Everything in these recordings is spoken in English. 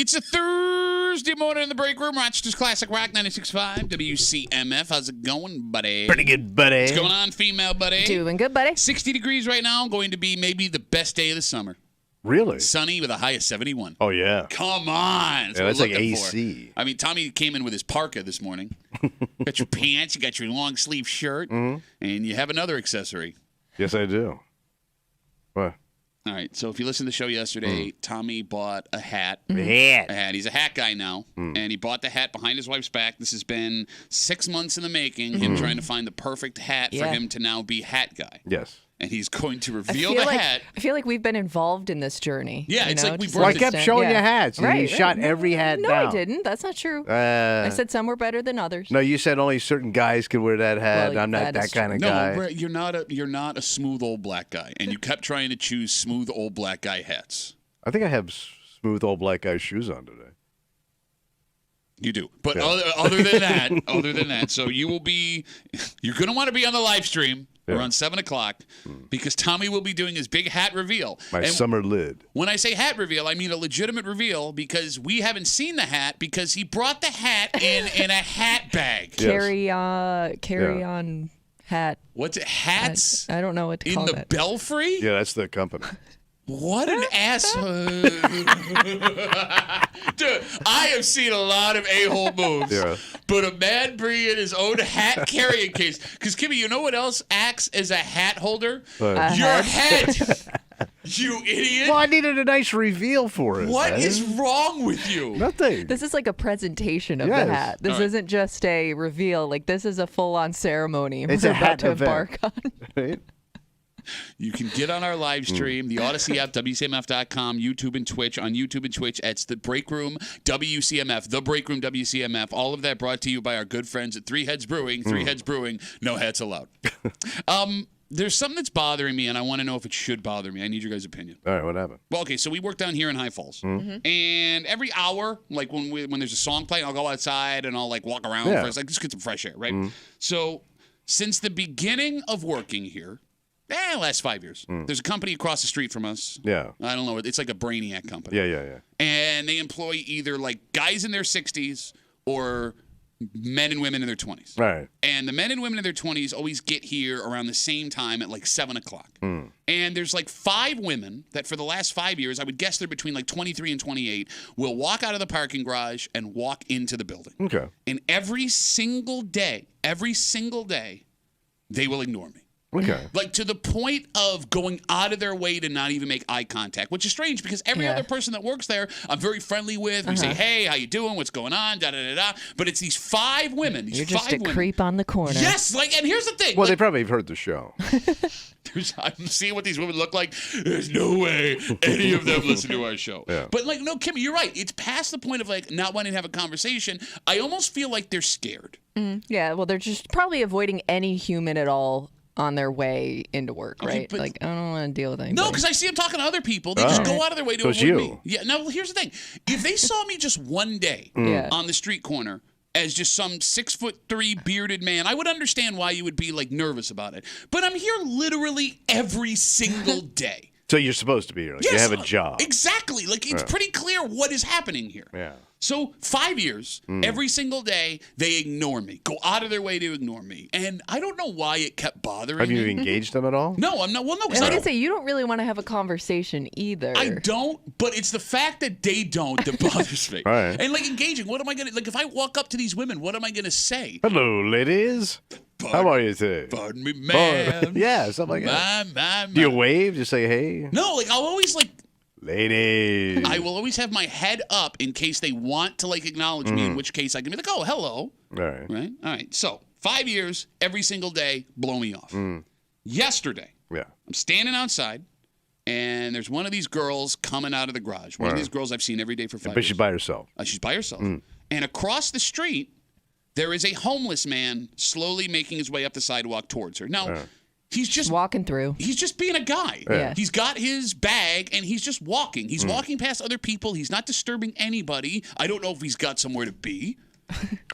It's a Thursday morning in the break room. Rochester's Classic Rock 96.5 WCMF. How's it going, buddy? Pretty good, buddy. What's going on, female buddy? Doing good, buddy. 60 degrees right now. Going to be maybe the best day of the summer. Really? Sunny with a high of 71. Oh, yeah. Come on. That's like AC. I mean, Tommy came in with his parka this morning. Got your pants, you got your long sleeve shirt, and you have another accessory. Yes, I do. What? All right, so if you listened to the show yesterday, Tommy bought a hat. Hat. A hat. He's a hat guy now, and he bought the hat behind his wife's back. This has been 6 months in the making, him trying to find the perfect hat for him to now be hat guy. Yes. And he's going to reveal the hat. I feel like we've been involved in this journey. Yeah, it's like we just brought Well, I this- kept showing yeah. you hats. Right, You shot every hat no, down. I didn't. That's not true. I said some were better than others. No, you said only certain guys could wear that hat. Well, I'm not that that is kind of No, guy. Brett, you're not a smooth old black guy, and you kept trying to choose smooth old black guy hats. I think I have smooth old black guy shoes on today. You do, but Yeah. other than that, so you're going to want to be on the live stream around 7 o'clock because Tommy will be doing his big hat reveal. My And summer lid. when I say hat reveal, I mean a legitimate reveal because we haven't seen the hat because he brought the hat in a hat bag. Yes. Carry on hat. What's it? Hats I don't know what to in call the it. Belfry? Yeah, that's the company. What an asshole. Dude, I have seen a lot of a-hole moves. Yeah. But a man bringing his own hat carrying case. Because, Kimmy, you know what else acts as a hat holder? What? Your head. You idiot. Well, I needed a nice reveal for it. What man. is wrong with you? Nothing. This is like a presentation of Yes. the hat. This All right. isn't just a reveal. Like, this is a full-on ceremony It's we're a about hat to event. embark on. Right? You can get on our live stream, the Odyssey app, WCMF.com, YouTube and Twitch. On YouTube and Twitch, it's the Break Room WCMF, the Break Room WCMF. All of that brought to you by our good friends at Three Heads Brewing. Three Heads Brewing, no hats allowed. There's something that's bothering me, and I want to know if it should bother me. I need your guys' opinion. All right, what happened? Well, okay, so we work down here in High Falls, and every hour, like when there's a song playing, I'll go outside and I'll like walk around Yeah. first, like just get some fresh air, right? So since the beginning of working here, last 5 years, there's a company across the street from us. Yeah. I don't know, it's like a Brainiac company. Yeah. And they employ either like guys in their 60s or men and women in their 20s. Right. And the men and women in their 20s always get here around the same time at like 7 o'clock. And there's like 5 women that for the last 5 years, I would guess they're between like 23 and 28, will walk out of the parking garage and walk into the building. Okay. And every single day, they will ignore me. Okay. Like to the point of going out of their way to not even make eye contact, which is strange because every other person that works there, I'm very friendly with. We say, "Hey, how you doing? What's going on?" Da da da da. But it's these 5 women. These You're just 5 a women. creep on the corner. Yes, like, and here's the thing. Well, like, they probably have heard the show. I'm seeing what these women look like. There's no way any of them listen to our show. Yeah. But like, no, Kimmy, you're right. It's past the point of like not wanting to have a conversation. I almost feel like they're scared. Yeah, well, they're just probably avoiding any human at all on their way into work, Okay, right? but- Like, I don't want to deal with anybody. No, because I see them talking to other people. They just go out of their way to So it's avoid you. me. Yeah. Now, here's the thing: if they saw me just one day Yeah. on the street corner as just some 6'3" bearded man, I would understand why you would be like nervous about it. But I'm here literally every single day. So you're supposed to be here. Like, you have a job. Exactly. Like it's pretty clear what is happening here. Yeah. So 5 years, every single day, they ignore me, go out of their way to ignore me. And I don't know why it kept bothering Have you me. engaged them at all? No, I'm not. Well, no, because And I like I don't. say, you don't really want to have a conversation either. I don't, but it's the fact that they don't that bothers me. Right. And like engaging, what am I going to, like if I walk up to these women, what am I going to say? Hello, ladies. How are you today? Pardon me, ma'am. Yeah, something like that. My. Do you wave? Just say, hey, No, like I'll always like, ladies. I will always have my head up in case they want to like acknowledge me, in which case I can be like, oh, hello. All right. Right? All right. So 5 years, every single day, blow me off. Yesterday, Yeah. I'm standing outside, and there's one of these girls coming out of the garage. One of these girls I've seen every day for 5 But years. she's by herself. She's by herself. And across the street, there is a homeless man slowly making his way up the sidewalk towards her. Now, he's just Walking through. he's just being a guy. Yeah. He's got his bag and he's just walking. He's walking past other people. He's not disturbing anybody. I don't know if he's got somewhere to be.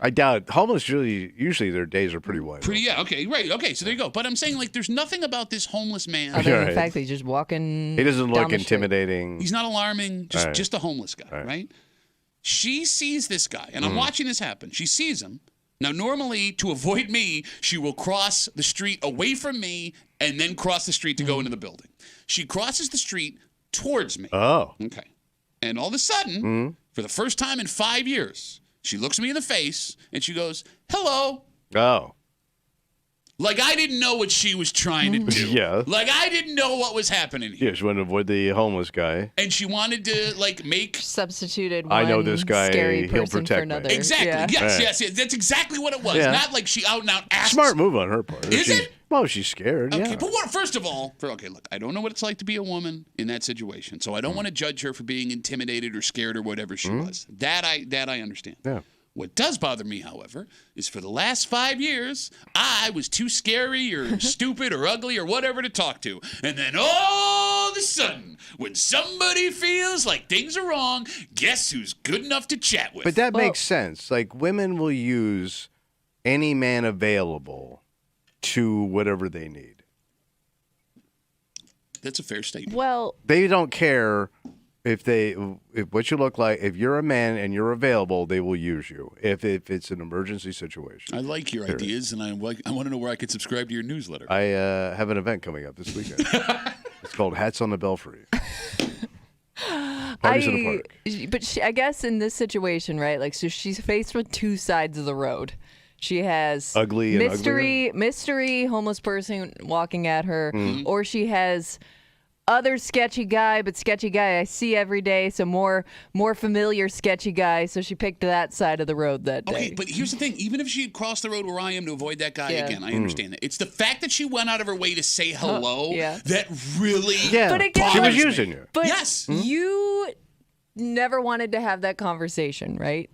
I doubt homeless usually their days are pretty wide. Okay, right. Okay, so there you go. But I'm saying like there's nothing about this homeless man. Other than Right. the fact that he's just walking. He doesn't down look the street. intimidating. He's not alarming, just Right. just a homeless guy, right? She sees this guy, and I'm watching this happen. She sees him. Now, normally, to avoid me, she will cross the street away from me and then cross the street to go into the building. She crosses the street towards me. Oh. Okay. And all of a sudden, for the first time in 5 years, she looks me in the face and she goes, hello. Oh. Like I didn't know what she was trying to do. Yeah. Like I didn't know what was happening here. Yeah, she wanted to avoid the homeless guy. And she wanted to like make Substituted one I know this guy, scary he'll person protect for me. another. exactly. Yeah. Yes. That's exactly what it was. Yeah. Not like she out and out asked. Smart move on her part. Is it? Well, she's scared. Okay, Yeah. but what? First of all, look, I don't know what it's like to be a woman in that situation, so I don't want to judge her for being intimidated or scared or whatever she was. That I understand. Yeah. What does bother me, however, is for the last 5 years, I was too scary or stupid or ugly or whatever to talk to. And then all of a sudden, when somebody feels like things are wrong, guess who's good enough to chat with? But that makes sense. Like, women will use any man available to whatever they need. That's a fair statement. Well, They don't care if what you look like. If you're a man and you're available, they will use you. If it's an emergency situation. I like your ideas, and I want to know where I can subscribe to your newsletter. I have an event coming up this weekend. It's called Hats on the Belfry. Parties in the park. But I guess in this situation, right? Like, so she's faced with two sides of the road. She has Ugly and mystery homeless person walking at her, Mm-hmm. or she has other sketchy guy I see every day, so more familiar sketchy guy. So she picked that side of the road that day. Okay, but here's the thing. Even if she had crossed the road where I am to avoid that guy again, I Mm. understand that. It's the fact that she went out of her way to say hello yeah. that really Yeah, But again- she was bothers me. using you. But Yes. you never wanted to have that conversation, right?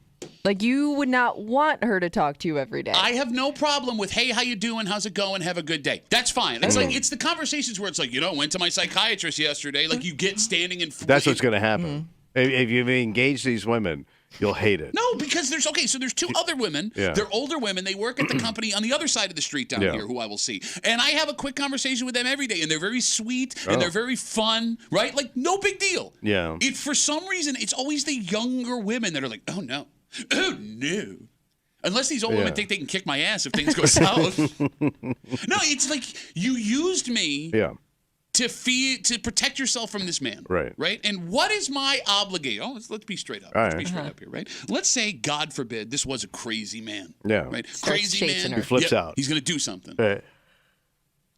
Like, you would not want her to talk to you every day. I have no problem with, hey, how you doing? How's it going? Have a good day. That's fine. It's like, it's the conversations where it's like, went to my psychiatrist yesterday. Like, you get standing in. That's what's going to happen. If you engage these women, you'll hate it. No, because there's two other women. Yeah. They're older women. They work at the company on the other side of the street down Yeah. here, who I will see. And I have a quick conversation with them every day, and they're very sweet and they're very fun, right? Like, no big deal. Yeah. For some reason, it's always the younger women that are like, oh no. Oh no. Unless these old women think they can kick my ass if things go south. No, it's like you used me Yeah. to protect yourself from this man. Right. Right? And what is my obligation? Oh, let's be straight up. All Let's right. be straight up here, right? Let's say, God forbid, this was a crazy man. Yeah. Right? Starts Crazy chasing man. her. He flips out. He's going to do something. Right.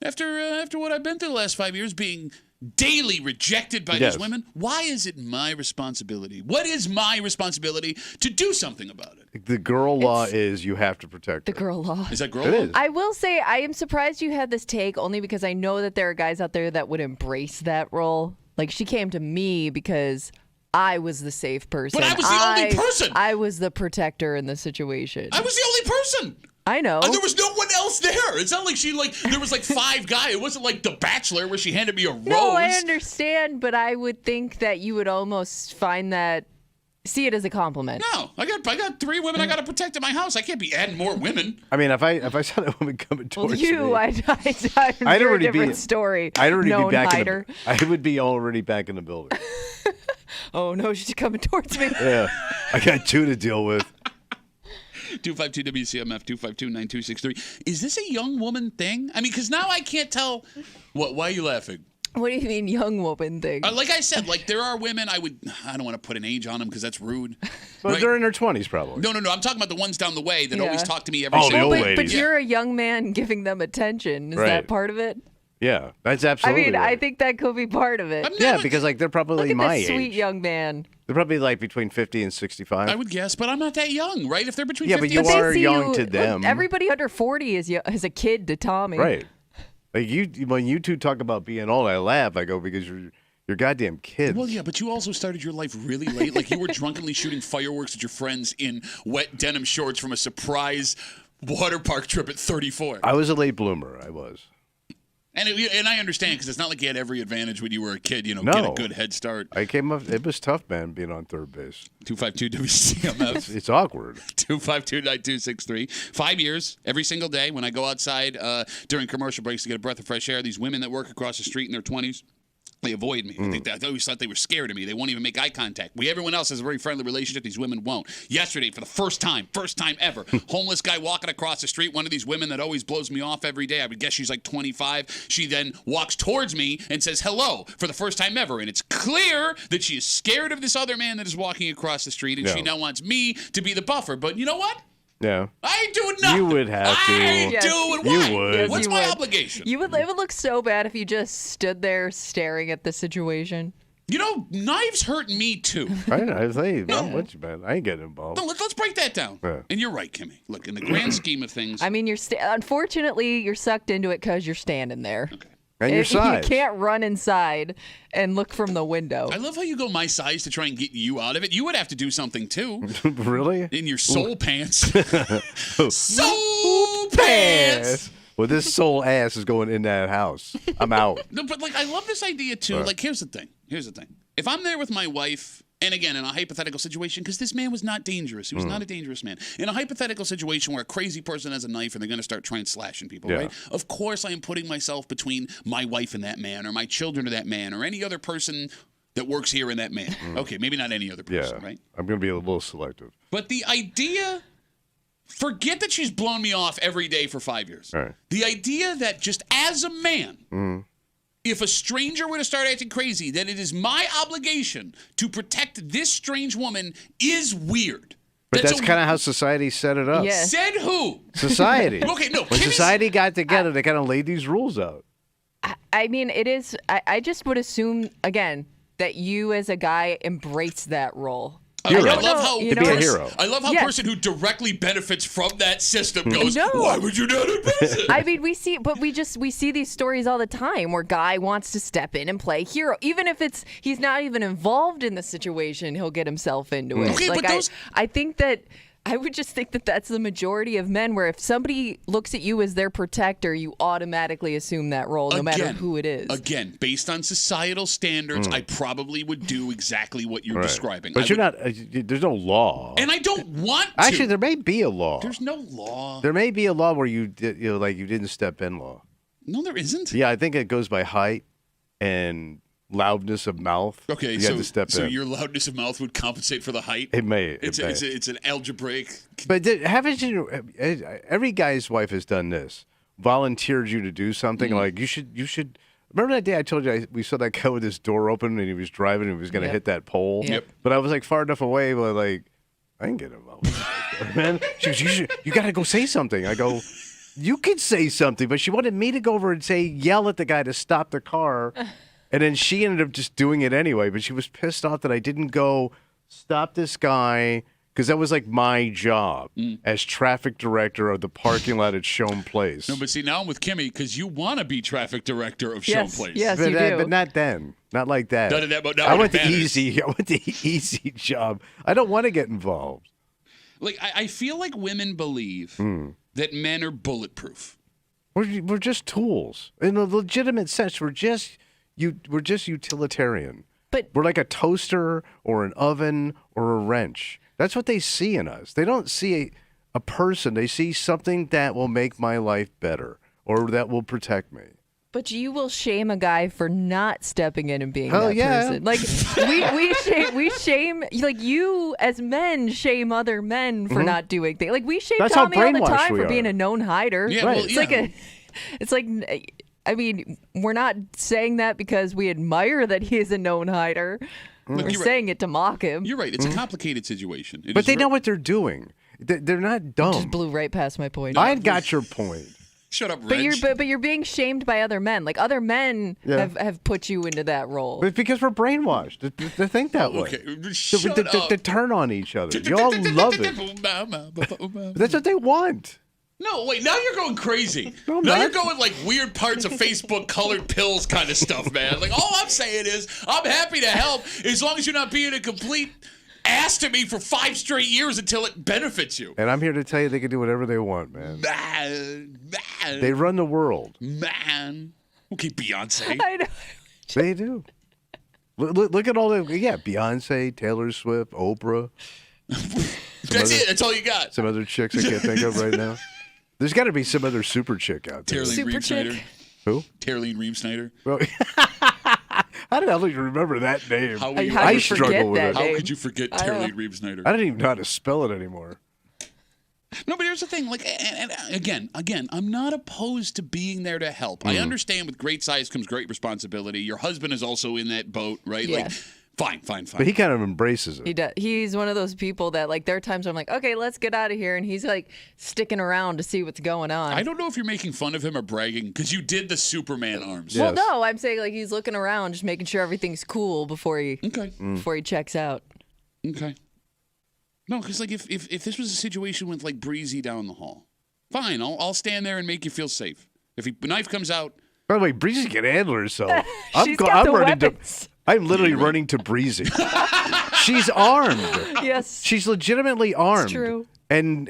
After what I've been through the last 5 years, being daily rejected by Yes. these women, why is it my responsibility? What is my responsibility to do something about it? The girl law is you have to protect the her. girl law. Is that girl? It law? is. I will say I am surprised you had this take only because I know that there are guys out there that would embrace that role. Like, she came to me because I was the safe person. But I was the only person. I was the protector in the situation. I was the only person. I know. And there was no one else there. It's not like there was like five guys. It wasn't like The Bachelor where she handed me a rose. No, I understand, but I would think that you would almost see it as a compliment. No, I got three women I got to protect in my house. I can't be adding more women. I mean, if I saw that woman coming towards me, I'd I'd you're already a different be- story. I'd already known be back hider. I would be already back in the building. Oh no, she's coming towards me. Yeah, I got two to deal with. 252 WCMF 252-9263. Is this a young woman thing? I mean, because now I can't tell. Why are you laughing? What do you mean, young woman thing? Like I said, like there are women I don't want to put an age on them because that's rude. But Right? they're in their 20s probably. No. I'm talking about the ones down the way that Yeah. always talk to me every Oh, the single old day. ladies. But you're a young man giving them attention. Is Right. that part of it? Yeah, that's I absolutely. mean, I right. think that could be part of it. I'm Yeah, never- because like they're probably Look at my this sweet age. young man. They're probably like between 50 and 65. I would guess, but I'm not that young, right? If they're between Yeah, 50 but you and They are see young you- to look, them. everybody under 40 is a kid to Tommy. Right. Like when you two talk about being old, I laugh. I go because you're goddamn kids. Well, yeah, but you also started your life really late. Like you were drunkenly shooting fireworks at your friends in wet denim shorts from a surprise water park trip at 34. I was a late bloomer. I was. And I understand because it's not like you had every advantage when you were a kid. Get a No. good head start. I came up. It was tough, man, being on third base. 252 WCMF. It's awkward. 252-9263. 5 years, every single day when I go outside during commercial breaks to get a breath of fresh air. These women that work across the street in their 20s, They avoid me. I always thought they were scared of me. They won't even make eye contact. Everyone else has a very friendly relationship. These women won't. Yesterday, for the first time ever, homeless guy walking across the street, one of these women that always blows me off every day. I would guess she's like 25. She then walks towards me and says hello for the first time ever. And it's clear that she is scared of this other man that is walking across the street, and she now wants me to be the buffer. But you know what? Yeah. I ain't doing nothing. You would have to. I ain't doing what? You would. Yes, What's you my would. obligation? It would look so bad if you just stood there staring at the situation. You know, knives hurt me too. I was like, not much, man. I ain't getting involved. No, let's break that down. Yeah. And you're right, Kimmy. Look, in the grand scheme of things. I mean, unfortunately, you're sucked into it because you're standing there. Okay. And your size. You can't run inside and look from the window. I love how you go my size to try and get you out of it. You would have to do something too. Really? In your soul pants. Soul pants! Well, this soul ass is going in that house. I'm out. No, but like I love this idea too. Like here's the thing. If I'm there with my wife, and again in a hypothetical situation, because this man was not dangerous. He was not a dangerous man. In a hypothetical situation where a crazy person has a knife and they're going to start trying slashing people, right? Of course I am putting myself between my wife and that man, or my children to that man, or any other person that works here and that man. Okay, maybe not any other person, right? I'm going to be a little selective. But the idea, forget that she's blown me off every day for 5 years. Right. The idea that just as a man, if a stranger were to start acting crazy, that it is my obligation to protect this strange woman is weird. But that's kind of how society set it up. Yes. Said who? Society. Okay, no. When society got together, they kind of laid these rules out. I mean, it is. I just would assume, again, that you as a guy embrace that role. I love how To be a hero. I love how person who directly benefits from that system goes, No. why would you not embrace it? I mean, we see these stories all the time where guy wants to step in and play hero, even if he's not even involved in the situation, he'll get himself into it. Okay, like but I would just think that that's the majority of men, where if somebody looks at you as their protector, you automatically assume that role, no matter who it is. Again, based on societal standards, I probably would do exactly what you're describing. But there's no law. And I don't want to. Actually, there may be a law. There's no law. There may be a law where you didn't step in law. No, there isn't. Yeah, I think it goes by height and loudness of mouth. Okay, you have to step so in. your loudness of mouth would compensate for the height? It may. It's an algebraic. But haven't you? Every guy's wife has done this. Volunteered you to do something. Like you should. Remember that day I told you we saw that guy with his door open and he was driving and he was going to hit that pole. Yep. But I was like far enough away, but like I didn't get involved with that, man. She goes, you got to go say something. I go, you could say something, but she wanted me to go over and yell at the guy to stop the car. And then she ended up just doing it anyway, but she was pissed off that I didn't go stop this guy, because that was like my job as traffic director of the parking lot at Shone Place. No, but see, now I'm with Kimmy because you want to be traffic director of Shone Place. Yes, but, you do. But not then. Not like that. None of that, but now I it went the matters. easy job. I don't want to get involved. Like I feel like women believe that men are bulletproof. We're just tools. In a legitimate sense, we're just utilitarian. But We're like a toaster or an oven or a wrench. That's what they see in us. They don't see a person. They see something that will make my life better or that will protect me. But you will shame a guy for not stepping in and being Hell that yeah. person. Like we shame like you as men shame other men for not doing things. Like we shame That's how Tommy all the brainwashed time we for being are. a known hider. Yeah, well, It's like I mean, we're not saying that because we admire that he is a known hider. We're you're saying it to mock him. You're right. It's a complicated situation. It But is they know what they're doing. They're not dumb. Just blew right past my point. I got your point. Shut up, But Reg. you're being shamed by other men. Like other men have put you into that role. But because we're brainwashed to think that way. Okay, shut up. To turn on each other. You all love it. That's what they want. No, wait, now you're going crazy. No, I'm now not. you're going like weird parts of Facebook colored pills kind of stuff, man. Like, all I'm saying is I'm happy to help as long as you're not being a complete ass to me for 5 straight years until it benefits you. And I'm here to tell you they can do whatever they want, man. Man. They run the world. Man. Okay, Beyonce. I know. They do. Look at all the Beyonce, Taylor Swift, Oprah. That's it. That's all you got. Some other chicks I can't think of right now. There's got to be some other super chick out there. Tarlene Super Reed chick. Snyder. Who? Tarlene Reed Snyder. Well, How the hell do you remember that name? How were you How I do you struggle forget with that it. How name? could you forget I don't Terry know. Reeves Snyder? I don't even know how to spell it anymore. No, but here's the thing. Like, and again, I'm not opposed to being there to help. I understand with great size comes great responsibility. Your husband is also in that boat, right? Yeah. Like, fine. But he kind of embraces it. He does. He's one of those people that, like, there are times where I'm like, okay, let's get out of here. And he's, like, sticking around to see what's going on. I don't know if you're making fun of him or bragging because you did the Superman arms. Yeah. Well, Yes. no, I'm saying, like, he's looking around, just making sure everything's cool before he checks out. Okay. No, because like if this was a situation with like Breezy down the hall, fine, I'll stand there and make you feel safe. If a knife comes out, By the way, Breezy can handle herself. She's got the weapons. I'm literally running to Breezy. She's armed. Yes. She's legitimately armed. true. And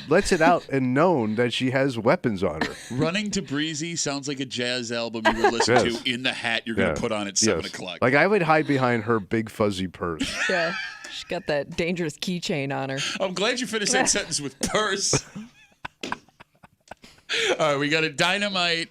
lets it out and known that she has weapons on her. running to Breezy sounds like a jazz album you would listen Yes. to in the hat you're going Yeah. to put on at 7 Yes. o'clock. Like I would hide behind her big fuzzy purse. Yeah. She's got that dangerous keychain on her. I'm glad you finished that sentence with purse. All right, we got a dynamite.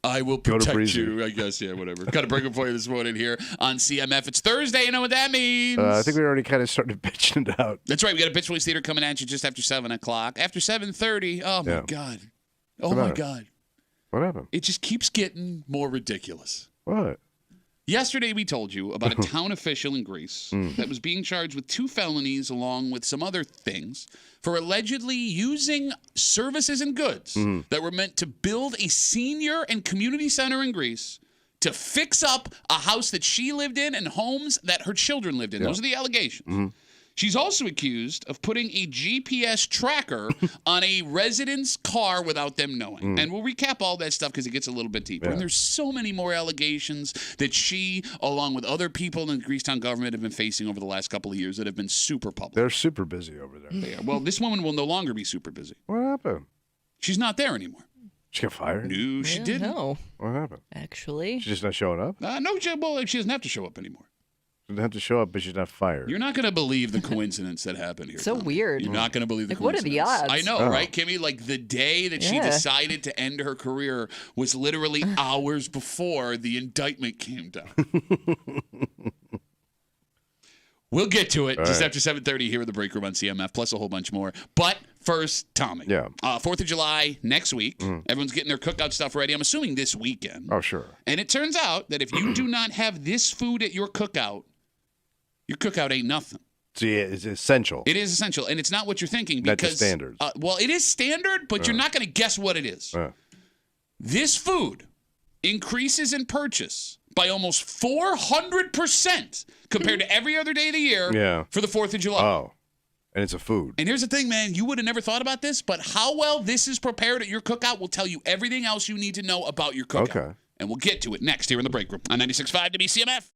I will Go to protect Breezy. you. I guess, yeah, whatever. Got to break it for you this morning here on CMF. It's Thursday. You know what that means? I think we already kind of started bitching it out. That's right. We got a Bitch Boys Theater coming at you just after 7 o'clock. After 7:30. Oh, my Yeah. God. Oh, Come my on. God. What happened? It just keeps getting more ridiculous. What? Yesterday, we told you about a town official in Greece that was being charged with 2 felonies along with some other things for allegedly using services and goods that were meant to build a senior and community center in Greece to fix up a house that she lived in and homes that her children lived in. Those are the allegations. She's also accused of putting a GPS tracker on a resident's car without them knowing. And we'll recap all that stuff because it gets a little bit deeper. Yeah. And there's so many more allegations that she, along with other people in the Greecetown government, have been facing over the last couple of years that have been super public. They're super busy over there. They are. Well, this woman will no longer be super busy. What happened? She's not there anymore. She got fired? No, she didn't. No, What happened? actually. She's just not showing up? No, well, she doesn't have to show up anymore. She doesn't have to show up, but she's not fired. You're not going to believe the coincidence that happened here. So Tommy. weird. You're not going to believe the Like, what are coincidence. the odds? I know, Oh. right, Kimmy? Like the day that she Yeah. decided to end her career was literally hours before the indictment came down. We'll get to it just right. after 7:30 here in the break room on CMF, plus a whole bunch more. But first, Tommy. Yeah. 4th of July next week. Everyone's getting their cookout stuff ready. I'm assuming this weekend. Oh, sure. And it turns out that if you do not have this food at your cookout ain't nothing. See, it's essential. It is essential, and it's not what you're thinking Not because just standards. Well, it is standard, but you're not going to guess what it is. This food increases in purchase by almost 400% compared to every other day of the year Yeah. for the 4th of July. Oh. And it's a food. And here's the thing, man. You would have never thought about this, but how well this is prepared at your cookout will tell you everything else you need to know about your cookout. Okay. And we'll get to it next here in the break room on 96.5 WCMF.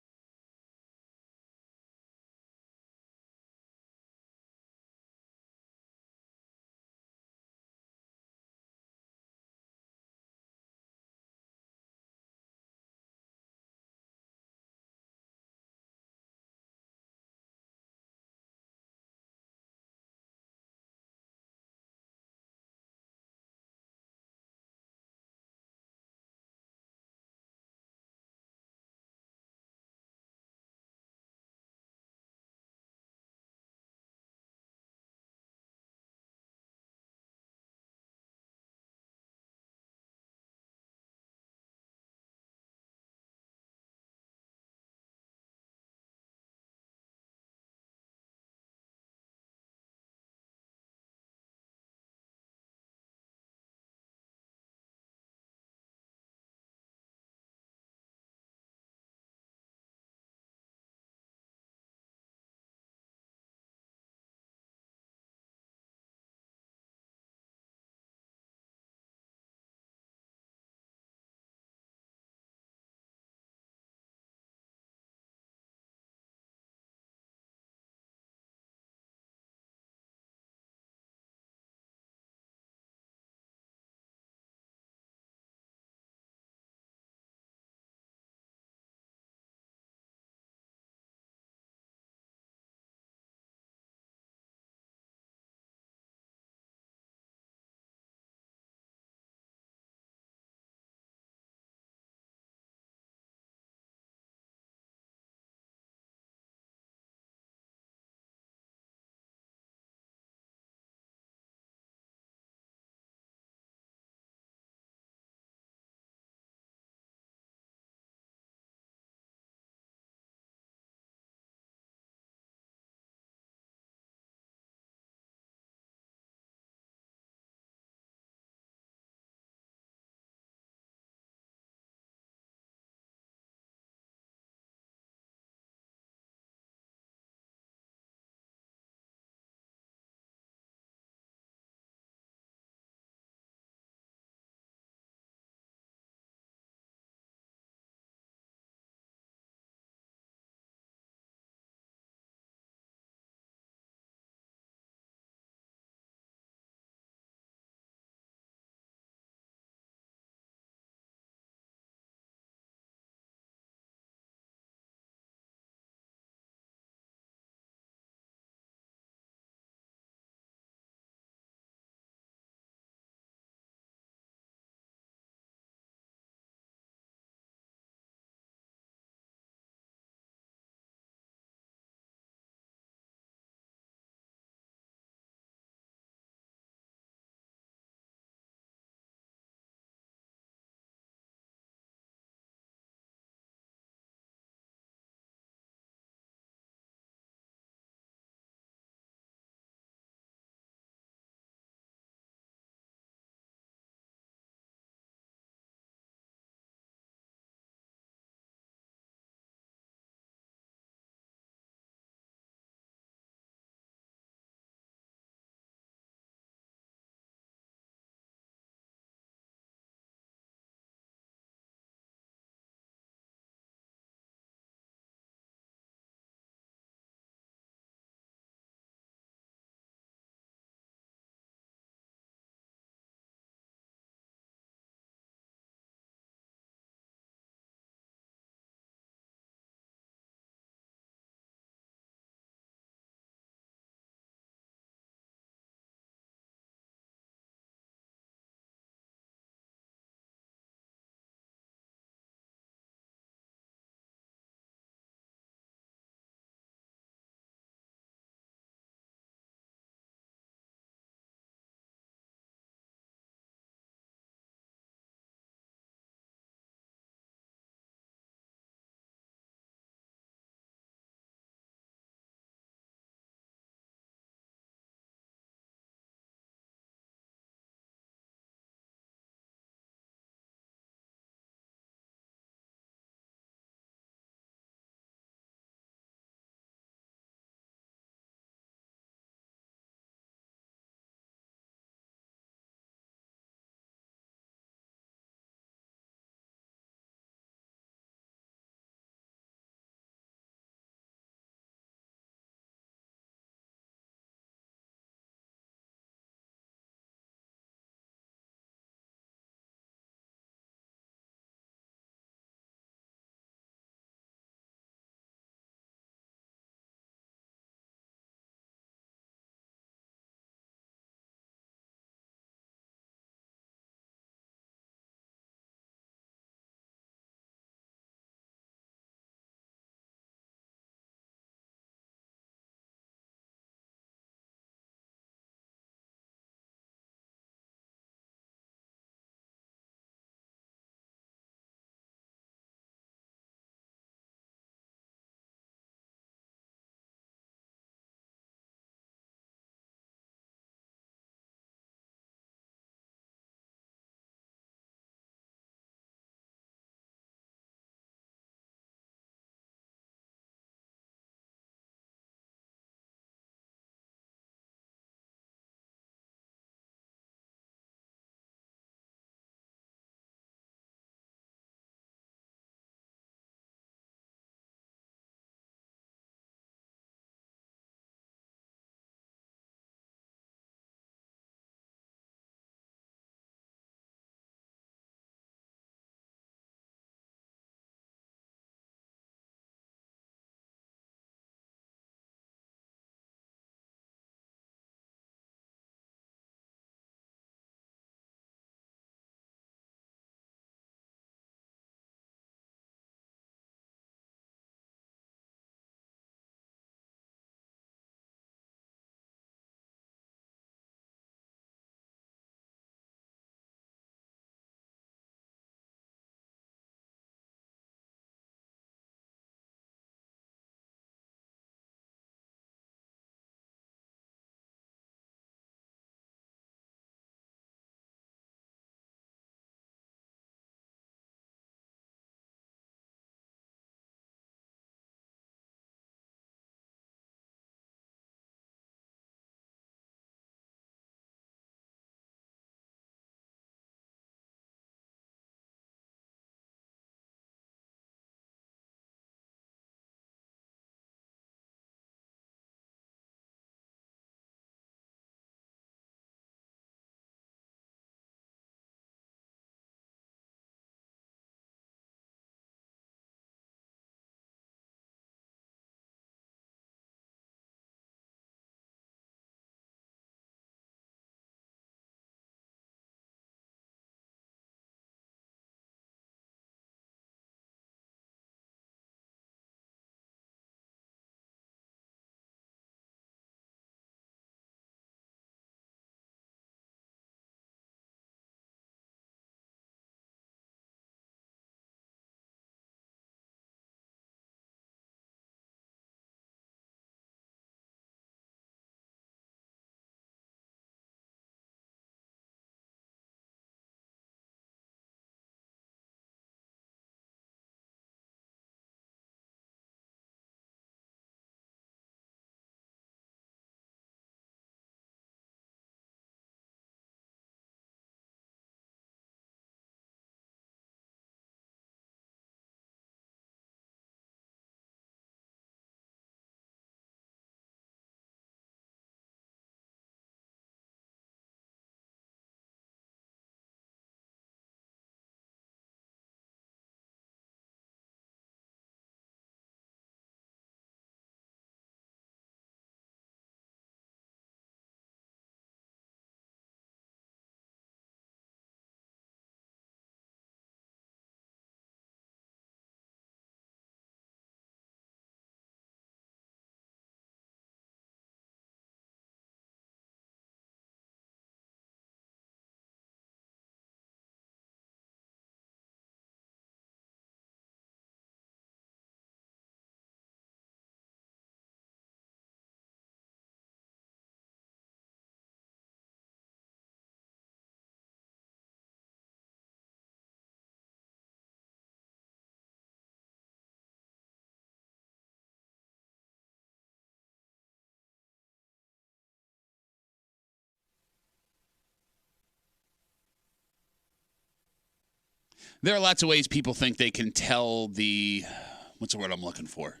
There are lots of ways people think they can tell what's the word I'm looking for?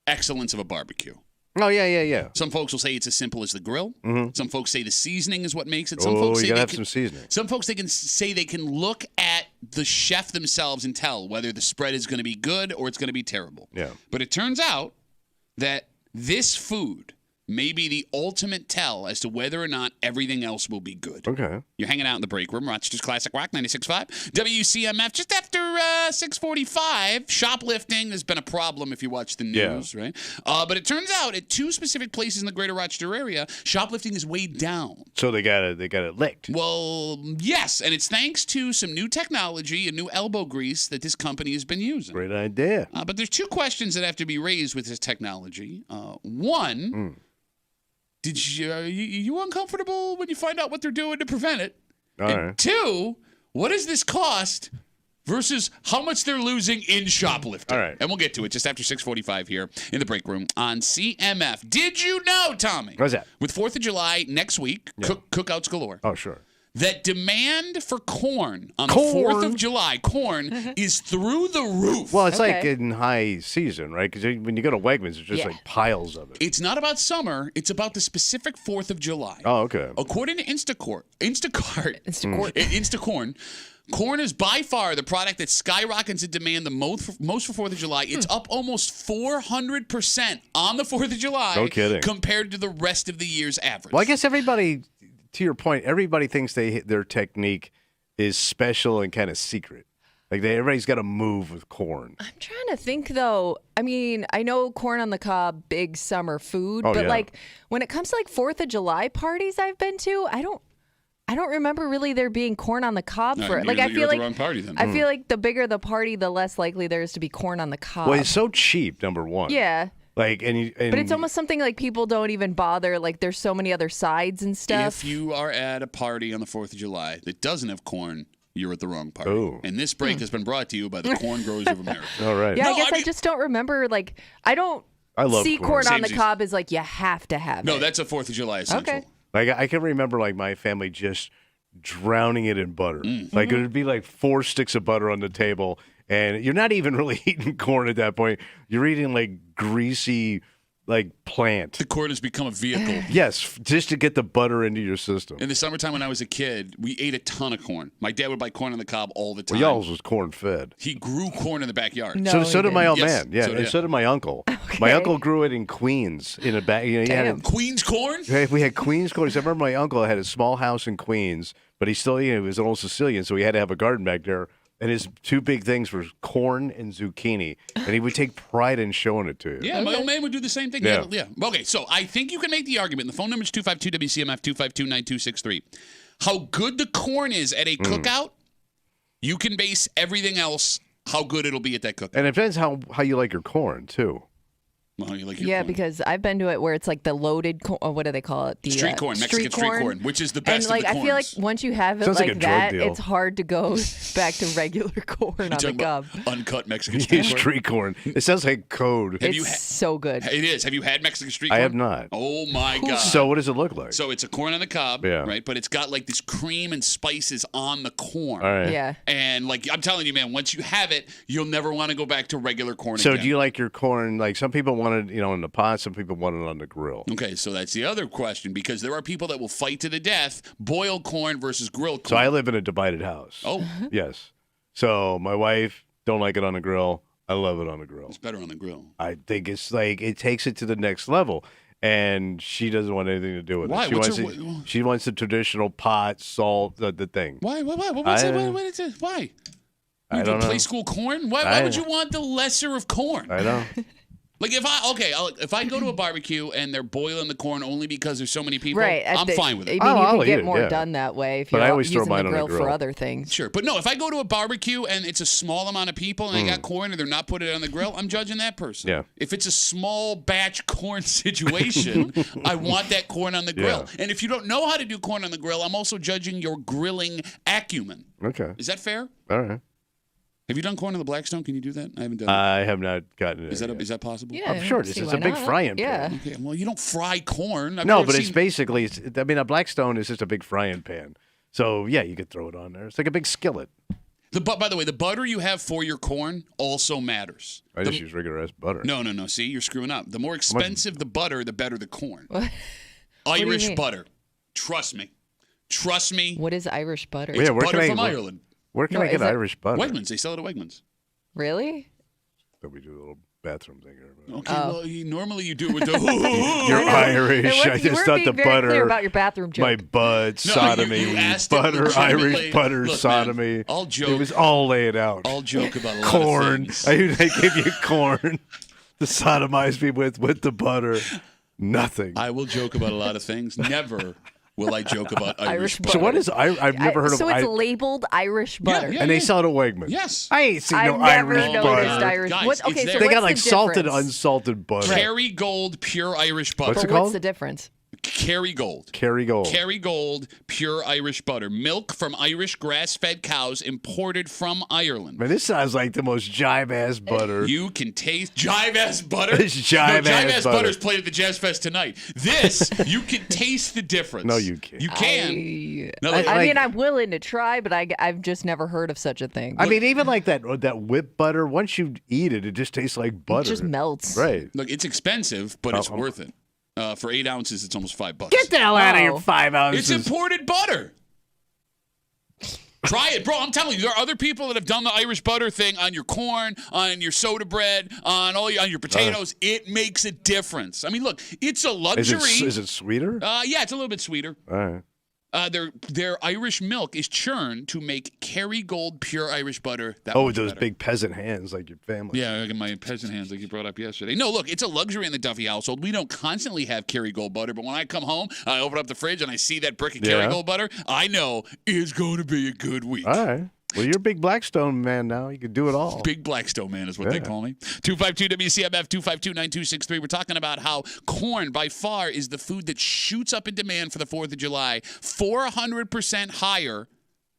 Excellence of a barbecue. Oh, yeah. Some folks will say it's as simple as the grill. Mm-hmm. Some folks say the seasoning is what makes it. Some Oh, folks you say gotta they have can, some seasoning. Some folks they can look at the chef themselves and tell whether the spread is going to be good or it's going to be terrible. Yeah. But it turns out that this food may be the ultimate tell as to whether or not everything else will be good. Okay. You're hanging out in the break room, Rochester's Classic Rock 96.5, WCMF. Just after 6:45, shoplifting has been a problem if you watch the news, right? But it turns out at two specific places in the greater Rochester area, shoplifting is way down. So they got it licked. Well, yes, and it's thanks to some new technology and new elbow grease that this company has been using. Great idea. But there's two questions that have to be raised with this technology. One. Did you uncomfortable when you find out what they're doing to prevent it? All right. Two, what does this cost versus how much they're losing in shoplifting? All right. And we'll get to it just after 6:45 here in the break room on CMF. Did you know, Tommy? What's that? With 4th of July next week, cookouts galore. Oh, sure. That demand for corn on the 4th of July, is through the roof. Well, it's like Okay. in high season, right? Because when you go to Wegmans, there's just like piles of it. It's not about summer. It's about the specific 4th of July. Oh, okay. According to Instacorn, corn is by far the product that skyrockets in demand the most for 4th of July. It's up almost 400% on the 4th of July. No kidding. Compared to the rest of the year's average. Well, I guess everybody, to your point, everybody thinks their technique is special and kind of secret. Like everybody's got to move with corn. I'm trying to think though. I mean, I know corn on the cob, big summer food, Oh, but yeah. like when it comes to like 4th of July parties I've been to, I don't remember really there being corn on the cob No, for it. Like you're I at feel the like wrong party then. I feel like the bigger the party, the less likely there is to be corn on the cob. Well, it's so cheap, number one. Yeah. Like, But it's almost something like people don't even bother. Like there's so many other sides and stuff. If you are at a party on the 4th of July that doesn't have corn, you're at the wrong party. Oh. And this break has been brought to you by the Corn Growers of America. All right. Yeah, No, I guess I I mean- just don't remember. Like I don't I love see corn. corn on the Samesies. cob as like you have to have No, it. that's a 4th of July essential. Okay. Like I can remember like my family just drowning it in butter. Mm. Like it would be like 4 sticks of butter on the table, and you're not even really eating corn at that point. You're eating like greasy like plant. The corn has become a vehicle. Yes, just to get the butter into your system. In the summertime when I was a kid, we ate a ton of corn. My dad would buy corn on the cob all the Well, time. y'all's was corn fed. He grew corn in the backyard. No. So he did my didn't. old Yes, man. Yeah, so did and I. so did my uncle. My uncle grew it in Queens in a bag. You know, he had Damn. it, Queen's corn? we had Queens corn. I remember my uncle had a small house in Queens, but he still, he was an old Sicilian, so he had to have a garden back there. And his two big things were corn and zucchini, and he would take pride in showing it to you. Yeah, my old man would do the same thing. Yeah. Yeah. Okay, so I think you can make the argument. The phone number is 252-WCMF, 252-9263. How good the corn is at a cookout, you can base everything else how good it'll be at that cookout. And it depends how you like your corn too. Well, you like your Yeah, corn. because I've been to it where it's like the loaded corn, or what do they call it? The Street corn, Mexican street corn, which is the best And like of the I feel like corns. once you have it Sounds like like a drug that, deal. it's hard to go back to regular corn on the Talking cob. about uncut Mexican street corn. Street corn. It sounds like code. Have It's you ha- so good. It is. Have you had Mexican street I corn? have not. Oh my god. So what does it look like? So it's a corn on the cob, Yeah. right? But it's got like this cream and spices on the corn. All right. Yeah. And like I'm telling you, man, once you have it, you'll never want to go back to regular corn So again. do you like your corn? Like some people want it, in the pot. Some people want it on the grill. Okay, so that's the other question because there are people that will fight to the death boiled corn versus grilled So corn. I live in a divided house. Oh, Yes. So my wife don't like it on the grill. I love it on the grill. it's better on the grill. I think it's like it takes it to the next level. And she doesn't want anything to do with Why? it. She What's wants her- it, she wants the traditional pot, salt, the thing. Why? Why? Why? I You don't play know. school corn? Why would you want the lesser of corn? I know. Like if I go to a barbecue and they're boiling the corn only because there's so many people, Right. I'm fine with it. I mean, you I'll can eat get it, more yeah. done that way if But you're I always throw using mine the on the grill for grill. other things. Sure, but no, if I go to a barbecue and it's a small amount of people and they got corn and they're not putting it on the grill, I'm judging that person. Yeah. If it's a small batch corn situation, I want that corn on the grill. Yeah. And if you don't know how to do corn on the grill, I'm also judging your grilling acumen. Okay. Is that fair? All right. Have you done corn on the Blackstone? Can you do that? I haven't done it. I have not gotten it. Is that yet. is that possible? Yeah, I'm sure I it is. see It's why a big not. frying pan. Yeah. Okay, well, you don't fry corn. I've No, never but it's seen- basically, a Blackstone is just a big frying pan. So, yeah, you could throw it on there. It's like a big skillet. By the way, the butter you have for your corn also matters. I just use regular ass butter. No. See, you're screwing up. The more expensive the butter, the better the corn. What? Irish butter. Trust me. What is Irish butter? It's butter from Ireland. Where can I get Irish butter? Wegmans. They sell it at Wegmans. Really? So we do a little bathroom thing here. Okay, well, normally you do it with the... You're Irish. I just thought the butter. Clear about your bathroom joke. My bud, sodomy, you asked butter, legitimately. Irish butter, Look, sodomy. Man, I'll joke. It was all laid out. I'll joke about a lot corn. of things. I give you corn to sodomize me with the butter. Nothing. I will joke about a lot of things. Never will I joke about Irish butter. So what is I've never heard of. So it's labeled Irish butter. And they sell it at Wegmans. Yes. I ain't seen I've no never Irish noticed butter. Irish. Guys, What, it's okay, so there. They what's got like the salted, difference? unsalted butter. Kerry Gold pure Irish butter. What's it But called? what's the difference? Kerry Gold. Kerry Gold. Kerry Gold pure Irish butter. Milk from Irish grass-fed cows imported from Ireland. Man, this sounds like the most jive-ass butter. You can taste jive-ass butter. It's jive-ass jive-ass butter. butter's played at the Jazz Fest tonight. This, you can taste the difference. No, you can't. You can. I mean, I'm willing to try, but I've just never heard of such a thing. I mean, even like that whipped butter, once you eat it, it just tastes like butter. It just melts. Right. Look, it's expensive, but it's worth it. For 8 ounces, it's almost $5. Get the hell out of here, Oh. 5 ounces. It's imported butter. Try it, bro. I'm telling you, there are other people that have done the Irish butter thing on your corn, on your soda bread, on your potatoes. It makes a difference. I mean, look, it's a luxury. Is it sweeter? Yeah, it's a little bit sweeter. All right. Their Irish milk is churned to make Kerry Gold pure Irish butter. With those big peasant hands like your family. Yeah, like my peasant hands like you brought up yesterday. No, look, it's a luxury in the Duffy household. We don't constantly have Kerry Gold butter, but when I come home, I open up the fridge and I see that brick of Kerry Gold butter, I know it's going to be a good week. All right. Well, you're a big Blackstone man now. You can do it all. Big Blackstone man is what they call me. 252-WCMF, 252-9263. We're talking about how corn, by far, is the food that shoots up in demand for the 4th of July. 400% higher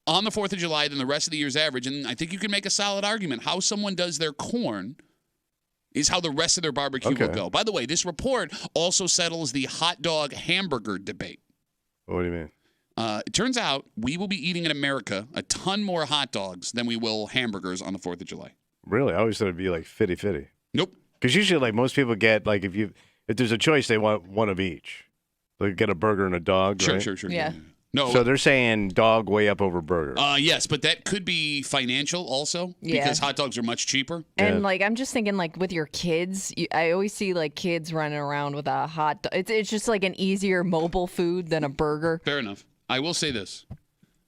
on the 4th of July than the rest of the year's average. And I think you can make a solid argument. How someone does their corn is how the rest of their barbecue will go. By the way, this report also settles the hot dog hamburger debate. What do you mean? It turns out we will be eating in America a ton more hot dogs than we will hamburgers on the 4th of July. Really? I always thought it'd be like 50-50. Nope. Because usually, like, most people get, like, if there's a choice, they want one of each. Like, get a burger and a dog, right? Sure. Yeah. No. So they're saying dog way up over burger. Yes, but that could be financial also because hot dogs are much cheaper. And like, I'm just thinking, like, with your kids, I always see like kids running around with a hot dog. It's just like an easier mobile food than a burger. Fair enough. I will say this.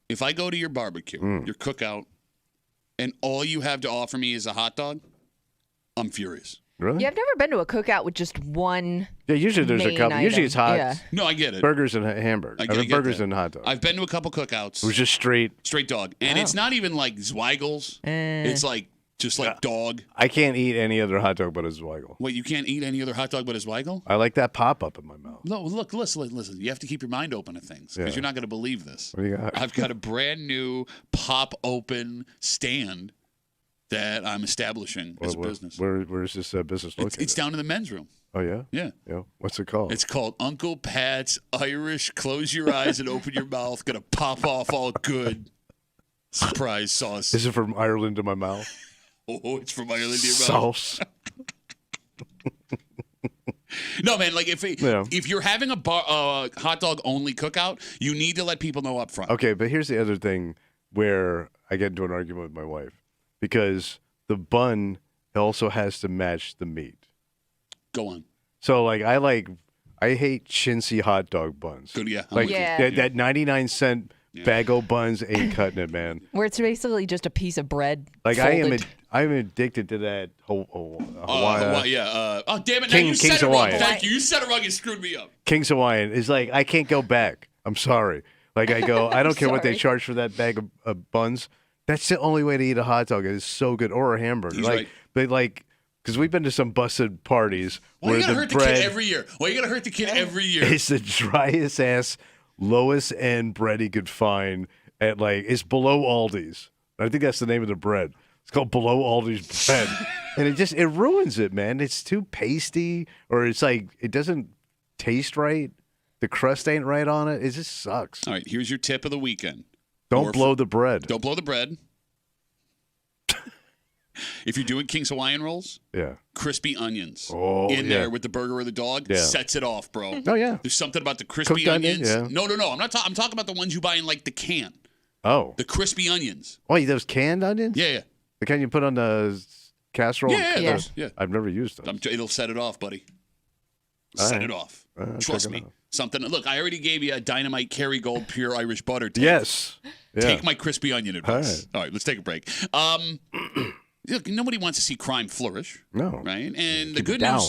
If I go to your barbecue, your cookout, and all you have to offer me is a hot dog, I'm furious. Really? Yeah, I've never been to a cookout with just one. Yeah, usually there's a main couple. Usually item. it's hot. Yeah. No, I get it. Burgers and hamburgers. I get burgers that. and hot dogs. I've been to a couple cookouts. It was just straight. Straight dog. And it's not even like Zweigels. It's like just like dog. I can't eat any other hot dog but a Zweigel. Wait, you can't eat any other hot dog but a Zweigel? I like that pop up in my mouth. No, look, listen. You have to keep your mind open to things because you're not going to believe this. What do you got? I've got a brand new pop open stand that I'm establishing as a business. Where's this business located? It's down in the men's room. Oh, yeah? Yeah. Yeah. What's it called? It's called Uncle Pat's Irish Close Your Eyes and Open Your Mouth. Gonna pop off all good. Surprise sauce. Is it from Ireland to my mouth? Oh, it's from Ireland to your mouth. Sauce. No, man, like if you're having a hot dog only cookout, you need to let people know up front. Okay, but here's the other thing where I get into an argument with my wife because the bun also has to match the meat. Go on. So like I hate chintzy hot dog buns. Good, yeah. Like Yeah. that 99-cent bag o' buns ain't cutting it, man. Where it's basically just a piece of bread. Like folded. I'm addicted to that Hawaii, yeah. Oh, damn it. Now you King's said it wrong. Hawaiian. Thank you. You said it wrong. You screwed me up. King's Hawaiian is like I can't go back. I'm sorry. Like I go, I don't care what they Sorry. charge for that bag of buns. That's the only way to eat a hot dog. It's so good, or a hamburger. He's like, right. But like, because we've been to some busted parties Why where you gotta the hurt bread the kid every year? Why you gotta hurt the kid every year? is the driest ass, lowest end bread he could find. At like, it's below Aldi's. I think that's the name of the bread. It's called below Aldi's bread, and it ruins it, man. It's too pasty, or it's like it doesn't taste right. The crust ain't right on it. It just sucks. All right, here's your tip of the weekend. Don't blow the bread. Don't blow the bread. If you're doing King's Hawaiian rolls, Yeah. crispy onions Yeah. there with the burger or the dog sets it off, bro. Oh, yeah. There's something about the crispy Cooked onion, onions. yeah. No. I'm talking about the ones you buy in like the can. Oh. The crispy onions. Wait, those canned onions? Yeah. The kind you put on the casserole? Yeah. I've never used those. It'll set it off, buddy. All Set right. it off. check Trust it me. out. Something. Look, I already gave you a Dynamite Kerrygold pure Irish butter. Yes. Yeah. Take my crispy onion advice. All All right, let's take a break. Look, nobody wants to see crime flourish. No. Right? And the Keep it good down.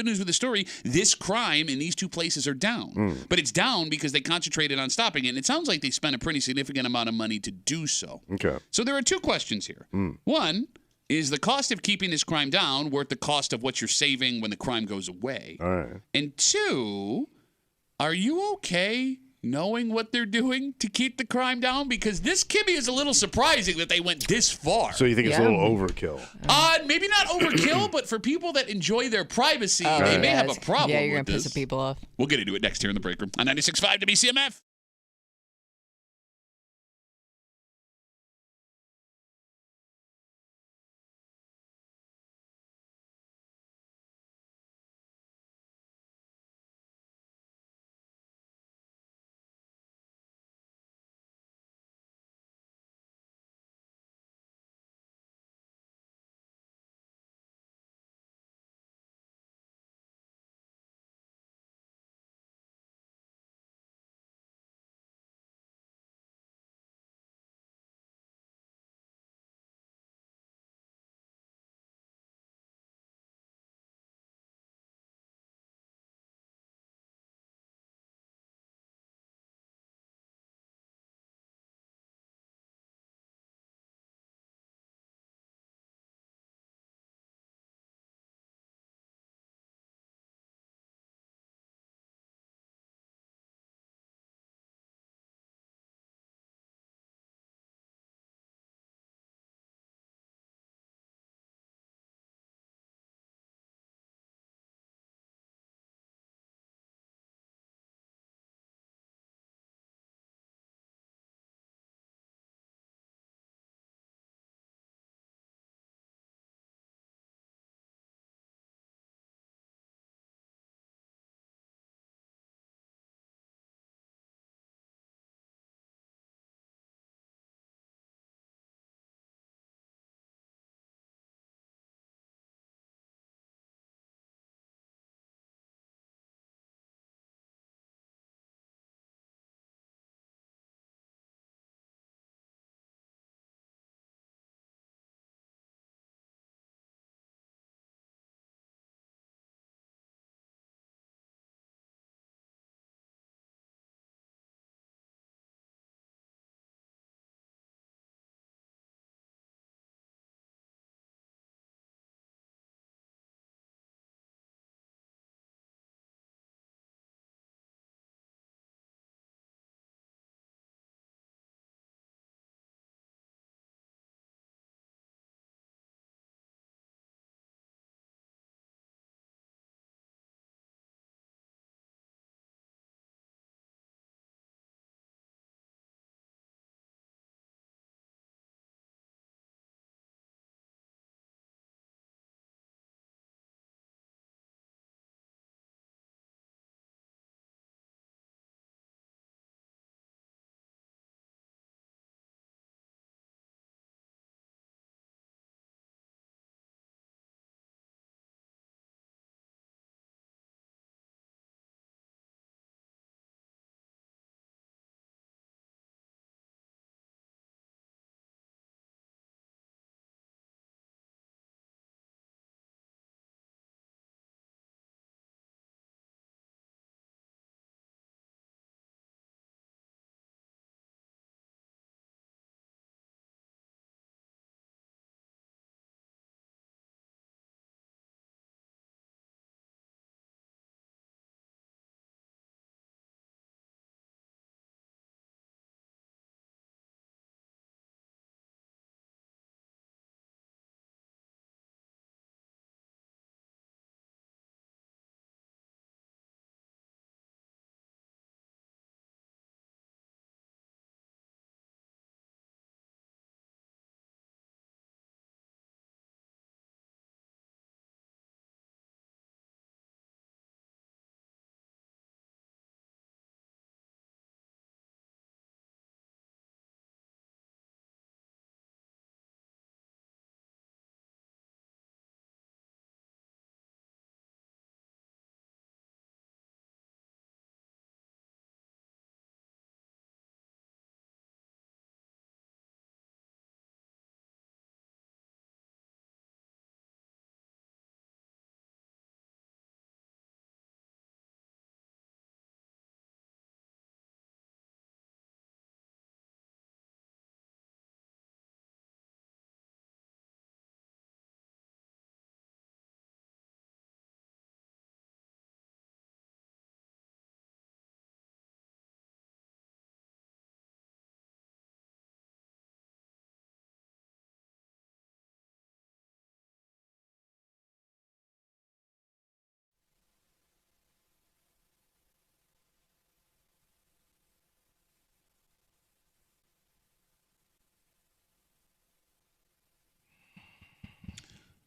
news with the story, this crime in these two places are down. But it's down because they concentrated on stopping it. And it sounds like they spent a pretty significant amount of money to do so. Okay. So there are two questions here. One, is the cost of keeping this crime down worth the cost of what you're saving when the crime goes away? All right. And two, are you okay knowing what they're doing to keep the crime down? Because this, Kimmy, is a little surprising that they went this far. So you think it's a Yeah. little overkill? Maybe not overkill, but for people that enjoy their privacy, they may have a problem Yeah, you're with gonna piss this. some people off. We'll get into it next here in the break room on 96.5 WCMF.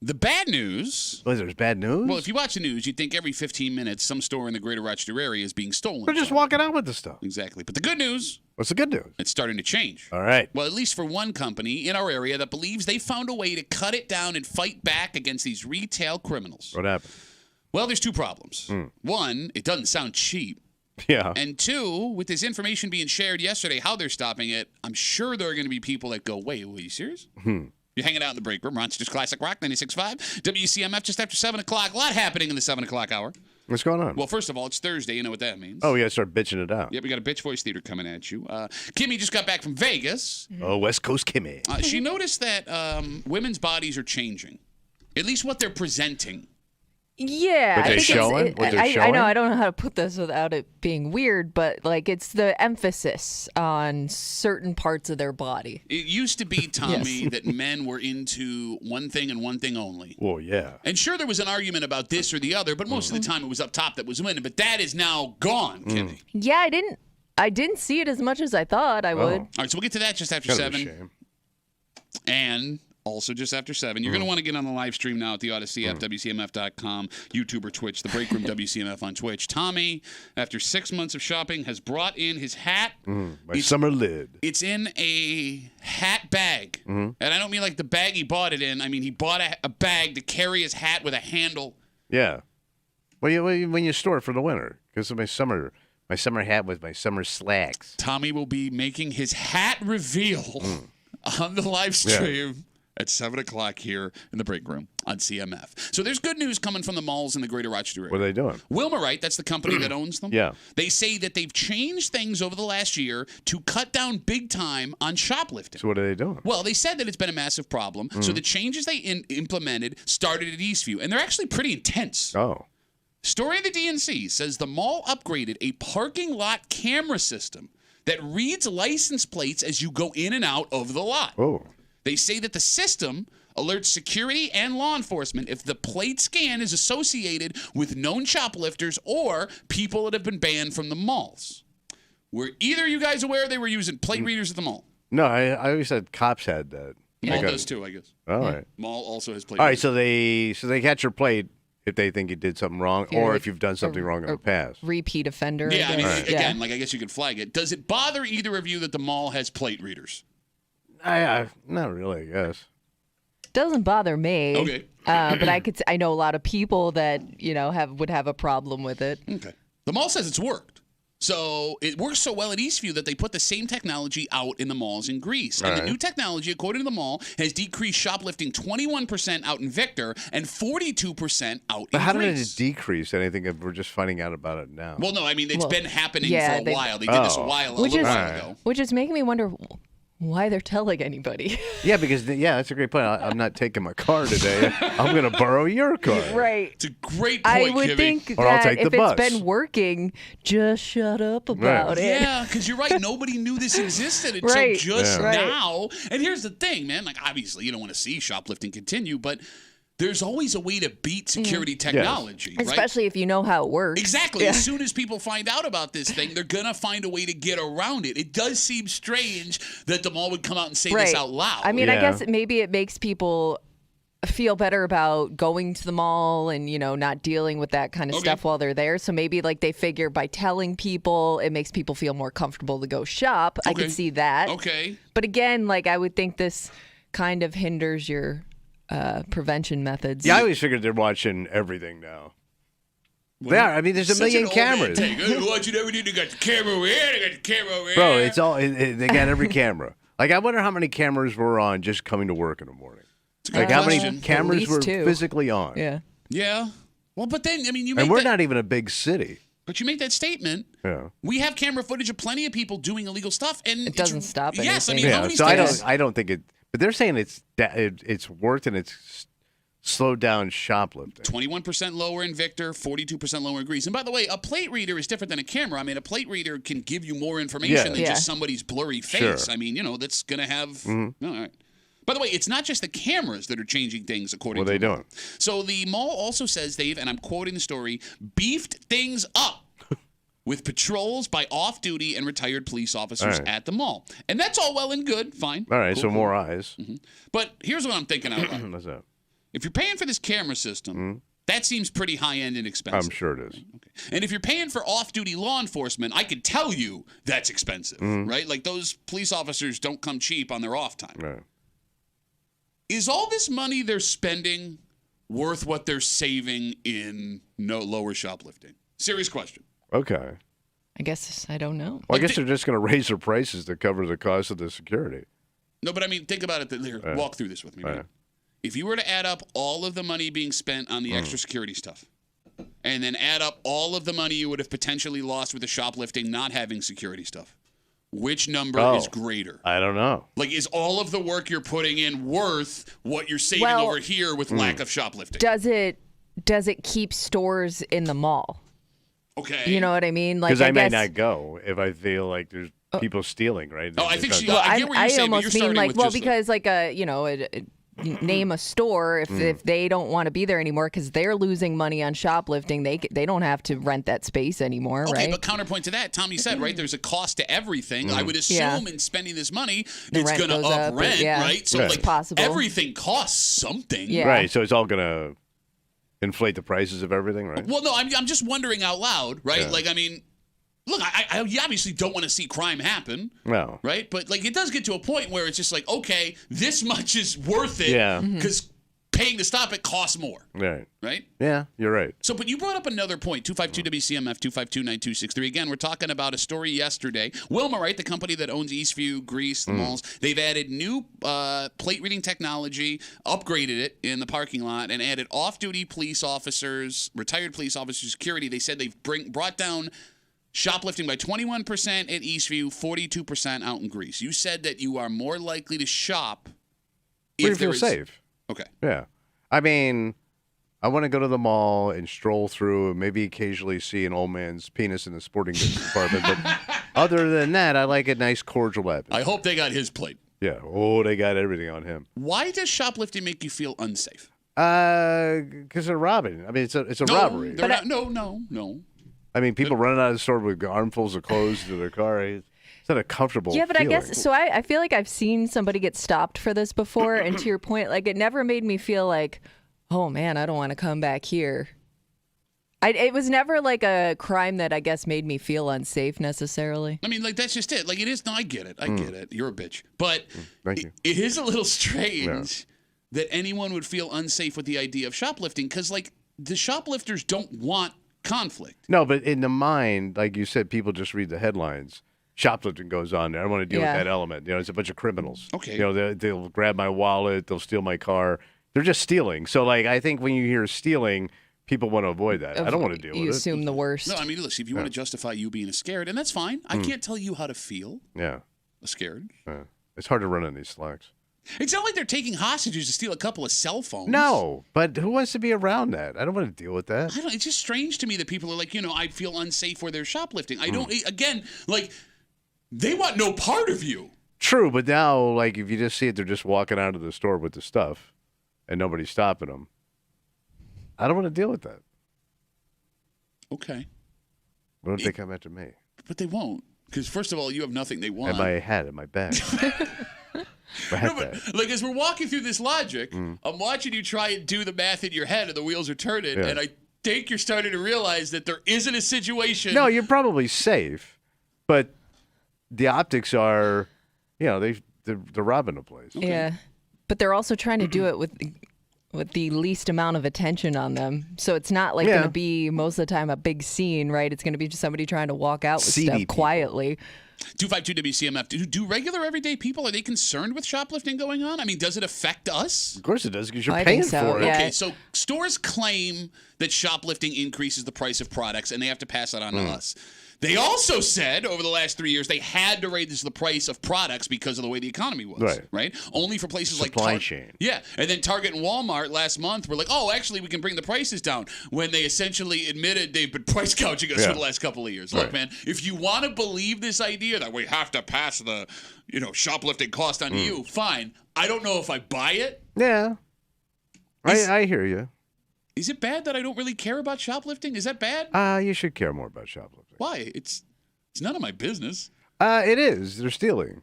The bad news. Was there's bad news? Well, if you watch the news, you'd think every 15 minutes some store in the greater Rochester area is being stolen. We're just from. walking out with the stuff. Exactly. But the good news, What's the good news? it's starting to change. All right. Well, at least for one company in our area that believes they found a way to cut it down and fight back against these retail criminals. What happened? Well, there's two problems. One, it doesn't sound cheap. Yeah. And two, with this information being shared yesterday, how they're stopping it, I'm sure there are going to be people that go, wait, are you serious? You're hanging out in the break room. Rochester's Classic Rock 96.5. WCMF just after 7 o'clock. A lot happening in the 7 o'clock hour. What's going on? Well, first of all, it's Thursday. You know what that means. Oh, we got to start bitching it out. Yep, we got a Bitch Voice Theater coming at you. Kimmy just got back from Vegas. Oh, West Coast Kimmy. She noticed that women's bodies are changing, at least what they're presenting. Yeah, What I they're think showing? it's. What they're I showing? know. I don't know how to put this without it being weird, but like it's the emphasis on certain parts of their body. It used to be, Tommy, that men were into one thing and one thing only. Well, yeah. And sure, there was an argument about this or the other, but most of the time it was up top that was winning. But that is now gone, Kimmy. Yeah, I didn't see it as much as I thought I would. All right, so we'll get to that just after Kind of a 7. shame. And also just after 7. You're going to want to get on the live stream now at the Odyssey app, WCMF.com, YouTube or Twitch, the Break Room WCMF on Twitch. Tommy, after 6 months of shopping, has brought in his hat. My summer lid. It's in a hat bag. And I don't mean like the bag he bought it in. I mean he bought a bag to carry his hat with a handle. Yeah. Well, when you store it for the winter, because of my summer hat with my summer slacks. Tommy will be making his hat reveal on the live stream at 7 o'clock here in the break room on CMF. So there's good news coming from the malls in the greater Rochester area. What are they doing? Wilmerite, that's the company that owns them. Yeah. They say that they've changed things over the last year to cut down big time on shoplifting. So what are they doing? Well, they said that it's been a massive problem. So the changes they implemented started at Eastview, and they're actually pretty intense. Oh. Story of the DNC says the mall upgraded a parking lot camera system that reads license plates as you go in and out of the lot. Oh. They say that the system alerts security and law enforcement if the plate scan is associated with known shoplifters or people that have been banned from the malls. Were either of you guys aware they were using plate readers at the mall? No, I always said cops had that. Mall does too, I guess. All right. Mall also has plate All right, readers. so they catch your plate if they think you did something wrong or if you've done something wrong in the past. Repeat offender. Yeah, I mean, guess. again, like I guess you could flag it. Does it bother either of you that the mall has plate readers? Not really, I guess. Doesn't bother me. Okay. But I know a lot of people that would have a problem with it. Okay. The mall says it's worked. So it works so well at Eastview that they put the same technology out in the malls in Greece. And the new technology, according to the mall, has decreased shoplifting 21% out in Victor and 42% out But in how Greece. did it decrease anything if we're just finding out about it now? Well, no, I mean, it's been happening for a while. They did this a little while ago. Which is making me wonder why they're telling anybody. Yeah, because that's a great point. I'm not taking my car today. I'm going to borrow your car. Right. It's a great point, I would Kimmy. think Or I'll that take the if bus. it's been working, just shut up about it. Yeah, because you're right. Nobody knew this existed until Right. just Yeah. now. And here's the thing, man. Like, obviously, you don't want to see shoplifting continue, but there's always a way to beat security technology, right? Especially if you know how it works. Exactly. Yeah. As soon as people find out about this thing, they're going to find a way to get around it. It does seem strange that the mall would come out and say this out loud. I mean, I Yeah. guess maybe it makes people feel better about going to the mall and, not dealing with that kind of stuff while they're there. So maybe like they figure by telling people, it makes people feel more comfortable to go shop. I could see that. Okay. But again, like I would think this kind of hinders your prevention methods. Yeah, I always figured they're watching everything now. They are. I mean, there's a Such million an old man cameras. take. They're watching everything. They got the camera over here. They got the camera over here. Bro, it's all, they got every camera. Like, I wonder how many cameras were on just coming to work in the morning. It's a good Like, how many question. cameras least were 2. physically on? Yeah. Yeah. Well, but then, I mean, you make And we're that, not even a big city. but you make that statement. Yeah. We have camera footage of plenty of people doing illegal stuff, and It doesn't stop Yes, I anything. mean, Yeah, nobody's so doing I don't think it, but they're saying it's worked and it's slowed down shoplifting. 21% lower in Victor, 42% lower in Greece. And by the way, a plate reader is different than a camera. I mean, a plate reader can give you more information than just somebody's blurry face. Sure. I mean, that's going to have. All right. By the way, it's not just the cameras that are changing things according What are to they the mall. doing? So the mall also says they've, and I'm quoting the story, beefed things up with patrols by off-duty and retired police officers at the mall. And that's all well and good. Fine. All right, Cool, so cool. more eyes. But here's what I'm thinking out loud. What's that? If you're paying for this camera system, that seems pretty high-end and expensive. I'm sure it is. Okay. And if you're paying for off-duty law enforcement, I can tell you that's expensive, right? Like those police officers don't come cheap on their off time. Right. Is all this money they're spending worth what they're saving in lower shoplifting? Serious question. Okay. I guess I don't know. Well, I guess they're just going to raise their prices to cover the cost of the security. No, but I mean, think about it. Here, walk through this with me. Right? If you were to add up all of the money being spent on the extra security stuff, and then add up all of the money you would have potentially lost with the shoplifting not having security stuff, which number is greater? I don't know. Like, is all of the work you're putting in worth what you're saving over here with lack of shoplifting? Does it keep stores in the mall? Okay. You know what I mean? Like, Because I may guess, not go if I feel like there's people stealing, right? Oh, I think she. Well, I get what you're saying, but you're almost mean starting like, with well, just because like name a store if they don't want to be there anymore because they're losing money on shoplifting, they don't have to rent that space anymore, okay, right? but counterpoint to that, Tommy said, right, there's a cost to everything. I would assume in spending this money, it's going to up rent, right? So like possible. everything costs something. Yeah. Right, so it's all going to inflate the prices of everything, right? Well, no, I'm just wondering out loud, right? Yeah. Like, I mean, look, I obviously don't want to see crime happen. No. Right? But, like, it does get to a point where it's just like, okay, this much is worth it. Yeah. Because paying to stop it costs more. Right. Right? Yeah, you're right. So, but you brought up another point, 252-WCMF, 252-9263. Again, we're talking about a story yesterday. Wilma, right, the company that owns Eastview, Greece, the malls, they've added new plate reading technology, upgraded it in the parking lot, and added off-duty police officers, retired police officers, security. They said they've brought down shoplifting by 21% at Eastview, 42% out in Greece. You said that you are more likely to shop Where you if there feel is... safe. Okay. Yeah. I mean, I want to go to the mall and stroll through and maybe occasionally see an old man's penis in the sporting goods department. But other than that, I like a nice cordial atmosphere. I hope they got his plate. Yeah. Oh, they got everything on him. Why does shoplifting make you feel unsafe? Because they're robbing. I mean, it's a robbery. They're not, no. I mean, people running out of the store with armfuls of clothes to their car. It's not a comfortable Yeah, but feeling. I guess so. I feel like I've seen somebody get stopped for this before, and to your point, like it never made me feel like, oh man, I don't want to come back here. It was never like a crime that I guess made me feel unsafe necessarily. I mean, like that's just it. Like it is. No, I get it. I get it. You're a bitch, but Thank you. it is a little strange that anyone would feel unsafe with the idea of shoplifting because, like, the shoplifters don't want conflict. No, but in the mind, like you said, people just read the headlines. Shoplifting goes on there. I don't want to deal with that element. You know, it's a bunch of criminals. Okay. You know, they'll grab my wallet. They'll steal my car. They're just stealing. So, like, I think when you hear stealing, people want to avoid that. I don't want to deal with it. You assume the worst. No, I mean, listen, if you want to justify you being scared, and that's fine. I can't tell you how to feel Yeah. scared. It's hard to run on these slacks. It's not like they're taking hostages to steal a couple of cell phones. No, but who wants to be around that? I don't want to deal with that. I don't. It's just strange to me that people are like, I feel unsafe where they're shoplifting. I don't. Again, like, they want no part of you. True, but now, like, if you just see it, they're just walking out of the store with the stuff, and nobody's stopping them. I don't want to deal with that. Okay. Why don't they come after me? But they won't. Because, first of all, you have nothing they want. And my hat and my bag. My hat bag. Like, as we're walking through this logic, I'm watching you try and do the math in your head, and the wheels are turning, and I think you're starting to realize that there isn't a situation. No, you're probably safe, but the optics are, they're robbing the place. Okay. Yeah, but they're also trying to do it with the least amount of attention on them. So it's not like going to be most of the time a big scene, right? It's going to be just somebody trying to walk out with Seedy stuff people. quietly. 252-WCMF. Do regular everyday people, are they concerned with shoplifting going on? I mean, does it affect us? Of course it does, because you're I paying think so, for it. yeah. Okay, so stores claim that shoplifting increases the price of products, and they have to pass that on to us. They also said over the last 3 years they had to raise the price of products because of the way the economy was. Right? Only for places like Supply chain. Yeah, and then Target and Walmart last month were like, oh, actually, we can bring the prices down, when they essentially admitted they've been price gouging us for the last couple of years. Look, man, if you want to believe this idea that we have to pass the, shoplifting cost on you, fine. I don't know if I buy it. Yeah. I hear you. Is it bad that I don't really care about shoplifting? Is that bad? You should care more about shoplifting. Why? It's none of my business. It is. They're stealing.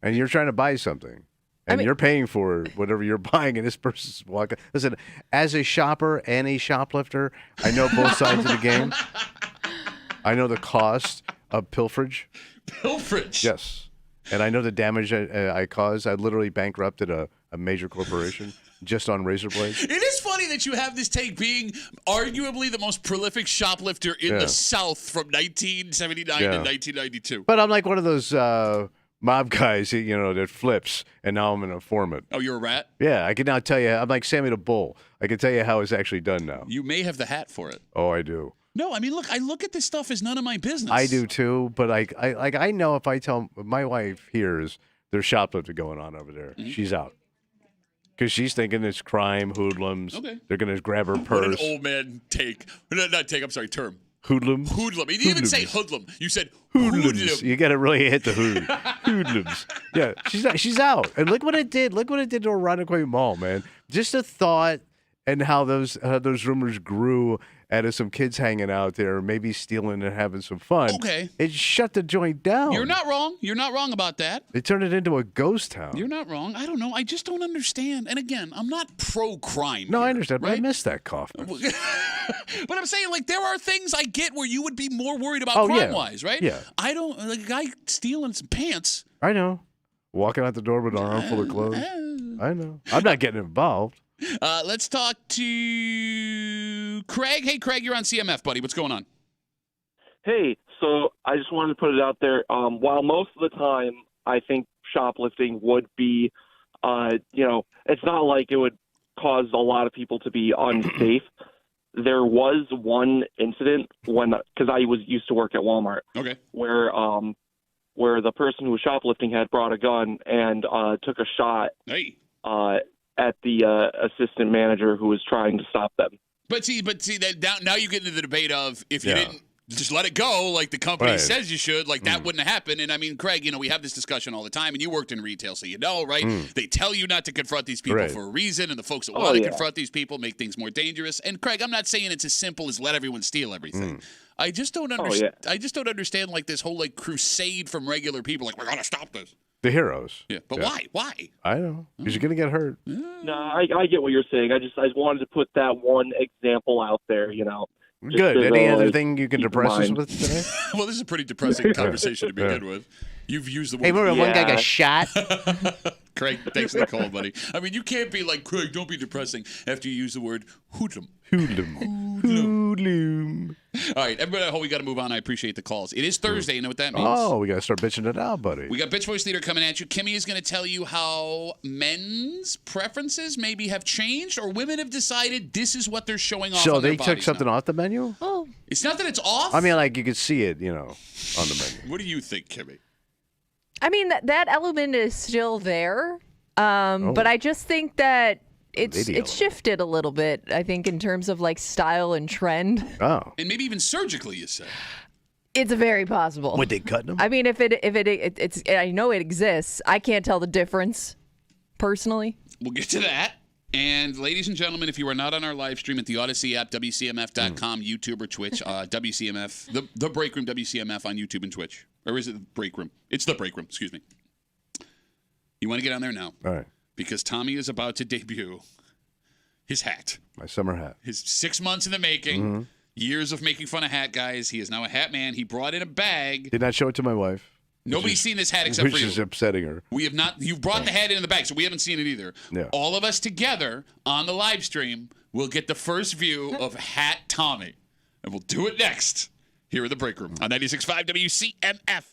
And you're trying to buy something. And mean- you're paying for whatever you're buying, and this person's walking. Listen, as a shopper and a shoplifter, I know both sides of the game. I know the cost of pilferage. Pilferage. Yes. And I know the damage I caused. I literally bankrupted a major corporation just on razor blades. It is funny that you have this take, being arguably the most prolific shoplifter in the South from 1979 to 1992. But I'm like one of those mob guys, that flips, and now I'm an informant. Oh, you're a rat? Yeah, I can now tell you. I'm like Sammy the Bull. I can tell you how it's actually done now. You may have the hat for it. Oh, I do. No, I mean, look, I look at this stuff as none of my business. I do too, but I know if I tell my wife hears there's shoplifting going on over there, she's out. Because she's thinking it's crime, hoodlums. Okay. They're going to grab her purse. What an old man take. Not take, I'm sorry, term. Hoodlums? Hoodlum. You didn't even say hoodlum. You said Hoodlums. hoodlum. You got to really hit the hood. Hoodlums. Yeah, she's out. And look what it did. Look what it did to Irondequoit Mall, man. Just a thought, and how those rumors grew out of some kids hanging out there, maybe stealing and having some fun. Okay. It shut the joint down. You're not wrong. You're not wrong about that. They turned it into a ghost town. You're not wrong. I don't know. I just don't understand. And again, I'm not pro-crime. No, here, I understand, but right? I missed that Kaufman. But I'm saying, like, there are things I get where you would be more worried about Oh, yeah. crime-wise, right? Yeah. I don't, like, a guy stealing some pants. I know. Walking out the door with an armful of clothes. I know. I'm not getting involved. Let's talk to Craig. Hey, Craig, you're on CMF, buddy. What's going on? Hey, so I just wanted to put it out there. While most of the time I think shoplifting would be, it's not like it would cause a lot of people to be unsafe. There was one incident because I used to work at Walmart, Okay. where the person who was shoplifting had brought a gun and took a shot Hey. at the assistant manager who was trying to stop them. But see that now you get into the debate of if you Yeah. didn't just let it go like the company Right. says you should, like that wouldn't happen. And I mean, Craig, we have this discussion all the time, and you worked in retail, so right? They tell you not to confront these people Right. for a reason, and the folks that want to yeah. confront these people make things more dangerous. And Craig, I'm not saying it's as simple as let everyone steal everything. I just don't understand. yeah. I just don't understand like this whole like crusade from regular people, like we're gonna stop this. The heroes. Yeah, but Yeah. why? Why? I know. Because you're going to get hurt. No, I get what you're saying. I just wanted to put that one example out there, Just Good. as Any a, other like, thing you can keep in depress us mind. with today? Well, this is a pretty depressing conversation to begin with. You've used the word. Hey, remember one guy Yeah. got shot? Craig, thanks for the call, buddy. I mean, you can't be like, Craig, don't be depressing after you use the word hoodlum. Hoodlum. Hoodlum. All right, everybody at home, we got to move on. I appreciate the calls. It is Thursday. You know what that means? Oh, we got to start bitching it out, buddy. We got Bitch Voice Leader coming at you. Kimmy is going to tell you how men's preferences maybe have changed or women have decided this is what they're showing off So on their they took bodies something now. off the menu? Oh, It's not that it's off. I mean, like you could see it, on the menu. What do you think, Kimmy? I mean that element is still there, but I just think that Lady it's element. shifted a little bit. I think in terms of like style and trend, Oh. And maybe even surgically, you said. it's very possible. What, they cutting them? I mean, it's I know it exists. I can't tell the difference personally. We'll get to that. And ladies and gentlemen, if you are not on our live stream at the Odyssey app, WCMF.com, YouTube or Twitch, WCMF, the Break Room WCMF on YouTube and Twitch. Or is it the Break Room? It's the Break Room, excuse me. You want to get on there now All right. because Tommy is about to debut his hat. My summer hat. His 6 months in the making, years of making fun of hat guys. He is now a hat man. He brought in a bag. Did not show it to my wife. Nobody's seen this hat except for Which you. is upsetting her. We have not. You brought the hat in the bag, so we haven't seen it either. Yeah. All of us together on the live stream will get the first view of Hat Tommy, and we'll do it next here in the Break Room on 96.5 WCMF.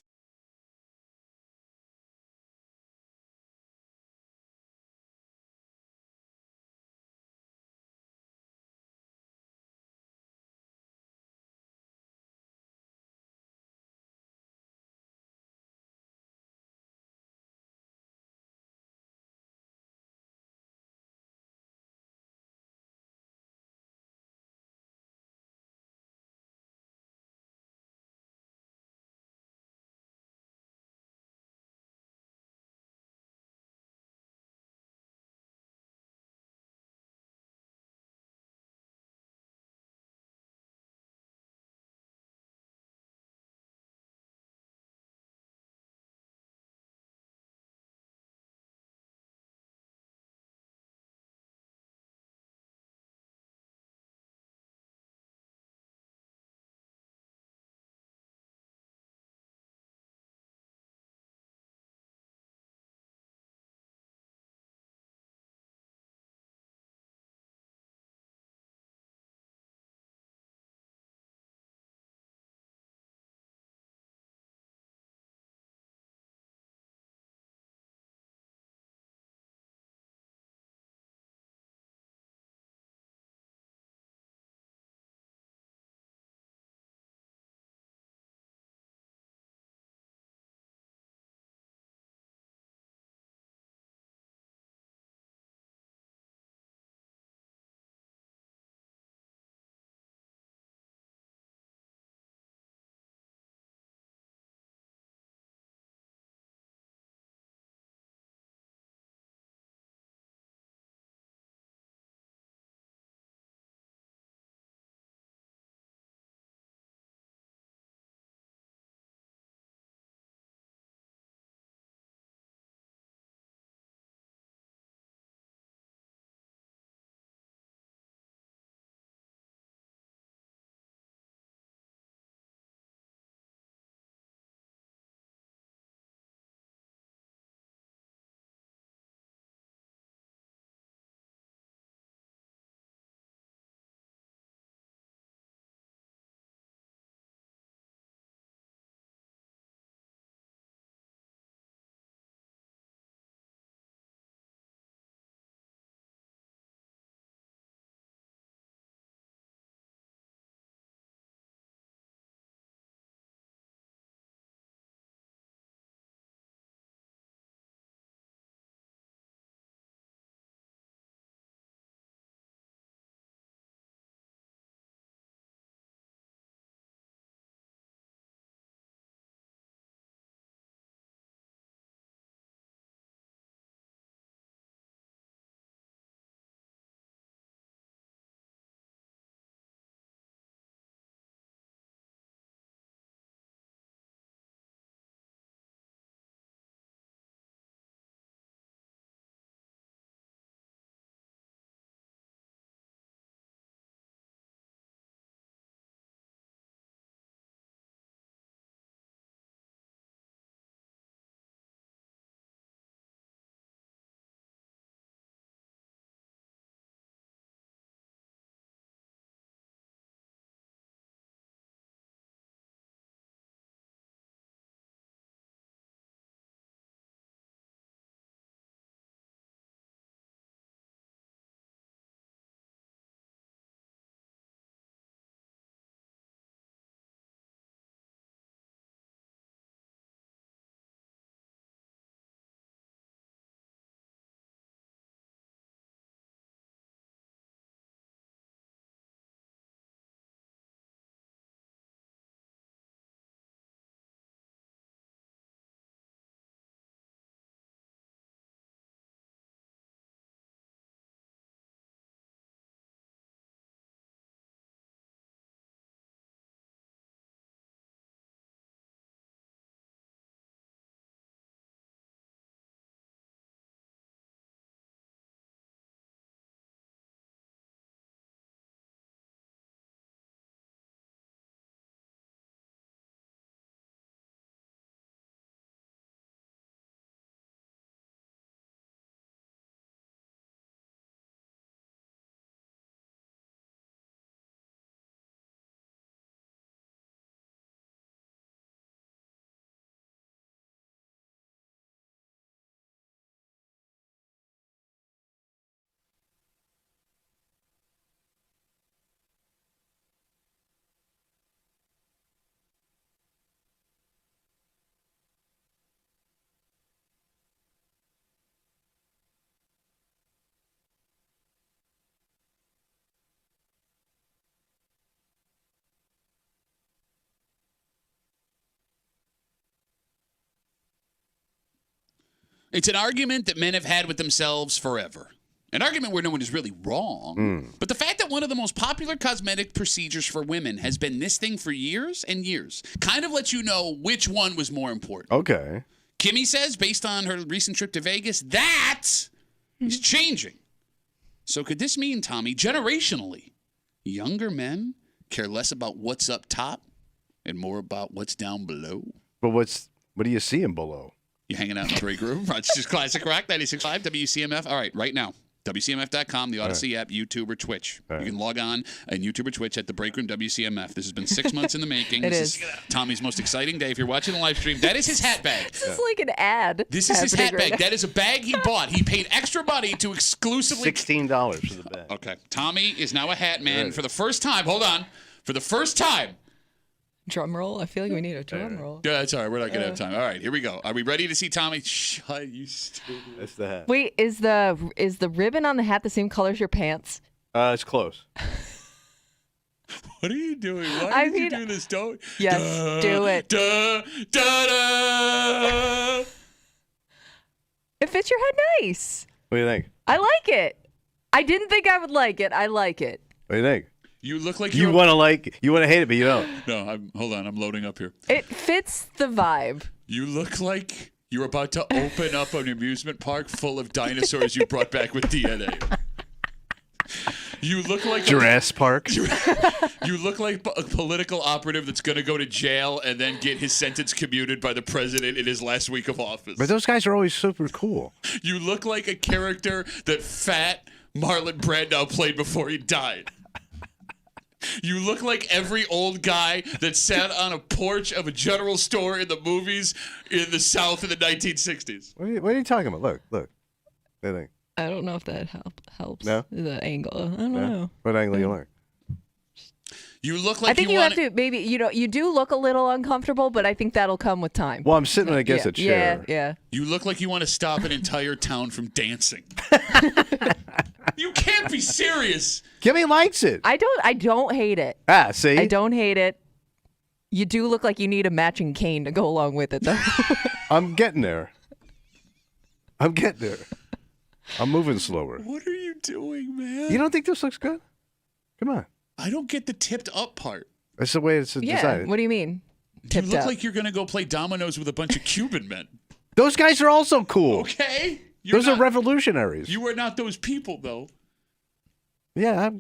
It's an argument that men have had with themselves forever. An argument where no one is really wrong. But the fact that one of the most popular cosmetic procedures for women has been this thing for years and years kind of lets you know which one was more important. Okay. Kimmy says, based on her recent trip to Vegas, that is changing. So could this mean, Tommy, generationally, younger men care less about what's up top and more about what's down below? But what are you seeing below? You hanging out in the break room? It's just Classic Rock 96.5 WCMF. All right, right now. WCMF.com, the Odyssey app, YouTube, or Twitch. You can log on and YouTube or Twitch at the Break Room WCMF. This has been 6 months in the making. This is Tommy's most exciting day. If you're watching the live stream, that is his hat bag. This is like an ad. This is his hat bag. That is a bag he bought. He paid extra money to exclusively... $16 for the bag. Okay. Tommy is now a hat man for the first time. Hold on. For the first time. Drum roll? I feel like we need a drum roll. Yeah, that's all right. We're not going to have time. All right, here we go. Are we ready to see Tommy? Shut you stupid. That's the hat. Wait, is the ribbon on the hat the same color as your pants? It's close. What are you doing? Why did you do this? Don't. Yes, do it. It fits your head nice. What do you think? I like it. I didn't think I would like it. I like it. What do you think? You look like you want to hate it, but you don't. No, hold on. I'm loading up here. It fits the vibe. You look like you're about to open up an amusement park full of dinosaurs you brought back with DNA. You look like Jurassic Park. You look like a political operative that's going to go to jail and then get his sentence commuted by the president in his last week of office. But those guys are always super cool. You look like a character that fat Marlon Brando played before he died. You look like every old guy that sat on a porch of a general store in the movies in the South in the 1960s. What are you talking about? Look. What do you think? I don't know if that helps. No? The angle. I don't know. What angle you learn? You look like I think you have to maybe you do look a little uncomfortable, but I think that'll come with time. Well, I'm sitting against a chair. Yeah. You look like you want to stop an entire town from dancing. You can't be serious. Kimmy likes it. I don't hate it. See? I don't hate it. You do look like you need a matching cane to go along with it, though. I'm getting there. I'm moving slower. What are you doing, man? You don't think this looks good? Come on. I don't get the tipped up part. That's the way it's designed. What do you mean? You look like you're going to go play dominoes with a bunch of Cuban men. Those guys are also cool. Okay. Those are revolutionaries. You are not those people, though. Yeah,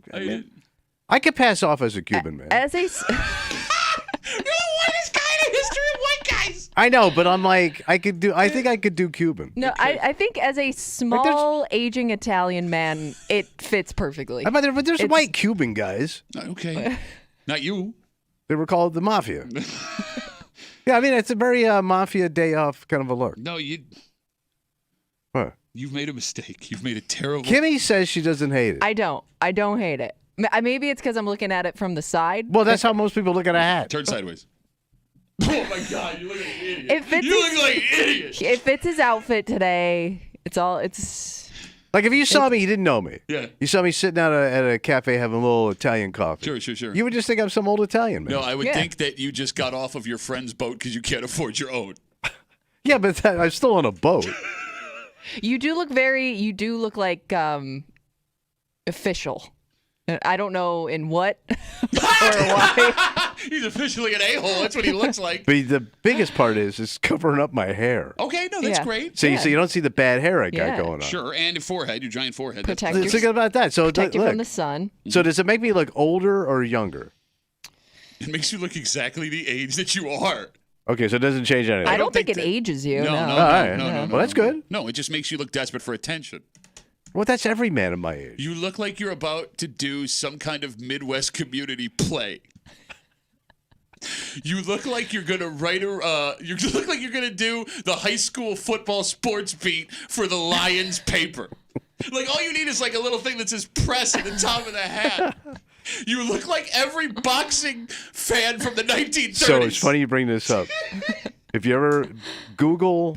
I could pass off as a Cuban man. As a... You're the whitest guy in the history of white guys. I know, but I'm like, I think I could do Cuban. No, okay. I think as a small, aging Italian man, it fits perfectly. But there's white Cuban guys. Okay. Not you. They were called the Mafia. Yeah, I mean, it's a very Mafia day off kind of a look. No, What? You've made a mistake. You've made a terrible... Kimmy says she doesn't hate it. I don't hate it. Maybe it's because I'm looking at it from the side. Well, that's how most people look at a hat. Turn sideways. Oh, my God. You look like an idiot. You look like an idiot. It fits his outfit today. It's... Like, if you saw me, you didn't know me. Yeah. You saw me sitting out at a cafe having a little Italian coffee. Sure. You would just think I'm some old Italian man. No, I would think that you just got off of your friend's boat because you can't afford your own. Yeah, but I'm still on a boat. You do look like official. I don't know in what or why. He's officially an a-hole. That's what he looks like. But the biggest part is covering up my hair. Okay, no, that's great. So you don't see the bad hair I got going on. Sure, and your forehead, your giant forehead. Protect Think about that. So protect you look. from the sun. So does it make me look older or younger? It makes you look exactly the age that you are. Okay, so it doesn't change anything. I don't think it ages you. No. No. Well, that's good. No, it just makes you look desperate for attention. Well, that's every man of my age. You look like you're about to do some kind of Midwest community play. You look like you're gonna write you look like you're gonna do the high school football sports beat for the Lions paper. Like all you need is like a little thing that says press at the top of the hat. You look like every boxing fan from the 1930s. So it's funny you bring this up. If you ever Google,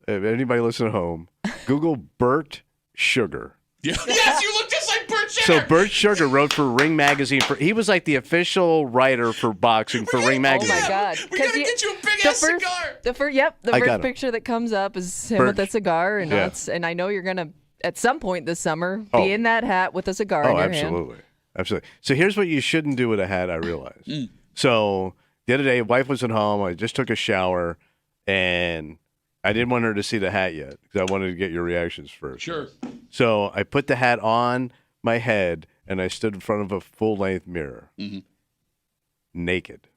if anybody listen at home, Google Burt Sugar. Yeah. Yes, you look just like Bert Sugar. So Bert Sugar wrote for Ring Magazine. He was like the official writer for boxing for Ring Oh Magazine. my God! We gotta get you a big ass cigar. The I got first him. picture that comes up is him Bert. with a cigar, and Yeah. and I know you're gonna at some point this summer be in that hat with a cigar in Oh, your hand. absolutely. So here's what you shouldn't do with a hat. I realized. So the other day, wife was at home. I just took a shower, and I didn't want her to see the hat yet because I wanted to get your reactions first. Sure. So I put the hat on my head, and I stood in front of a full-length mirror, naked.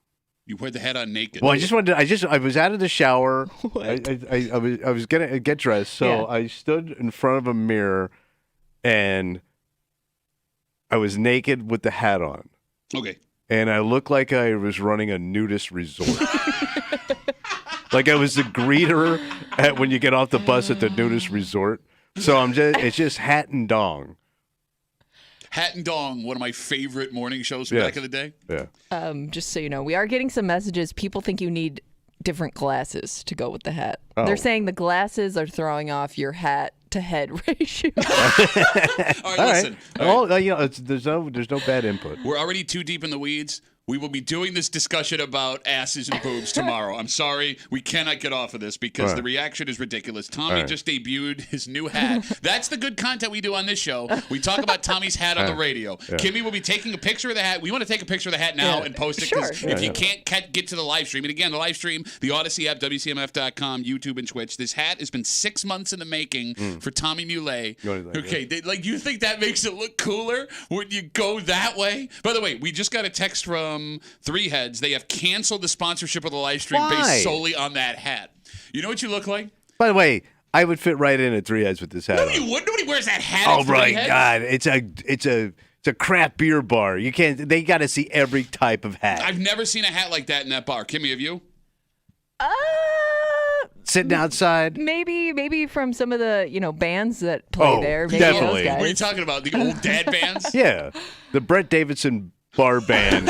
You wear the hat on naked. Well, I just wanted. I was out of the shower. I was gonna get dressed, so Yeah. I stood in front of a mirror, and I was naked with the hat on, Okay. and I looked like I was running a nudist resort. Like I was the greeter when you get off the bus at the nudist resort. So it's just hat and dong. Hat and Dong, one of my favorite morning shows from Yes. back in the day. Yeah. Just so you know, we are getting some messages. People think you need different glasses to go with the hat. Oh. They're saying the glasses are throwing off your hat to head ratio. All right, All listen. right. All right. Well, there's no bad input. We're already too deep in the weeds. We will be doing this discussion about asses and boobs tomorrow. I'm sorry. We cannot get off of this because All right. the reaction is ridiculous. Tommy All right. just debuted his new hat. That's the good content we do on this show. We talk about Tommy's hat on the radio. Kimmy will be taking a picture of the hat. We want to take a picture of the hat now Yeah. and post it because Sure. if you can't get to the live stream, and again, the live stream, the Odyssey app, WCMF.com, YouTube, and Twitch. This hat has been 6 months in the making for Tommy Muley. Okay, you think that makes it look cooler when you go that way? By the way, we just got a text from Three Heads. They have canceled the sponsorship of the live stream Why? based solely on that hat. You know what you look like? By the way, I would fit right in at Three Heads with this hat. No, on. you wouldn't. Nobody wears that hat. Oh at Three my Heads. God! It's a craft beer bar. You can't. They got to see every type of hat. I've never seen a hat like that in that bar. Kimmy, have you? Sitting outside. Maybe from some of the bands that play Oh, there. Maybe definitely. Those guys. What are you talking about? The old dad bands? Yeah, the Brett Davidson bar band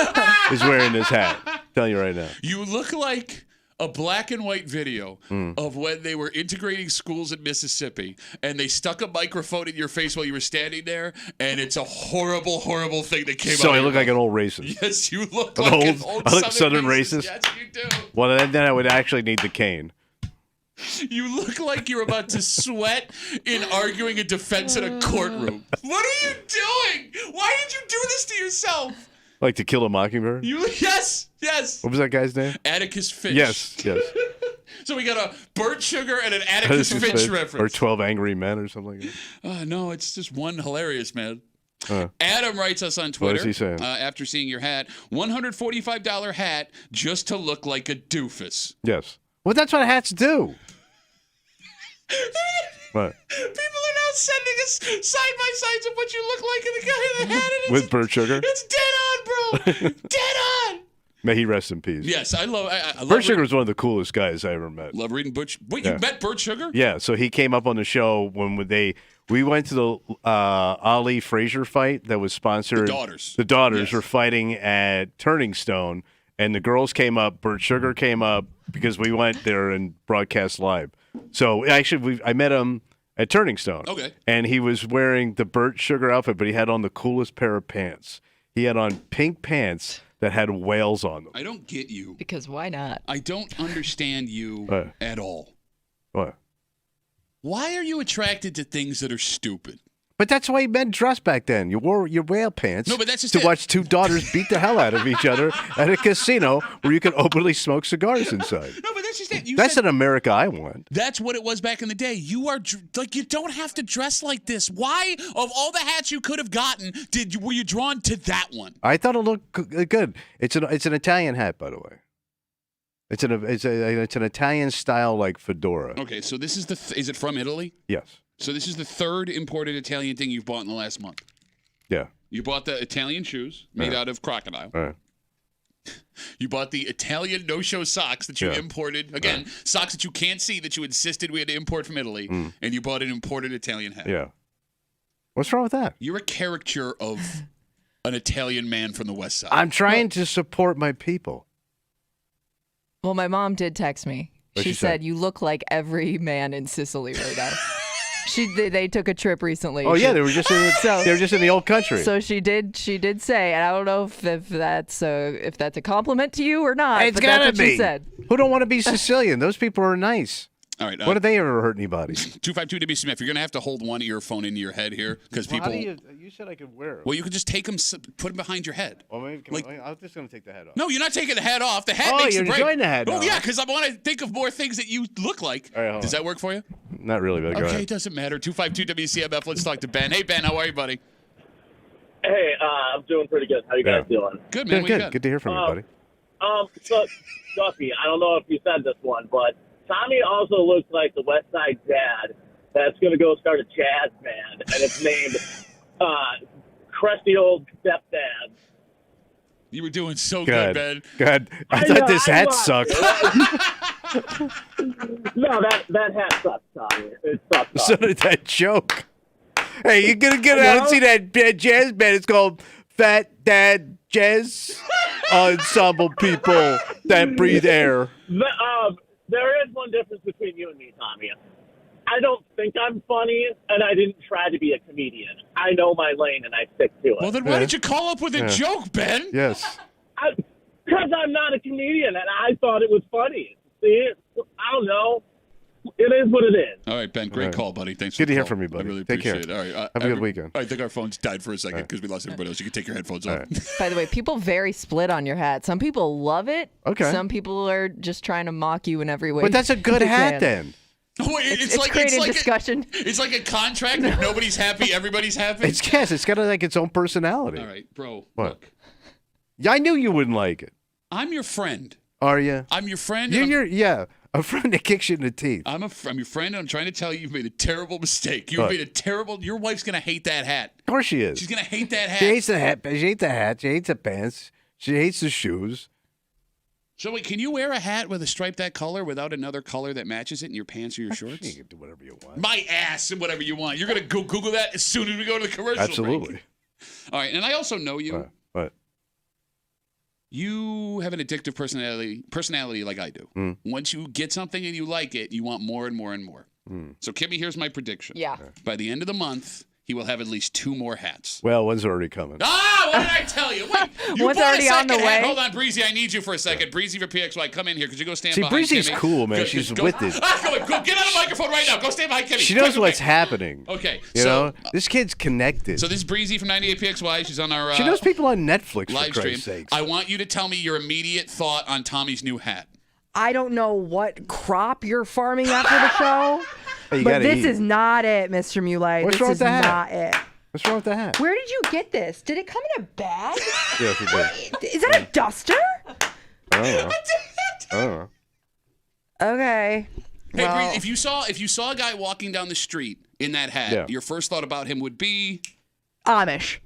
is wearing this hat. I'm telling you right now. You look like a black and white video of when they were integrating schools in Mississippi and they stuck a microphone in your face while you were standing there, and it's a horrible, horrible thing that came out. So I of look your like an old racist. mouth. Yes, you look An like an old- old I look Southern racist. racist? Yes, you do. Well, then I would actually need the cane. You look like you're about to sweat in arguing a defense in a courtroom. What are you doing? Why did you do this to yourself? Like To Kill a Mockingbird. Yes. What was that guy's name? Atticus Finch. Yes. So we got a Burt Sugar and an Atticus Finch reference. Or 12 Angry Men or something like that. No, it's just one hilarious, man. Adam writes us on Twitter. What is he saying? After seeing your hat, $145 hat just to look like a doofus. Yes. Well, that's what hats do. What? People are now sending us side-by-sides of what you look like and the guy in the hat. And With Burt Sugar? It's dead on, bro. Dead on. May he rest in peace. Yes, I love Burt Sugar was one of the coolest guys I ever met. Love reading Butch. Wait, you met Burt Sugar? Yeah, so he came up on the show when we went to the Ali Frazier fight that was sponsored. The daughters. The daughters Yes. were fighting at Turning Stone, and the girls came up. Burt Sugar came up because we went there and broadcast live. So actually, I met him at Turning Stone. Okay. And he was wearing the Burt Sugar outfit, but he had on the coolest pair of pants. He had on pink pants that had whales on them. I don't get you. Because why not? I don't understand you at all. What? Why are you attracted to things that are stupid? But that's why men dressed back then. You wore your whale pants No, but that's just to it. watch two daughters beat the hell out of each other at a casino where you can openly smoke cigars inside. No, but that's just it. That's an America I want. That's what it was back in the day. You are like, you don't have to dress like this. Why, of all the hats you could have gotten, were you drawn to that one? I thought it looked good. It's an Italian hat, by the way. It's an Italian style like fedora. Okay, so this is is it from Italy? Yes. So this is the third imported Italian thing you've bought in the last month. Yeah. You bought the Italian shoes made out of crocodile. All right. You bought the Italian no-show socks that you imported. Again, socks that you can't see that you insisted we had to import from Italy. And you bought an imported Italian hat. Yeah. What's wrong with that? You're a caricature of an Italian man from the West Side. I'm trying to support my people. Well, my mom did text me. What'd She she say? said, "You look like every man in Sicily right now." They took a trip recently. Oh yeah, they were just in the old country. So she did say, and I don't know if that's a compliment to you or not. It's but gotta that's what be. she said. Who don't want to be Sicilian? Those people are nice. All right. What have they ever hurt anybody? 252 WCMF. You're gonna have to hold one earphone into your head here because Well, people. you said I could wear it. Well, you could just take them, put them behind your head. Well, maybe, I'm just gonna take the head off. No, you're not taking the hat off. The hat Oh, makes you're the break. enjoying the hat Oh off. yeah, because I want to think of more things that you look like. All right, hold Does on. that work for you? Not really, but go Okay, ahead. it doesn't matter. 252 WCMF. Let's talk to Ben. Hey Ben, how are you, buddy? Hey, I'm doing pretty good. How you guys doing? Good man. Good. Good to hear from you, buddy. So, Duffy, I don't know if you said this one, but Tommy also looks like the West Side Dad that's going to go start a jazz band, and it's named Crusty Old Stepdad. You were doing so good, Ben. Good. I thought this hat was. sucked. No, that hat sucks, Tommy. It sucks. So did that joke. Hey, you're gonna get out and see that jazz band. It's called Fat Dad Jazz Ensemble People That Breathe Air. There is one difference between you and me, Tommy. I don't think I'm funny, and I didn't try to be a comedian. I know my lane, and I stick to it. Well, then why did you call up with a joke, Ben? Yes. Because I'm not a comedian, and I thought it was funny. See, I don't know. It is what it is. All right, Ben. Great call, buddy. Thanks. Good for to hear the call. from you, buddy. I really Take care. appreciate it. All right. Have a good weekend. I think our phones died for a second because we lost everybody else. You can take your headphones off. By the way, people very split on your hat. Some people love it. Okay. Some people are just trying to mock you in every way. But that's a good they hat can. then. Oh, It's creating discussion. It's like a contract. If nobody's happy, everybody's happy. It's got like its own personality. All right, bro. What? Look, Yeah, I knew you wouldn't like it. I'm your friend. Are you? I'm your friend. and You're a friend that kicks you in the teeth. I'm your friend. And I'm trying to tell you, you've made a terrible mistake. You've What? made a terrible. Your wife's gonna hate that hat. Of course she is. She's gonna hate that hat. She hates the hat. She hates the hat. She hates the pants. She hates the shoes. So wait, can you wear a hat with a stripe that color without another color that matches it in your pants or your You shorts? can do whatever you want. My ass and whatever you want. You're gonna go Google that as soon as we go to the commercial Absolutely. break. All right, and I also know you. What? You have an addictive personality like I do. Mm. Once you get something and you like it, you want more and more and more. Mm. So, Kimmy, here's my prediction. Yeah. By the end of the month, he will have at least 2 more hats. Well, one's already coming. Ah, what did I tell you? Wait, you One's bought already a on the second hat. way. Hold on, Breezy, I need you for a second. Breezy for PXY, come in here. Could you go stand See, behind Breezy's Kimmy? cool, man. Go- She's go- with it. Go get on the microphone right now. Go stand behind Kimmy. She knows Quick, what's quick. happening. Okay, You so know, this kid's connected. so this is Breezy from 98 PXY. She's on our she knows people on Netflix, live for stream. Christ's sakes. I want you to tell me your immediate thought on Tommy's new hat. I don't know what crop you're farming after the show, Hey, you but gotta this eat. is not it, Mr. Muley. What's This wrong is with the hat? not it. What's wrong with the hat? Where did you get this? Did it come in a bag? Yes, it did. Is that a duster? I don't know. I don't know. Okay. Hey, Well- Breezy, if you saw a guy walking down the street in that hat, Yeah. your first thought about him would be Amish.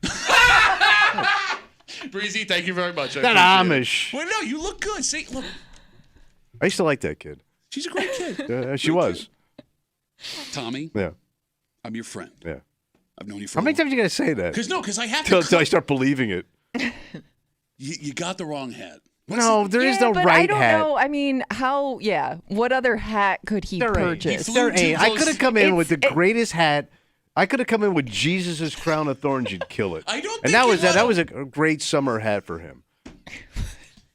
Breezy. Thank you very much. I That appreciate it. Amish. Well, no, you look good. See, look, I used to like that kid. she's a great kid. She was. Tommy, Yeah. I'm your friend. Yeah. I've known you for How many times you gotta say that? Because I have Till to. I start believing it. You got the wrong hat. No, there is no but right I don't hat. know. I mean, what other hat could he There ain't. purchase? He There flew too ain't. I close. could have come in with the It's- greatest hat. I could have come in with Jesus' crown of thorns. You'd kill it. I don't think And that you was that. would. That was a great summer hat for him.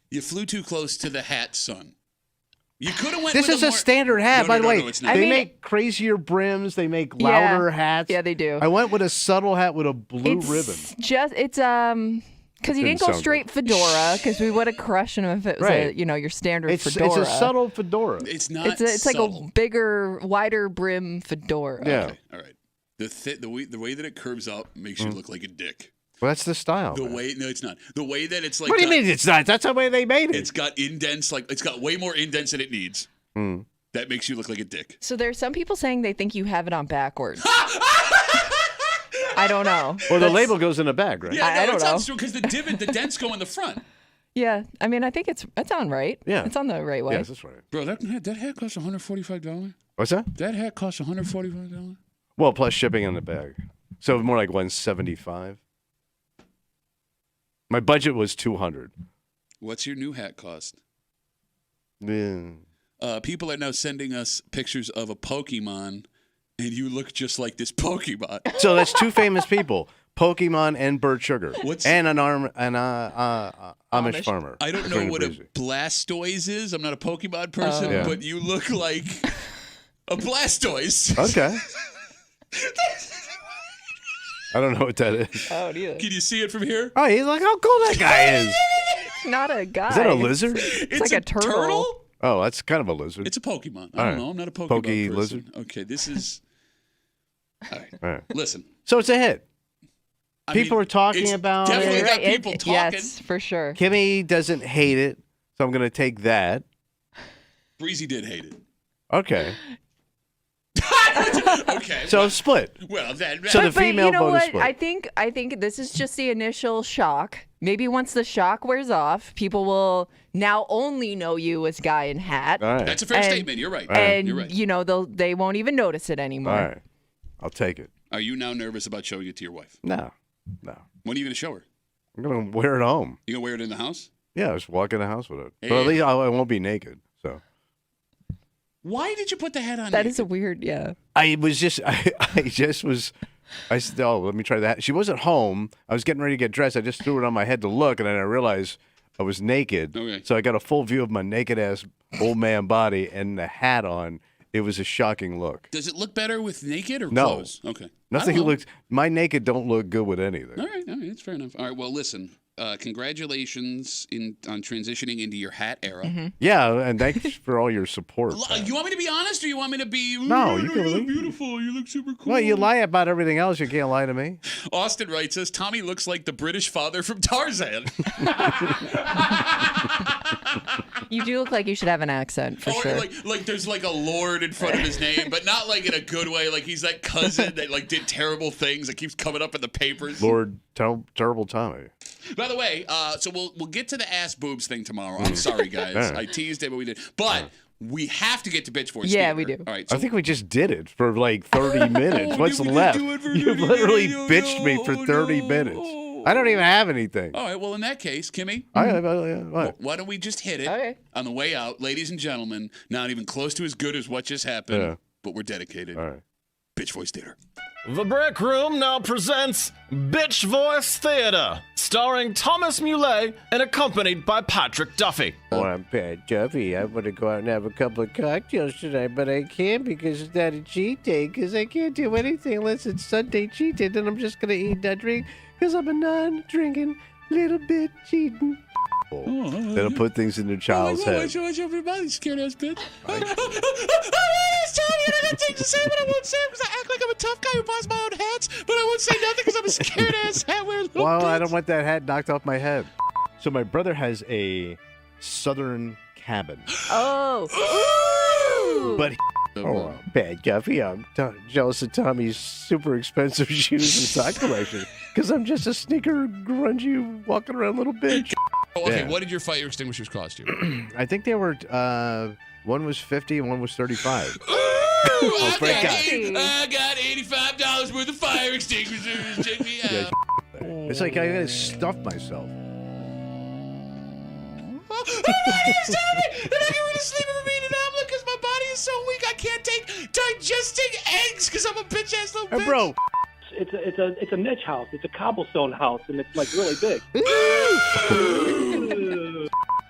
You flew too close to the hat, son. You could have went. This with is a more- standard hat, No, by no, the way. no, it's not. I They mean- make crazier brims. They make Yeah. louder hats. Yeah, they do. I went with a subtle hat with a blue ribbon. Because he Didn't didn't go sound straight fedora, because we would have crushed him if it was Right. your standard It's fedora. a subtle fedora. It's not. It's like subtle. a bigger, wider brim fedora. Yeah. Okay, all right. The way that it curves up makes you look like a dick. Well, that's the style. The man. way no, it's not. The way that it's like. What do you got- mean it's not? That's the way they made it. It's got indents. Like it's got way more indents than it needs. Mm. That makes you look like a dick. So there's some people saying they think you have it on backwards. I don't know. Well, the label goes in the bag, right? Yeah, I no, don't it's know. not true because the dents go in the front. Yeah, I mean, I think it's on right. Yeah. It's on the right way. Yes, that's right. Bro, that hat costs $145. What's that? That hat costs $145. Well, plus shipping on the bag. So more like $175. My budget was $200. What's your new hat cost? Yeah. People are now sending us pictures of a Pokemon And you look just like this Pokemon. So that's two famous people, Pokemon and Bird Sugar, What's- and an Amish farmer. I don't know according to what a Breezy. Blastoise is. I'm not a Pokemon person, Yeah. but you look like a Blastoise. Okay. I don't know what that is. Oh, neither. Can you see it from here? Oh, he's like, how cool that guy is. It's not a guy. Is that a lizard? It's like a turtle. Oh, that's kind of a lizard. It's a Pokemon. I All don't right. know. I'm not a Pokemon Pokey person. lizard? Okay, this is... All right. All right. Listen. So it's a hit. I People mean, are talking it's about definitely it. got people talking. Yes, for sure. Kimmy doesn't hate it, so I'm going to take that. Breezy did hate it. Okay. Okay. So it's split. well, then... So the But female you know vote is what? split. I think this is just the initial shock. Maybe once the shock wears off, people will now only know you as guy in hat. All right. That's a fair And- statement. You're right. And You're right. you know they won't even notice it anymore. All right. I'll take it. Are you now nervous about showing it to your wife? No. When are you going to show her? I'm going to wear it home. You going to wear it in the house? Yeah, just walk in the house with it. But Hey. at least I won't be naked. So Why did you put the hat on? That naked? is a weird, yeah. I said, oh, let me try that. She wasn't home. I was getting ready to get dressed. I just threw it on my head to look, and then I realized I was naked. Okay. So I got a full view of my naked ass old man body and the hat on. It was a shocking look. Does it look better with naked or No. clothes? Okay. Nothing I don't know. looks. My naked don't look good with anything. All right, that's fair enough. All right, well, listen. Congratulations on transitioning into your hat era. Yeah, and thanks for all your support. Pat. You want me to be honest, or you want me to be? No, you can look leave. beautiful. You look super cool. Well, you lie about everything else. You can't lie to me. Austin writes us. Tommy looks like the British father from Tarzan. You do look like you should have an accent for Or sure. like there's like a lord in front of his name, but not like in a good way. Like he's that cousin that like did terrible things that keeps coming up in the papers. Lord, terrible Tommy. By the way, so we'll get to the ass boobs thing tomorrow. I'm sorry, guys. All right. I teased it, but we did. But we have to get to Bitch Voice. Yeah, Theater. we do. All right. I So think we just did it for like 30 minutes. What's did we left? do it for You 30 literally minutes? bitched me for 30 No. minutes. I don't even have anything. all right. Well, in that case, Kimmy, What? why don't we just hit it Okay. on the way out, ladies and gentlemen? Not even close to as good as what just happened, Yeah. but we're dedicated. All right. Bitch Voice Theater. The Break Room now presents Bitch Voice Theater, starring Thomas Muley and accompanied by Patrick Duffy. Oh, I'm Pat Duffy. I want to go out and have a couple of cocktails tonight, but I can't because it's not a cheat day, because I can't do anything unless it's Sunday cheat day. Then I'm just going to eat and drink because I'm a non-drinking little bit cheating. That'll put things in their child's head. Watch out, everybody, scared ass bitch. Sorry, I got things to say, but I won't say them because I act like I'm a tough guy who buys my own hats, but I won't say nothing because I'm a scared ass hat wearing little Well, I bitch. don't want that hat knocked off my head. So my brother has a southern cabin. Oh. Ooh. But oh, bad Duffy, I'm jealous of Tommy's super expensive shoes and sock collection because I'm just a sneaker grungy walking around little bitch. Okay, Yeah. what did your fire extinguishers cost you? I think they were one was 50 and one was 35. I thank got $85 worth of fire extinguishers. Check me out. Yeah, it's like I gotta stuff myself. Oh, it's Tommy! And I can really sleep with being an omelet because my body is so weak I can't take digesting eggs because I'm a bitch ass little bitch. Hey, bro. It's a niche house. It's a cobblestone house, and it's like really big.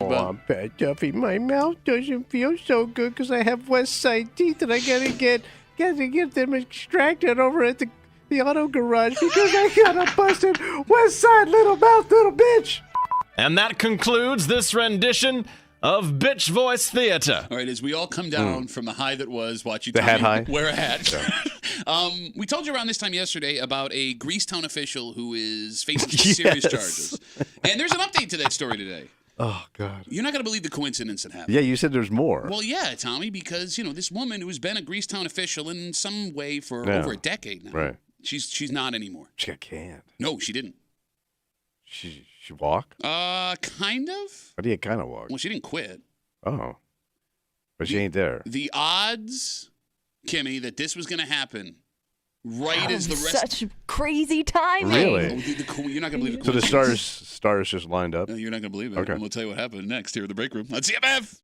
Oh, I'm bad Duffy. My mouth doesn't feel so good because I have West Side teeth, and I gotta get them extracted over at the auto garage because I got a busted West Side little mouth little bitch. And that concludes this rendition of Bitch Voice Theater. All right, as we all come down from the high that was watching The hat Tommy high? wear a hat. We told you around this time yesterday about a Greasetown official who is facing some serious Yes. charges. And there's an update to that story today. Oh God. You're not going to believe the coincidence that happened. Yeah, you said there's more. Well, yeah, Tommy, because, this woman who's been a Greasetown official in some way for Yeah. over a decade now. Right. She's not anymore. She got canned. No, she didn't. She walk? Kind of. How do you kind of walk? Well, she didn't quit. Oh. But she ain't there. The odds, Kimmy, that this was going to happen right as the rest. Such crazy timing. Really? Oh, you're not going to believe it. So the stars just lined up. No, you're not going to believe it. Okay. I'm going to tell you what happened next here at the break room on CMF.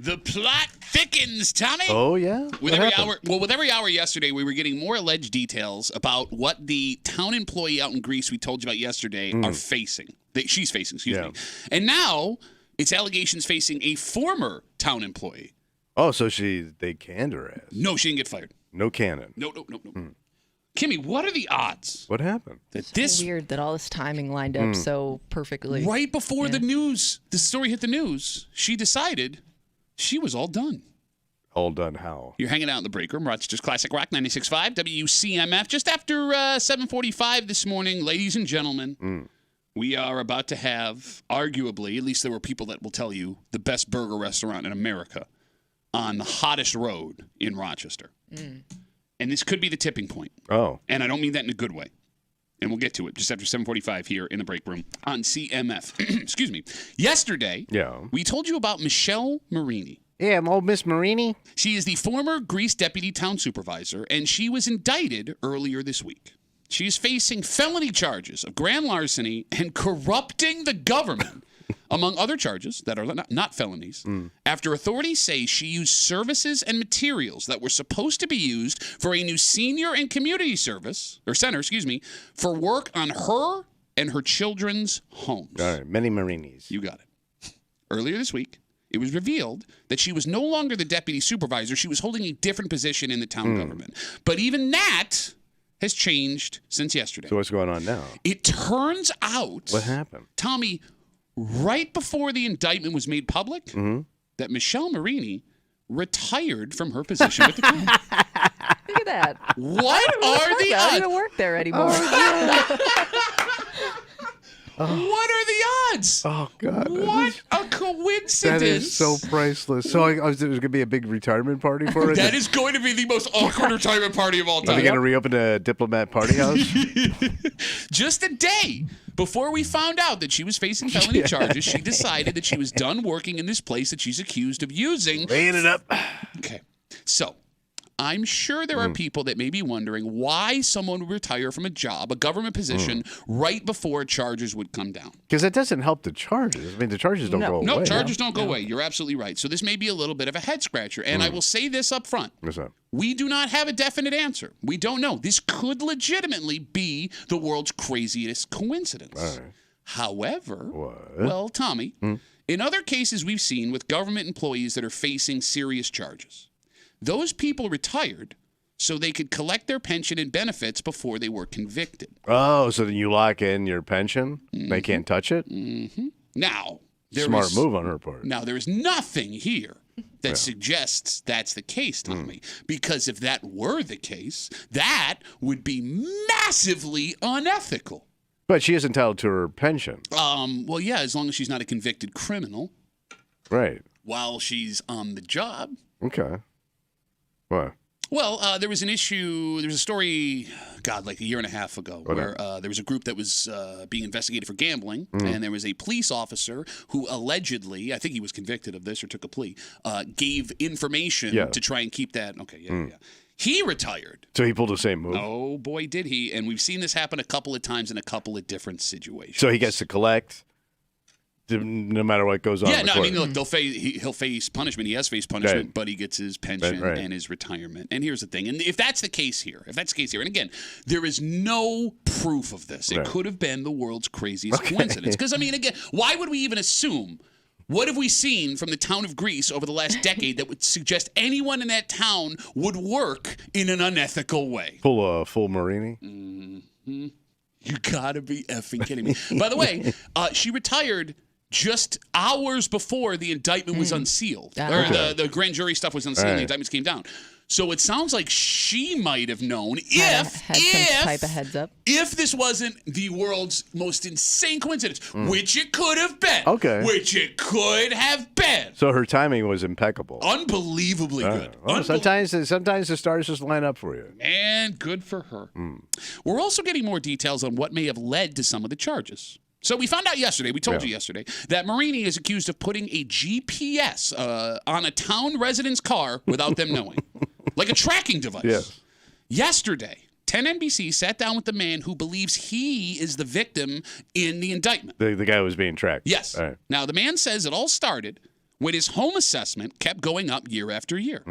The plot thickens, Tommy. Oh, yeah? With What every happened? with every hour yesterday, we were getting more alleged details about what the town employee out in Greece we told you about yesterday are facing. She's facing, excuse me. And now it's allegations facing a former town employee. Oh, so they canned her ass. No, she didn't get fired. No cannon. No. Kimmy, what are the odds What happened? that So this weird that all this timing lined up so perfectly. right before the story hit the news, she decided she was all done. All done how? You're hanging out in the break room. Rochester's Classic Rock 96.5 WCMF. Just after 7:45 this morning, ladies and gentlemen, we are about to have, arguably, at least there were people that will tell you, the best burger restaurant in America on the hottest road in Rochester. And this could be the tipping point. Oh. And I don't mean that in a good way. And we'll get to it just after 7:45 here in the break room on CMF. Excuse me. Yesterday, we told you about Michelle Marini. Yeah, I'm old Miss Marini. She is the former Greece deputy town supervisor, and she was indicted earlier this week. She is facing felony charges of grand larceny and corrupting the government, among other charges that are not felonies, after authorities say she used services and materials that were supposed to be used for a new senior and community center, for work on her and her children's homes. All right, many Marinis. You got it. Earlier this week, it was revealed that she was no longer the deputy supervisor. She was holding a different position in the town government. But even that has changed since yesterday. So what's going on now? It turns out, What happened? Tommy, right before the indictment was made public, that Michelle Marini retired from her position with the town. Look at that. What are the I odds? don't even work there anymore. What are the odds? Oh, God. What a coincidence. That is so priceless. So there's going to be a big retirement party for her? That is going to be the most awkward retirement party of all Are time. they going to reopen a Diplomat Party House? Just a day before we found out that she was facing felony charges, she decided that she was done working in this place that she's accused of using. Laying it up. Okay. So I'm sure there are people that may be wondering why someone would retire from a job, a government position, right before charges would come down. Because it doesn't help the charges. I mean, the charges don't go away. No, charges don't go away. You're absolutely right. So this may be a little bit of a head scratcher. And I will say this up front. What's that? We do not have a definite answer. We don't know. This could legitimately be the world's craziest coincidence. All right. However, What? well, Tommy, in other cases we've seen with government employees that are facing serious charges, those people retired so they could collect their pension and benefits before they were convicted. Oh, so then you lock in your pension? They can't touch it? Now, Smart move on her part. Now, there is nothing here that suggests that's the case, Tommy. Because if that were the case, that would be massively unethical. But she is entitled to her pension. Well, yeah, as long as she's not a convicted criminal Right. while she's on the job. Okay. What? Well, there was an issue, there was a story, like a year and a half ago, where there was a group that was being investigated for gambling, and there was a police officer who allegedly, I think he was convicted of this or took a plea, gave information to try and keep that. Okay, yeah. He retired. So he pulled the same move? Oh, boy, did he. And we've seen this happen a couple of times in a couple of different situations. So he gets to collect no matter what goes on. Yeah, no, I mean, look, he'll face punishment. He has faced punishment, but he gets his pension and his retirement. And here's the thing. And if that's the case here, and again, there is no proof of this. It could have been the world's craziest coincidence. Because, I mean, again, why would we even assume? What have we seen from the town of Greece over the last decade that would suggest anyone in that town would work in an unethical way? Full Marini? You gotta be effing kidding me. By the way, she retired just hours before the indictment was unsealed. Or the grand jury stuff was unsealed and the indictments came down. So it sounds like she might have known Had some type of heads up. if this wasn't the world's most insane coincidence, which it could have been. Okay. Which it could have been. So her timing was impeccable. Unbelievably good. Well, sometimes the stars just line up for you. And good for her. We're also getting more details on what may have led to some of the charges. So we found out yesterday, we told you yesterday, that Marini is accused of putting a GPS on a town resident's car without them knowing. Like a tracking device. Yes. Yesterday, 10 NBC sat down with the man who believes he is the victim in the indictment. The guy who was being tracked. Yes. All right. Now, the man says it all started when his home assessment kept going up year after year.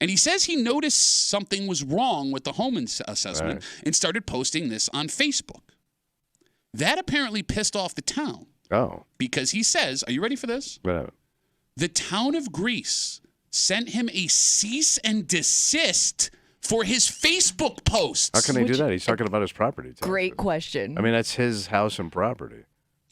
And he says he noticed something was wrong with the home assessment and started posting this on Facebook. That apparently pissed off the town. Oh. Because he says, are you ready for this? Whatever. The town of Greece sent him a cease and desist for his Facebook posts. How can they do that? He's talking about his property. Great question. I mean, that's his house and property.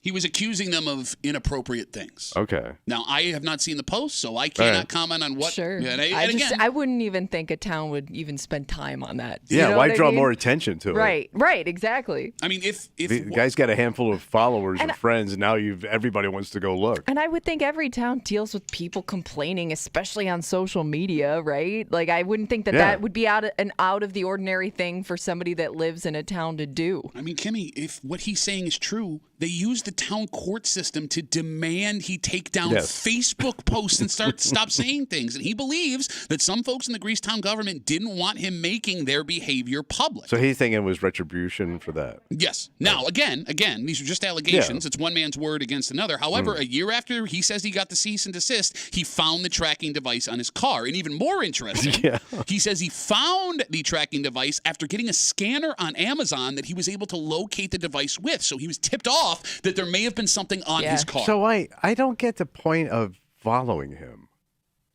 He was accusing them of inappropriate things. Okay. Now, I have not seen the post, so I cannot comment on what. Sure. Yeah, and I wouldn't even think a town would even spend time on that. Yeah, You know why what I draw mean? more attention to it? Right, exactly. I mean, if The guy's got a handful of followers and friends, and now everybody wants to go look. And I would think every town deals with people complaining, especially on social media, right? Like, I wouldn't think that would be an out of the ordinary thing for somebody that lives in a town to do. I mean, Kimmy, if what he's saying is true, they use the town court system to demand he take down Facebook posts and stop saying things. And he believes that some folks in the Greece town government didn't want him making their behavior public. So he's thinking it was retribution for that. Yes. Now, again, these are just allegations. It's one man's word against another. However, a year after he says he got the cease and desist, he found the tracking device on his car. And even more interesting, he says he found the tracking device after getting a scanner on Amazon that he was able to locate the device with. So he was tipped off that there may have been something on his car. So I don't get the point of following him.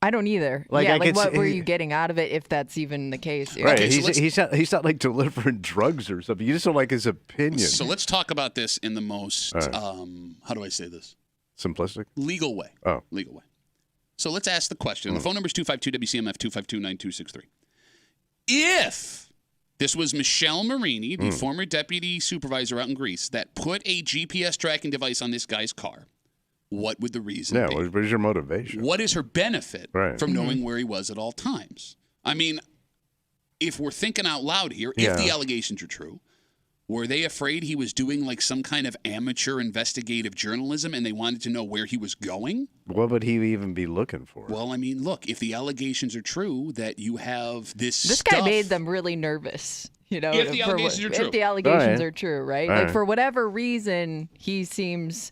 I don't either. What were you getting out of it if that's even the case? Right. Okay, he's not like delivering drugs or something. You just don't like his opinion. So let's talk about this in the most, how do I say this? Simplistic? Legal way. Oh. Legal way. So let's ask the question. The phone number is 252-WCMF, 252-9263. If this was Michelle Marini, the former deputy supervisor out in Greece, that put a GPS tracking device on this guy's car, what would the reason be? What is your motivation? What is her benefit from knowing where he was at all times? I mean, if we're thinking out loud here, if the allegations are true, were they afraid he was doing like some kind of amateur investigative journalism and they wanted to know where he was going? What would he even be looking for? Well, I mean, look, if the allegations are true that you have this guy made them really nervous. If the allegations are true. If the allegations are true, right? Like, for whatever reason, he seems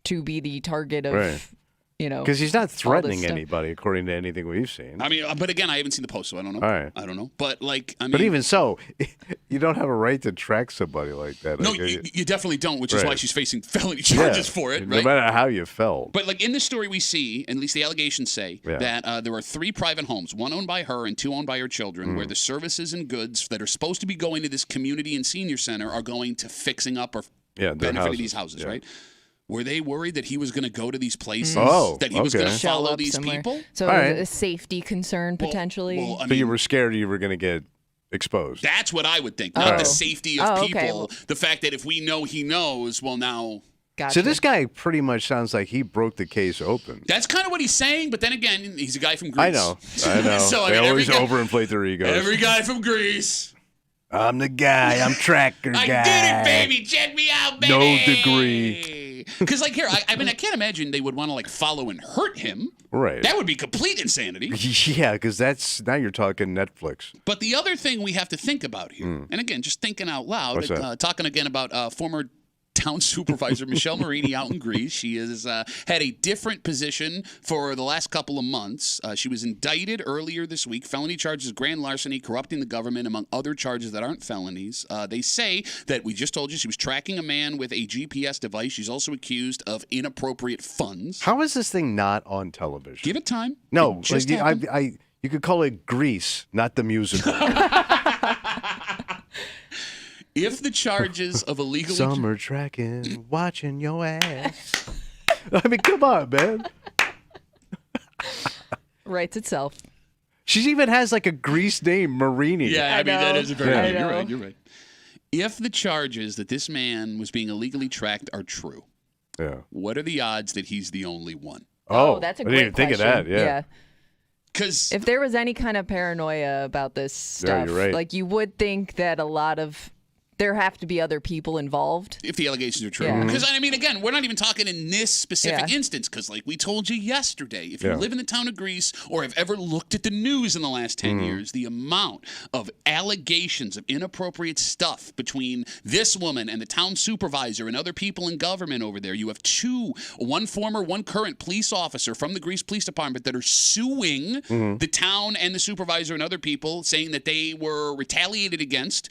to be the target of, because he's not threatening anybody, according to anything we've seen. I mean, but again, I haven't seen the post, so I don't know. All right. I don't know. But like, I mean, but even so, you don't have a right to track somebody like that. No, you definitely don't, which is why she's facing felony charges for it, right? No matter how you felt. But like in this story, we see, at least the allegations say, that there are 3 private homes, 1 owned by her and 2 owned by her children, where the services and goods that are supposed to be going to this community and senior center are going to fixing up or benefiting these houses, right? Were they worried that he was going to go to these places, that he was going to follow these people? So a safety concern, potentially? Well, I mean, but you were scared you were going to get exposed. That's what I would think, not the safety of people. Okay. The fact that if we know he knows, well, now... Gotcha. So this guy pretty much sounds like he broke the case open. That's kind of what he's saying, but then again, he's a guy from Greece. I know. So, they always overinflate their egos. Every guy from Greece. I'm the guy. I'm tracker guy. I did it, baby. Check me out, baby. No degree. Because, like, here, I mean, I can't imagine they would want to, like, follow and hurt him. Right. That would be complete insanity. Yeah, because now you're talking Netflix. But the other thing we have to think about here, and again, just thinking out loud, talking again about former town supervisor Michelle Marini out in Greece. She has had a different position for the last couple of months. She was indicted earlier this week. Felony charges of grand larceny, corrupting the government, among other charges that aren't felonies. They say that, we just told you, she was tracking a man with a GPS device. She's also accused of inappropriate funds. How is this thing not on television? Give it time. No, you could call it Grease, not the musical. If the charges of illegally... Summer tracking, watching your ass. I mean, come on, man. Writes itself. She even has like a Grease name, Marini. Yeah, I mean, that is a very... Yeah. You're right. If the charges that this man was being illegally tracked are true, what are the odds that he's the only one? Oh, that's a great question. I didn't even think of that, yeah. Because if there was any kind of paranoia about this stuff, you're right. like, you would think that a lot of there have to be other people involved. If the allegations are true. Yeah. Because, I mean, again, we're not even talking in this specific Yeah. instance, because like we told you yesterday, if you Yeah. live in the town of Greece or have ever looked at the news in the last 10 years, the amount of allegations of inappropriate stuff between this woman and the town supervisor and other people in government over there. You have one former, one current police officer from the Greece Police Department that are suing the town and the supervisor and other people, saying that they were retaliated against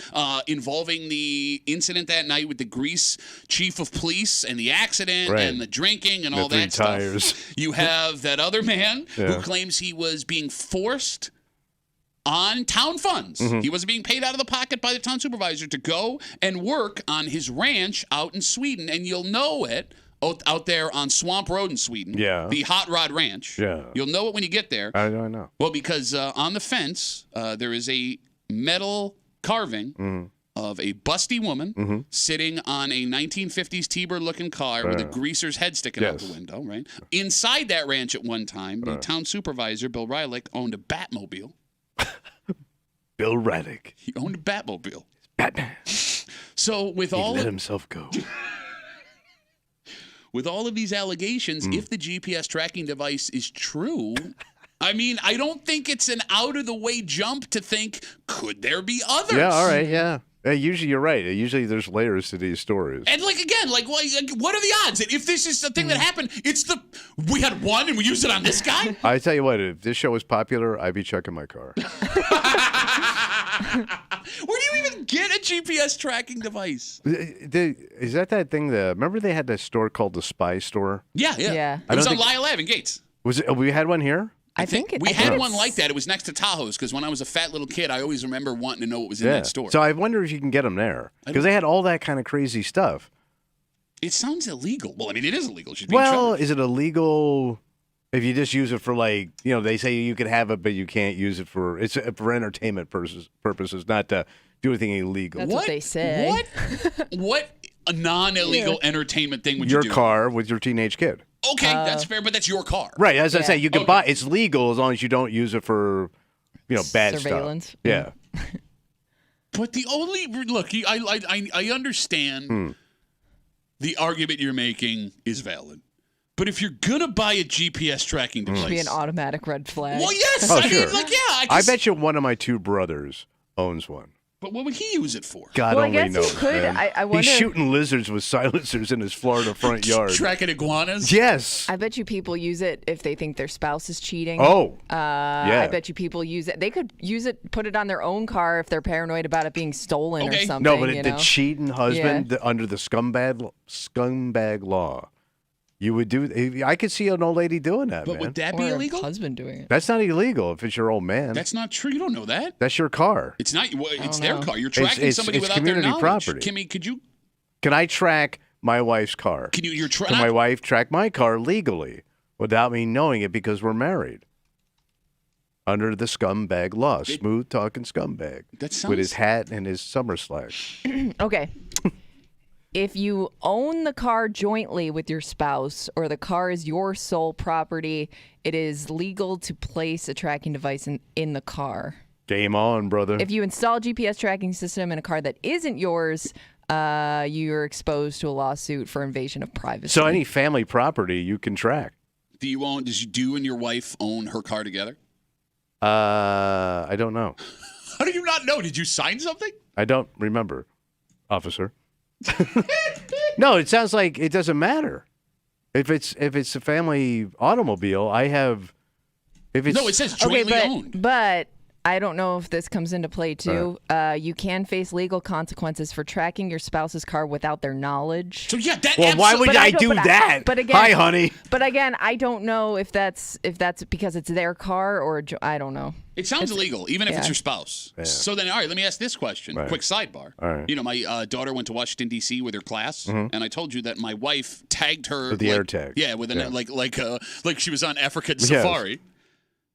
involving the incident that night with the Greece chief of police and the accident Right. and the drinking and The all 3 that tires. stuff. You have that other man Yeah. who claims he was being forced on town funds. Mm-hmm. He was being paid out of the pocket by the town supervisor to go and work on his ranch out in Sweden. And you'll know it out there on Swamp Road in Sweden. Yeah. The Hot Rod Ranch. Yeah. You'll know it when you get there. I don't know. Well, because on the fence, there is a metal carving of a busty woman sitting on a 1950s T-Bird-looking car with a greaser's head sticking out the Yes. window, right? Inside that ranch at one time, the town supervisor, Bill Rylick, owned a Batmobile. Bill Raddick. He owned a Batmobile. Batman. So with He all let himself go. with all of these allegations, if the GPS tracking device is true, I mean, I don't think it's an out-of-the-way jump to think, could there be others? Yeah, all right, yeah. Usually you're right. Usually there's layers to these stories. And like again, like what are the odds that if this is the thing that happened, we had one and we used it on this guy? I tell you what, if this show was popular, I'd be checking my car. Where do you even get a GPS tracking device? Is that thing? Remember they had that store called the Spy Store? Yeah. Yeah. It was on Lyle Ave in Gates. Was it? We had one here. I think we had one like that. It was next to Tahoe's because when I was a fat little kid, I always remember wanting to know what was in that store. So I wonder if you can get them there because they had all that kind of crazy stuff. It sounds illegal. Well, I mean, it is illegal. She's being Well, charged. is it illegal if you just use it for they say you can have it, but you can't use it for for entertainment purposes, not to do anything illegal. That's what they say. What a non-illegal entertainment thing would Your you do? car with your teenage kid. Okay, that's fair, but that's your car. Right, as I say, you can Okay. buy. It's legal as long as you don't use it for, bad Surveillance. stuff. Yeah. But the only look, I understand the argument you're making is valid. But if you're gonna buy a GPS tracking device, Be an automatic red flag. well, yes, Oh, I sure. mean, like, yeah, I bet you one of my 2 brothers owns one. But what would he use it for? God Well, I only guess he knows. could. Man. I wonder- He's shooting lizards with silencers in his Florida front yard. Tracking iguanas? Yes. I bet you people use it if they think their spouse is cheating. Oh. I bet you people use it. They could use it, put it on their own car if they're paranoid about it being stolen or Okay. something. No, but you the know? cheating husband under the scumbag law, you would do. I could see an old lady doing that, But man. would that be Or a illegal? husband doing it. That's not illegal if it's your old man. That's not true. You don't know that. That's your car. It's not. Well, it's don't their know. car. You're tracking It's somebody without community their knowledge. property. Kimmy, could you? Can I track my wife's car? Can you? You're Can tracking. my wife track my car legally without me knowing it because we're married? Under the scumbag law, smooth talking scumbag That sounds. with his hat and his summer slacks. Okay. If you own the car jointly with your spouse or the car is your sole property, it is legal to place a tracking device in the car. Game on, brother. If you install a GPS tracking system in a car that isn't yours, you're exposed to a lawsuit for invasion of privacy. So any family property you can track. Do you own? Does you and your wife own her car together? I don't know. How do you not know? Did you sign something? I don't remember, officer. No, it sounds like it doesn't matter. If it's a family automobile, I have. If it's No, it says jointly owned. But I don't know if this comes into play too. You can face legal consequences for tracking your spouse's car without their knowledge. So yeah, that. well, why would But I don't- do but that? but again, Hi, honey. But again, I don't know if that's because it's their car or I don't know. It sounds illegal, even if it's yeah. your spouse. So then, all right, let me ask this question. Right. Quick sidebar. All right. You know, my daughter went to Washington D.C. with her class, and I told you that my wife tagged her With the air tag. Yeah, with an Yeah. like she was on African Yes. safari.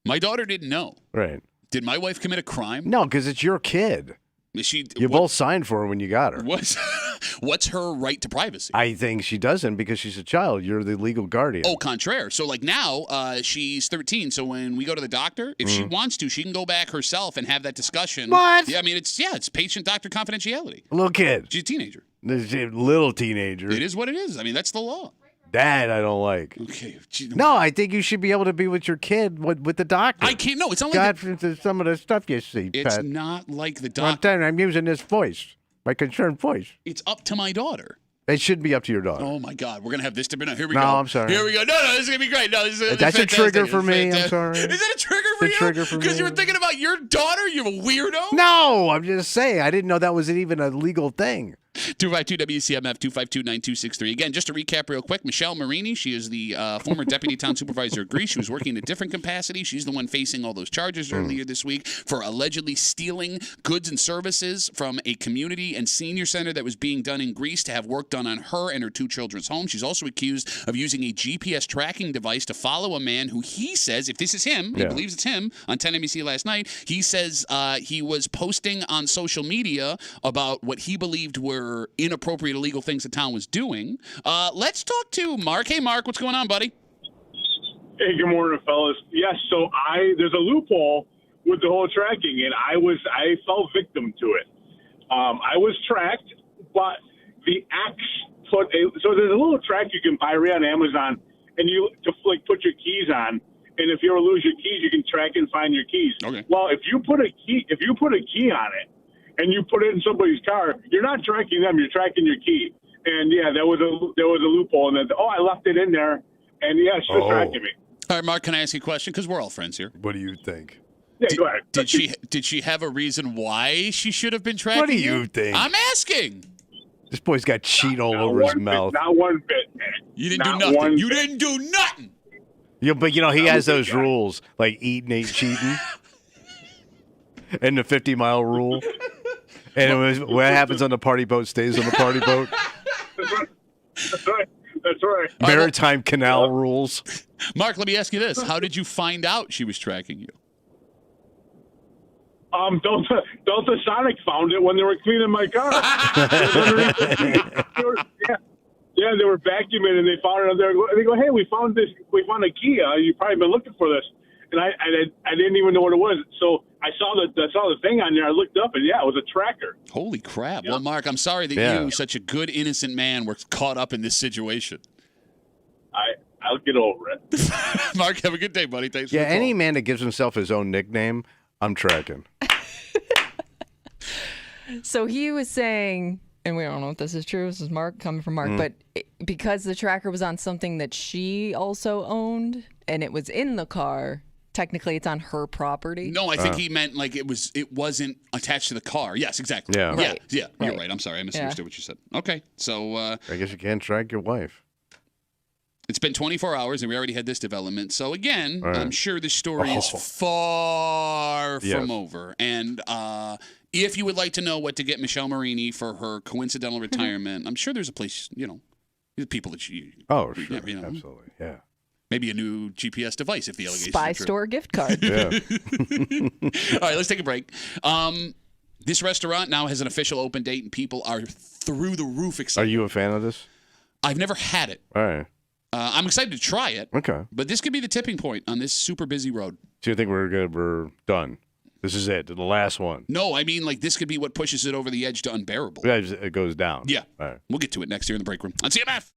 My daughter didn't know. Right. Did my wife commit a crime? No, because it's your kid. You both signed for her when you got her. What's her right to privacy? I think she doesn't because she's a child. You're the legal guardian. Oh, contraire. So, like now, she's 13. So when we go to the doctor, if she wants to, she can go back herself and have that discussion. What? Yeah, I mean, it's patient-doctor confidentiality. Little kid. She's a teenager. Little teenager. It is what it is. I mean, that's the law. That I don't like. Okay. No, I think you should be able to be with your kid with the doctor. I can't. No, it's not like some of the stuff you see. it's Pat. not like the I'm doctor. telling you, I'm using this voice, my concerned voice. It's up to my daughter. It should be up to your daughter. Oh my God, we're gonna have this debate. Here we No, go. I'm sorry. Here we go. No, this is gonna be great. No, this is That's a fantastic. trigger for It's me. I'm fantastic. sorry. Is that a trigger for It's a you? trigger for Because you me. were thinking about your daughter. You're a weirdo. No, I'm just saying. I didn't know that was even a legal thing. 252-WCMF, 252-9263. Again, just to recap real quick, Michelle Marini, she is the former deputy town supervisor of Greece. She was working in a different capacity. She's the one facing all those charges earlier this week for allegedly stealing goods and services from a community and senior center that was being done in Greece to have work done on her and her 2 children's home. She's also accused of using a GPS tracking device to follow a man who he says, if this is him, he believes it's him, on 10 NBC last night, he says he was posting on social media about what he believed were inappropriate, illegal things the town was doing. Let's talk to Mark. Hey, Mark, what's going on, buddy? Hey, good morning, fellas. Yes, so there's a loophole with the whole tracking, and I fell victim to it. I was tracked, but the axe so there's a little track you can buy right on Amazon, and you put your keys on, and if you ever lose your keys, you can track and find your keys. Okay. Well, if you put a key on it, and you put it in somebody's car, you're not tracking them, you're tracking your key. And yeah, there was a loophole, and then I left it in there, and yeah, she was tracking me. All right, Mark, can I ask you a question? Because we're all friends here. What do you think? Yeah, go ahead. Did she have a reason why she should have been tracking What do you think? I'm asking. This boy's got cheat all over his mouth. Not one bit, man. You didn't do nothing. You didn't do nothing. Yeah, but he has those rules, like eating ain't cheating, and the 50-mile rule. And what happens on the party boat stays on the party boat. That's right. That's right. Maritime canal rules. Mark, let me ask you this. How did you find out she was tracking you? Delta Sonic found it when they were cleaning my car. They were vacuuming and they found it there. They go, hey, we found a key. You've probably been looking for this. And I didn't even know what it was. So I saw the thing on there. I looked up, and yeah, it was a tracker. Holy crap. Yeah. Well, Mark, I'm sorry that you, such a good, innocent man, were caught up in this situation. I'll get over it. Mark, have a good day, buddy. Thanks for the call. Any man that gives himself his own nickname, I'm tracking. So he was saying, and we don't know if this is true. This is Mark coming from Mark, but because the tracker was on something that she also owned and it was in the car, technically it's on her property. No, I think he meant like it wasn't attached to the car. Yes, exactly. Yeah. Right. Yeah. You're right. I'm sorry. I misunderstood what you said. Okay. So I guess you can't track your wife. It's been 24 hours, and we already had this development. So, again, I'm sure the story is far from over. And if you would like to know what to get Michelle Marini for her coincidental retirement, I'm sure there's a place, the people that she... Oh, sure. Absolutely. Yeah. Maybe a new GPS device if the allegations Spy are true. store gift card. Yeah. All right, let's take a break. This restaurant now has an official open date, and people are through the roof excited. Are you a fan of this? I've never had it. All right. I'm excited to try it. Okay. But this could be the tipping point on this super busy road. So you think we're done? This is it, the last one. No, I mean, like, this could be what pushes it over the edge to unbearable. Yeah, it goes down. Yeah. All right. We'll get to it next here in the break room on CMF.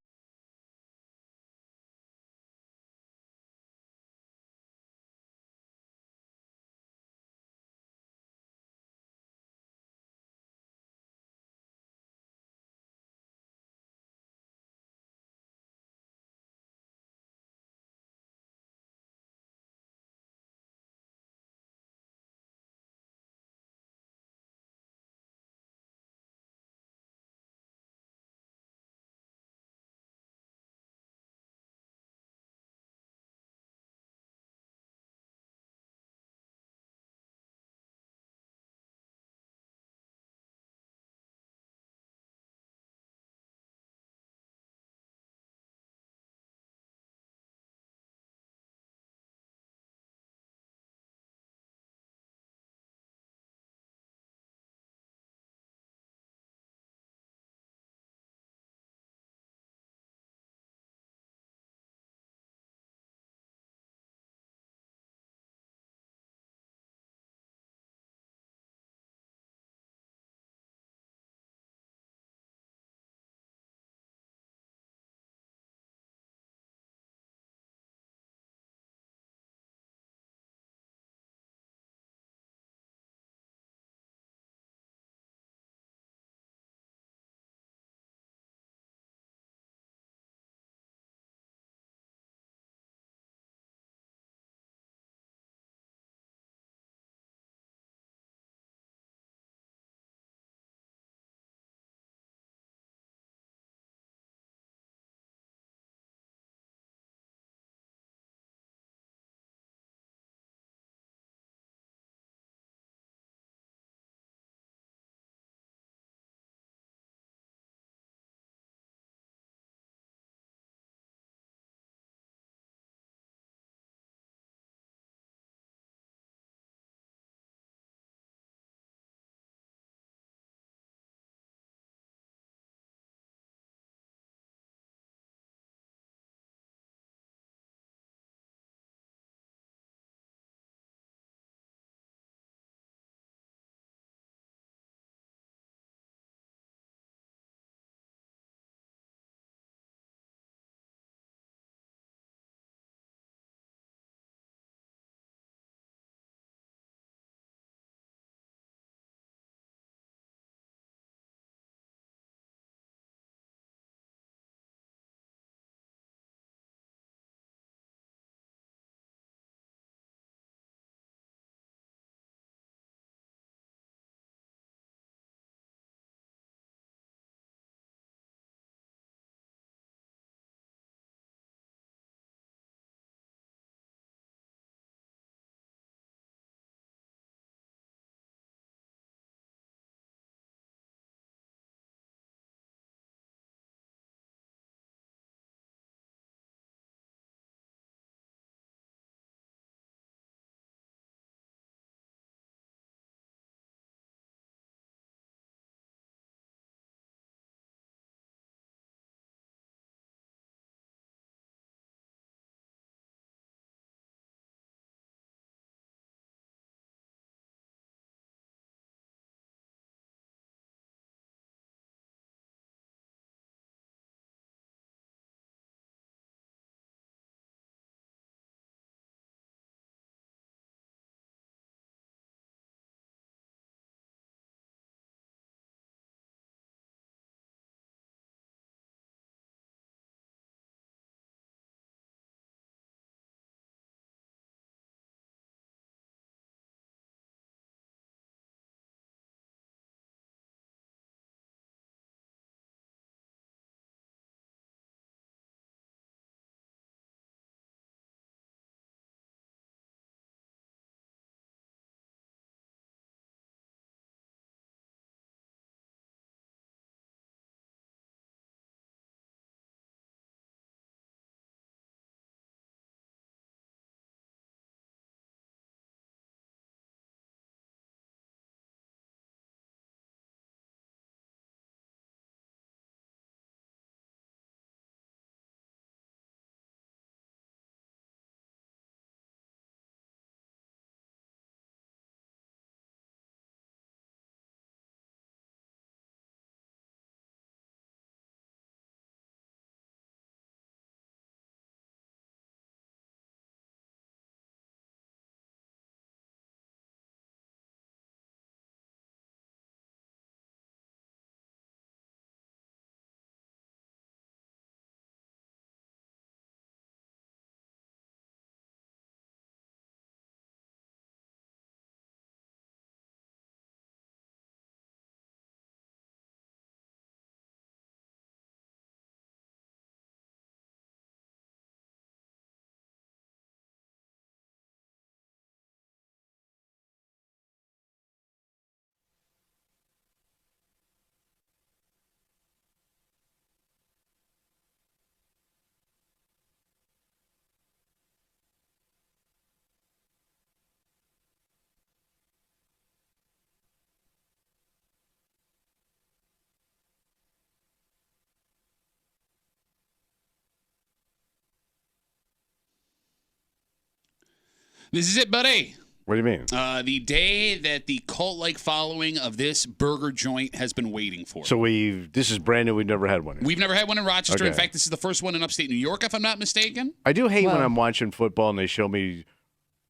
This is it, buddy. What do you mean? The day that the cult-like following of this burger joint has been waiting for. So this is brand new. We've never had one. We've never had one in Rochester. Okay. In fact, this is the first one in upstate New York, if I'm not mistaken. I do hate when I'm watching football and they show me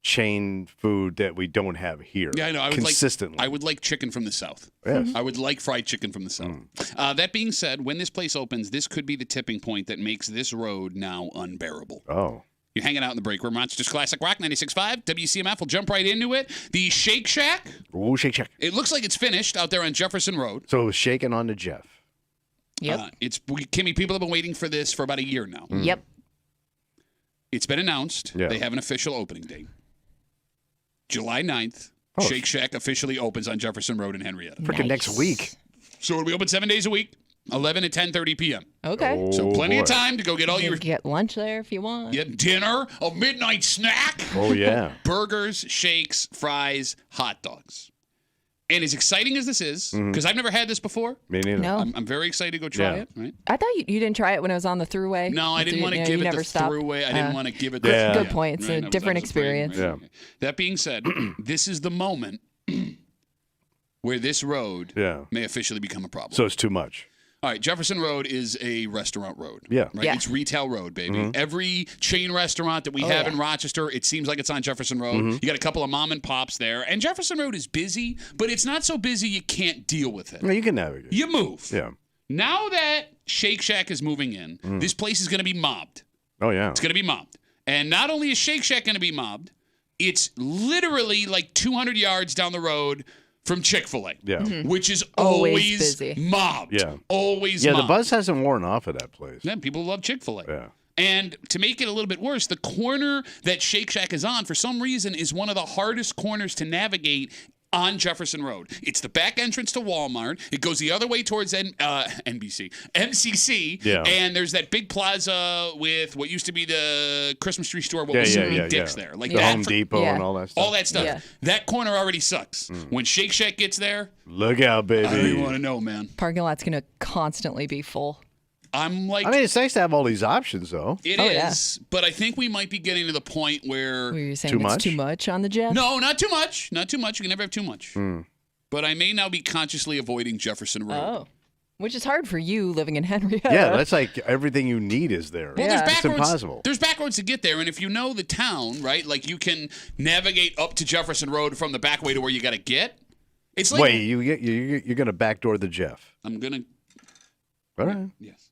chain food that we don't have here. Yeah, I know. Consistently. I would like chicken from the South. Yes. I would like fried chicken from the South. That being said, when this place opens, this could be the tipping point that makes this road now unbearable. Oh. You're hanging out in the break room. Rochester's Classic Rock 96.5. WCMF will jump right into it. The Shake Shack. Ooh, Shake Shack. It looks like it's finished out there on Jefferson Road. So it was shaking on to Jeff. Yep. Kimmy, people have been waiting for this for about a year now. Yep. It's been announced. Yeah. They have an official opening date. July 9th. Shake Shack officially opens on Jefferson Road in Henrietta. Freaking next week. So it'll be open 7 days a week, 11 to 10:30 p.m. Okay. So plenty of boy. time to go get all You your can get lunch there if you want. dinner, a midnight snack. Oh, yeah. Burgers, shakes, fries, hot dogs. And as exciting as this is, because I've never had this before, Me neither. No. I'm very excited to go try Yeah. it. Right? I thought you didn't try it when it was on the throughway. No, I didn't want to give it the throughway. I didn't want to give it the Yeah. Good point. It's a different experience. Yeah. That being said, this is the moment where this road may officially become a problem. So it's too much. All right, Jefferson Road is a restaurant road. Yeah. Right? Yeah. It's retail road, baby. Every chain restaurant that we have in Rochester, it seems like it's on Jefferson Road. You got a couple of mom and pops there. And Jefferson Road is busy, but it's not so busy you can't deal with it. No, you can navigate. You move. Yeah. Now that Shake Shack is moving in, this place is going to be mobbed. Oh, yeah. It's going to be mobbed. And not only is Shake Shack going to be mobbed, it's literally like 200 yards down the road from Chick-fil-A. Yeah. Which is Always always busy. mobbed. Yeah. Always Yeah, mobbed. the buzz hasn't worn off of that place. Yeah, people love Chick-fil-A. Yeah. And to make it a little bit worse, the corner that Shake Shack is on, for some reason, is one of the hardest corners to navigate on Jefferson Road. It's the back entrance to Walmart. It goes the other way towards MCC. Yeah. And there's that big plaza with what used to be the Christmas tree store. What Yeah, was yeah, Dick's yeah. there. Like The that Home Depot and all that stuff. All that stuff. Yeah. That corner already sucks. When Shake Shack gets there, Look out, baby. I don't even want to know, man. Parking lot's going to constantly be full. I'm like, I mean, it's nice to have all these options, though. it is, but I think we might be getting to the point where Were you saying Too it's much? too much on the Jeff? no, not too much. Not too much. You can never have too much. But I may now be consciously avoiding Jefferson Road. Oh. Which is hard for you living in Henrietta. Yeah, that's like everything you need is there. Well, Yeah. there's It's back roads. impossible. There's back roads to get there, and if you know the town, right, like you can navigate up to Jefferson Road from the back way to where you got to get. It's like Wait, you're going to backdoor the Jeff. I'm gonna All right. yes.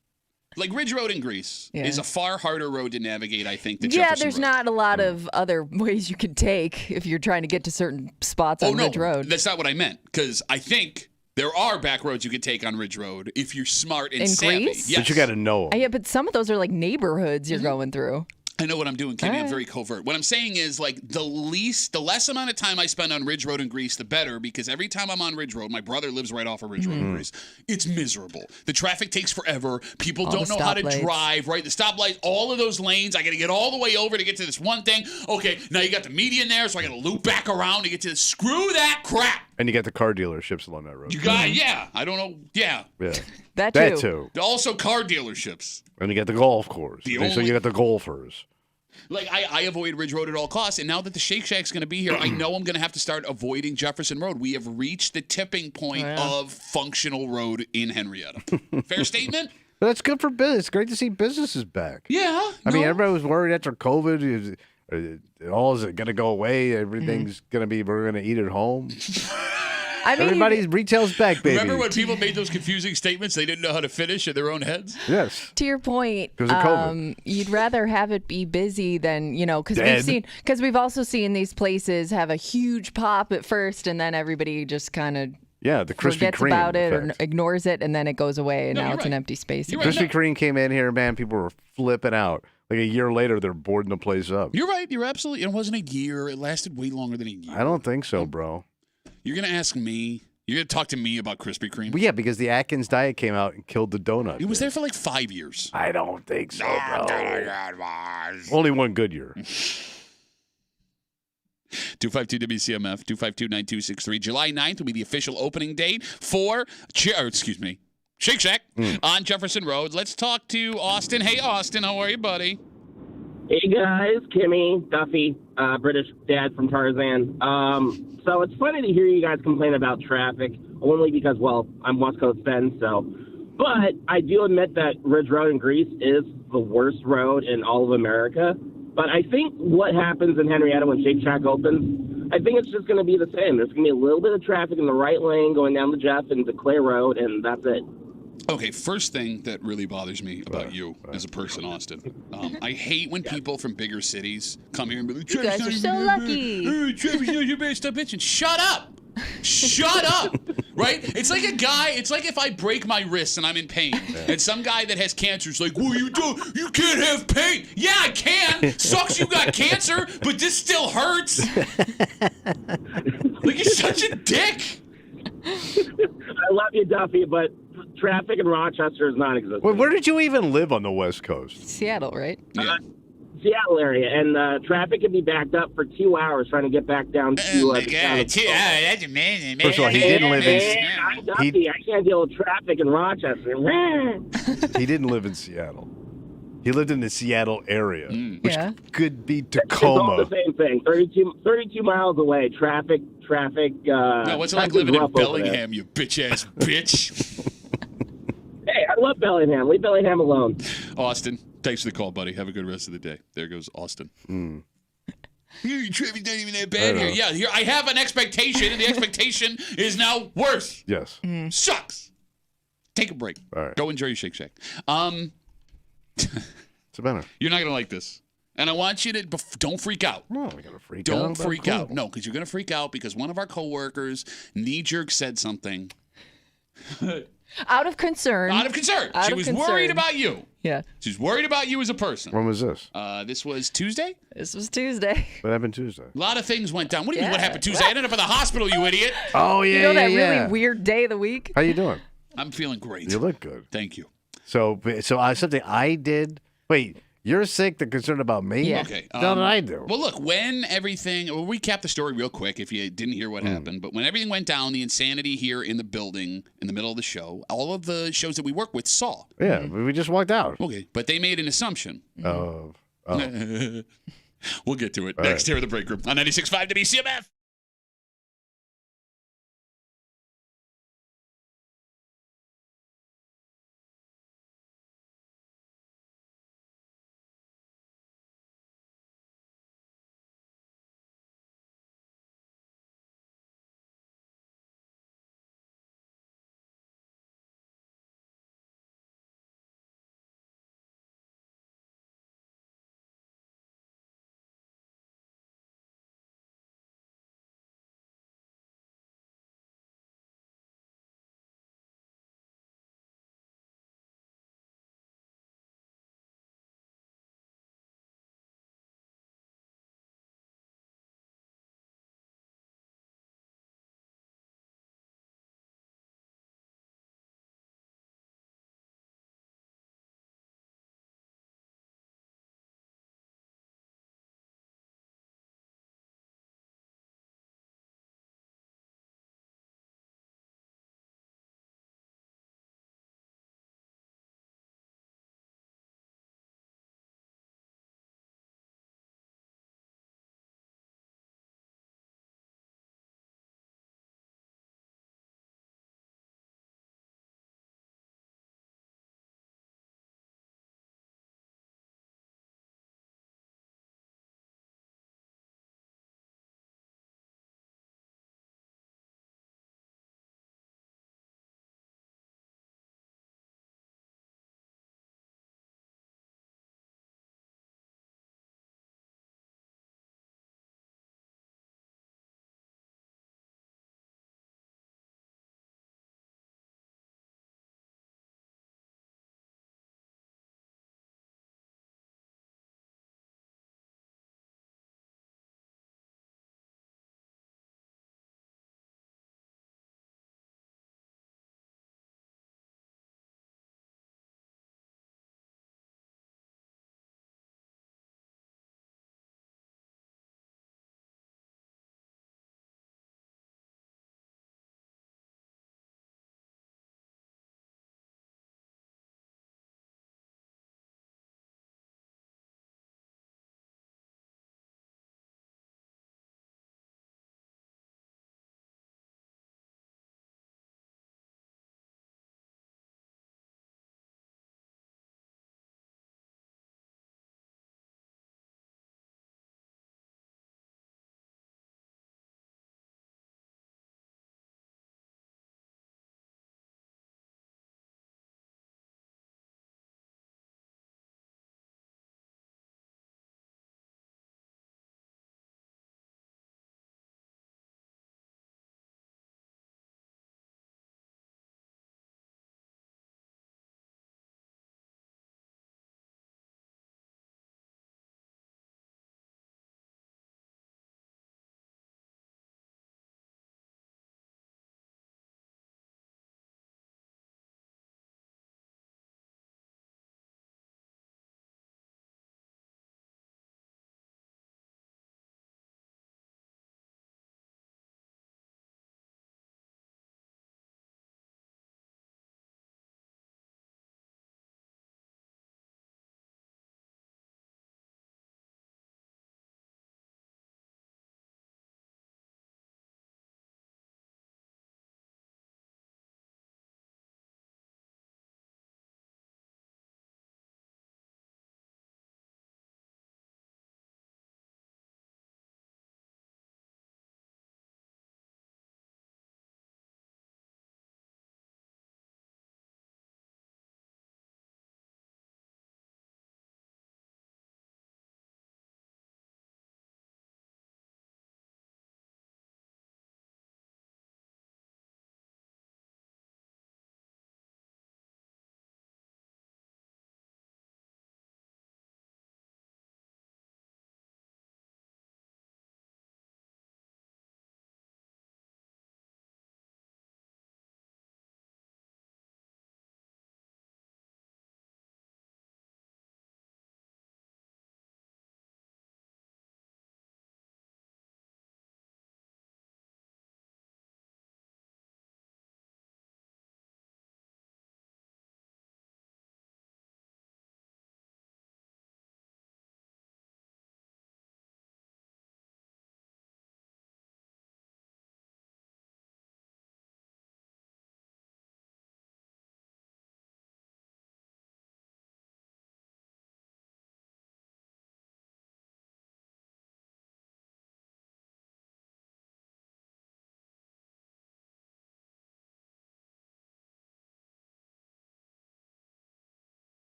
Like Ridge Road in Greece Yeah. is a far harder road to navigate, I think, than Yeah, Jefferson there's Road. not a lot of other ways you could take if you're trying to get to certain spots on Ridge Road. That's not what I meant, because I think there are back roads you could take on Ridge Road if you're smart and In savvy. Greece? Yes. But you got to know 'em. Yeah, but some of those are like neighborhoods you're going through. I know what I'm doing, Kimmy. I'm Alright. very covert. What I'm saying is, like, the less amount of time I spend on Ridge Road in Greece, the better, because every time I'm on Ridge Road, my brother lives right off of Ridge Road in Greece. It's miserable. The traffic takes forever. People All don't the know how to stoplights. drive, right? The stoplights, all of those lanes. I got to get all the way over to get to this one thing. Okay, now you got the median there, so I got to loop back around to get to this. Screw that crap. And you got the car dealerships along that road. You got, yeah. I don't know. Yeah. Yeah. That That too. too. Also, car dealerships. And you got the golf course. The And so only- you got the golfers. Like, I avoid Ridge Road at all costs, and now that the Shake Shack's going to be here, I know I'm going to have to start avoiding Jefferson Road. We have reached the tipping point of functional road in Henrietta. Fair statement? But that's good for business. It's great to see businesses back. Yeah. I mean, everybody was worried after COVID. Is it going to go away? Everything's going to be, we're going to eat at home. I mean, Everybody's retail's back, baby. Remember when people made those confusing statements they didn't know how to finish in their own heads? Yes. to your point, 'Cause of COVID. you'd rather have it be busy than, because we've also seen these places have a huge pop at first and then everybody just kind of Yeah, the Krispy forgets Kreme about it or effect. ignores it and then it goes away and No, now you're it's an right. empty space. You're again. right. Krispy Kreme came in here, man. People were flipping out. Like a year later, they're boarding the place up. You're right. You're absolutely. It wasn't a year. It lasted way longer than a year. I don't think so, bro. You're going to ask me. You're going to talk to me about Krispy Kreme? Well, yeah, because the Atkins diet came out and killed the donut. It was there for like 5 years. I don't think so, bro. Only one good year. 252 WCMF, 252-9263. July 9th will be the official opening date for Shake Shack on Jefferson Road. Let's talk to Austin. Hey, Austin, how are you, buddy? Hey guys, Kimmy, Duffy, British dad from Tarzan. So it's funny to hear you guys complain about traffic, only because, well, I'm West Coast Ben, so. But I do admit that Ridge Road in Greece is the worst road in all of America. But I think what happens in Henrietta when Shake Shack opens, I think it's just going to be the same. There's going to be a little bit of traffic in the right lane going down the Jeff into Clay Road, and that's it. Okay, first thing that really bothers me about you as a person, Austin, I hate when people from bigger cities come here and be like, You guys are so lucky. Hey, Travis, you're best. Stop bitching. Shut up. Shut up. Right? It's like a guy, it's like if I break my wrist and I'm in pain, and some guy that has cancer is like, well, you can't have pain. Yeah, I can. Sucks you got cancer, but this still hurts. Like, you're such a dick. I love you, Duffy, but traffic in Rochester is non-existent. Well, where did you even live on the West Coast? Seattle, right? Yeah. Seattle area, and traffic can be backed up for 2 hours trying to get back down to. Oh my God, 2 hours, that's amazing, man. First of all, he didn't live in. I'm Duffy. I can't deal with traffic in Rochester. He didn't live in Seattle. He lived in the Seattle area, which Yeah. could be It's all Tacoma. the same thing. 32 miles away. Traffic. No, what's it like traffic's living in rough over there. Bellingham, you bitch-ass bitch? Hey, I love Bellingham. Leave Bellingham alone. Austin, thanks for the call, buddy. Have a good rest of the day. There goes Austin. Travis not even that bad here. Yeah, here I have an expectation, and the expectation is now worse. Yes. Sucks. Take a break. All right. Go enjoy your Shake Shack. It's a banner. You're not gonna like this, and I want you to don't freak out. No, we're gonna freak out. Don't That's freak cool. out. No, because you're gonna freak out because one of our coworkers knee-jerk said something Out of concern. out of concern. Out She of was concern. worried about you. Yeah. She's worried about you as a person. When was this? This was Tuesday. This was Tuesday. What happened Tuesday? A lot of things went down. What do you mean? What Yeah. happened Tuesday? I ended up in the hospital. You idiot. Oh yeah, You know that yeah. really weird day of the week? How you doing? I'm feeling great. You look good. Thank you. So something I did. Wait, you're sick. They're concerned about me. Yeah. Okay. What did I do? Well, look, when everything, we'll recap the story real quick if you didn't hear what happened. But when everything went down, the insanity here in the building, in the middle of the show, all of the shows that we work with saw. Yeah, we just walked out. Okay. But they made an assumption. Oh. We'll get to it All next right. here in the break room on 96.5 WCMF.